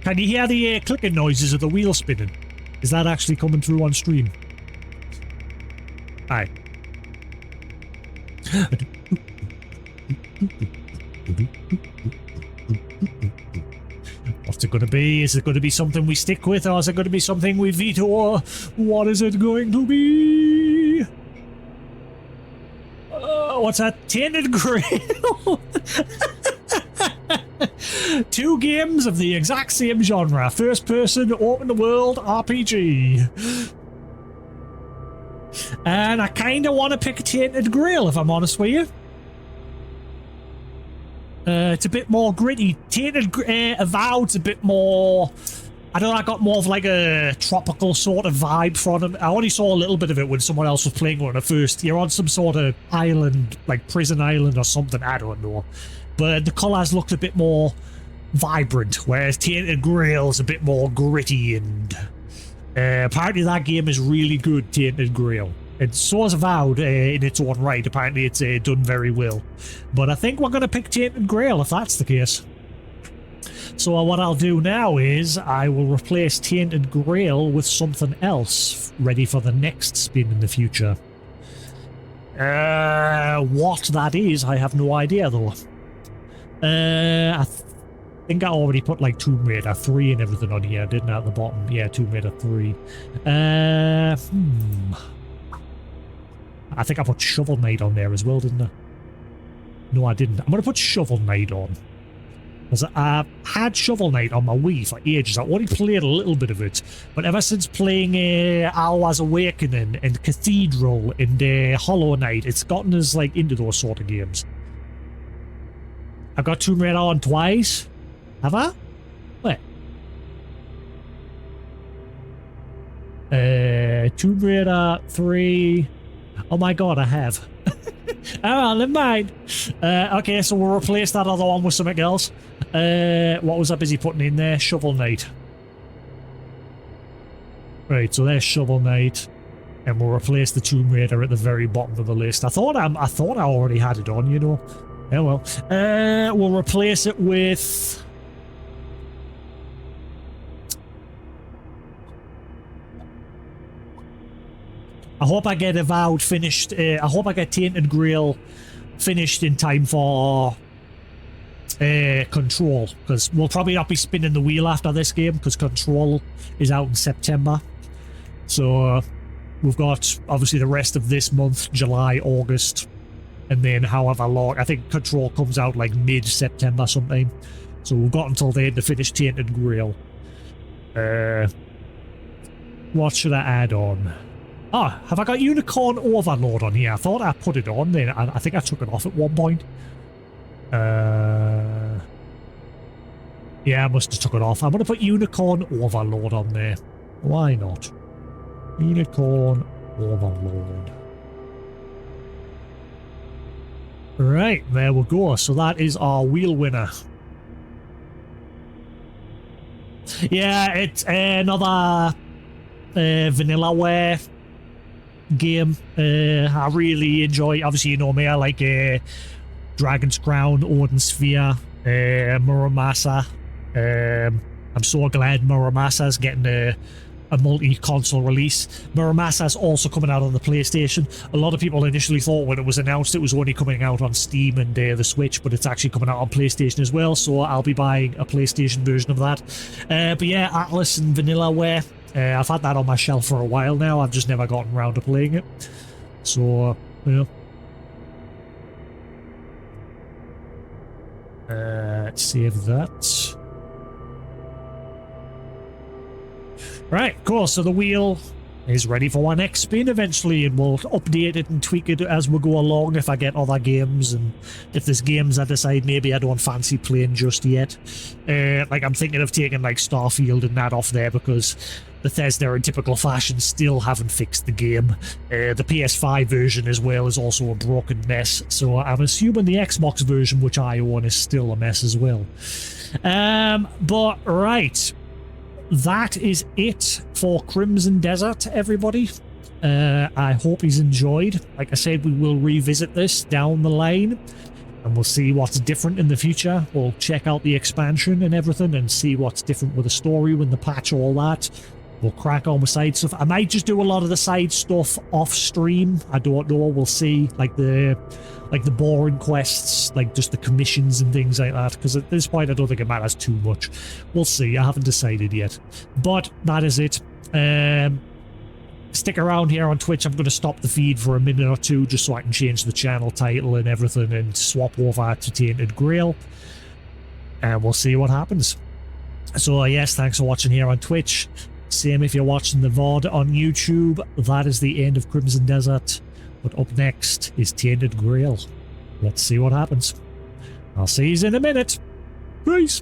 Can you hear the clicking noises of the wheel spinning? Is that actually coming through on stream? Aye. What's it going to be? Is it going to be something we stick with, or is it going to be something we veto? What is it going to be? what's that? Tainted Grail. 2 games of the exact same genre. First person, open world RPG. And I kind of want to pick Tainted Grail, if I'm honest with you. It's a bit more gritty. Tainted Avowed's a bit more... I don't know, I got more of like a tropical sort of vibe from it. I only saw a little bit of it when someone else was playing one at first. You're on some sort of island, like prison island or something, I don't know. But the colours looked a bit more vibrant, whereas Tainted Grail's a bit more gritty, and apparently that game is really good, Tainted Grail. And so is Avowed in its own right. Apparently it's done very well. But I think we're going to pick Tainted Grail if that's the case. So what I'll do now is I will replace Tainted Grail with something else ready for the next spin in the future. What that is, I have no idea though. I think I already put like Tomb Raider 3 and everything on here, didn't I, at the bottom? Yeah, Tomb Raider 3. I think I put Shovel Knight on there as well, didn't I? No, I didn't. I'm going to put Shovel Knight on. Because I had Shovel Knight on my Wii for ages. I only played a little bit of it. But ever since playing Alwa's Awakening and Cathedral and Hollow Knight, it's gotten us like into those sort of games. I got Tomb Raider on twice. Have I? Wait. Tomb Raider 3. Oh my god, I have. Oh, never mind. Okay, so we'll replace that other one with something else. What was I busy putting in there? Shovel Knight. Right, so there's Shovel Knight, and we'll replace the Tomb Raider at the very bottom of the list. I thought I already had it on, you know. Yeah, well. We'll replace it with... I hope I get Avowed finished. I hope I get Tainted Grail finished in time for Control, because we'll probably not be spinning the wheel after this game, because Control is out in September. So we've got obviously the rest of this month, July, August, and then however long. I think Control comes out like mid-September sometime. So we've got until then to finish Tainted Grail. What should I add on? Oh, have I got Unicorn Overload on here? I thought I put it on then. I think I took it off at one point. Yeah, I must have took it off. I'm going to put Unicorn Overload on there. Why not? Unicorn Overload. Right, there we go. So that is our wheel winner. Yeah, it's another Vanillaware game. I really enjoy, obviously you know me, I like Dragon's Crown, Odin Sphere, Muramasa. I'm so glad Muramasa's getting a multi-console release. Muramasa's also coming out on the PlayStation. A lot of people initially thought when it was announced it was only coming out on Steam and the Switch, but it's actually coming out on PlayStation as well, so I'll be buying a PlayStation version of that. But yeah, Atlas and Vanillaware. I've had that on my shelf for a while now. I've just never gotten around to playing it. So, yeah. Let's save that. Right, cool. So the wheel is ready for our next spin eventually, and we'll update it and tweak it as we go along if I get other games, and if there's games I decide maybe I don't fancy playing just yet. Like I'm thinking of taking like Starfield and that off there because Bethesda in typical fashion still haven't fixed the game. The PS5 version as well is also a broken mess, so I'm assuming the Xbox version, which I own, is still a mess as well. But right, that is it for Crimson Desert, everybody. I hope he's enjoyed. Like I said, we will revisit this down the line, and we'll see what's different in the future. We'll check out the expansion and everything and see what's different with the story, with the patch, all that. We'll crack on with side stuff. I might just do a lot of the side stuff off stream. I don't know. We'll see. Like the boring quests, like just the commissions and things like that. Because at this point, I don't think it matters too much. We'll see. I haven't decided yet. But that is it. stick around here on Twitch. I'm going to stop the feed for a minute or two just so I can change the channel title and everything and swap over to Tainted Grail. And we'll see what happens. So yes, thanks for watching here on Twitch. Same if you're watching the VOD on YouTube. That is the end of Crimson Desert. But up next is Tainted Grail. Let's see what happens. I'll see you in a minute. Peace.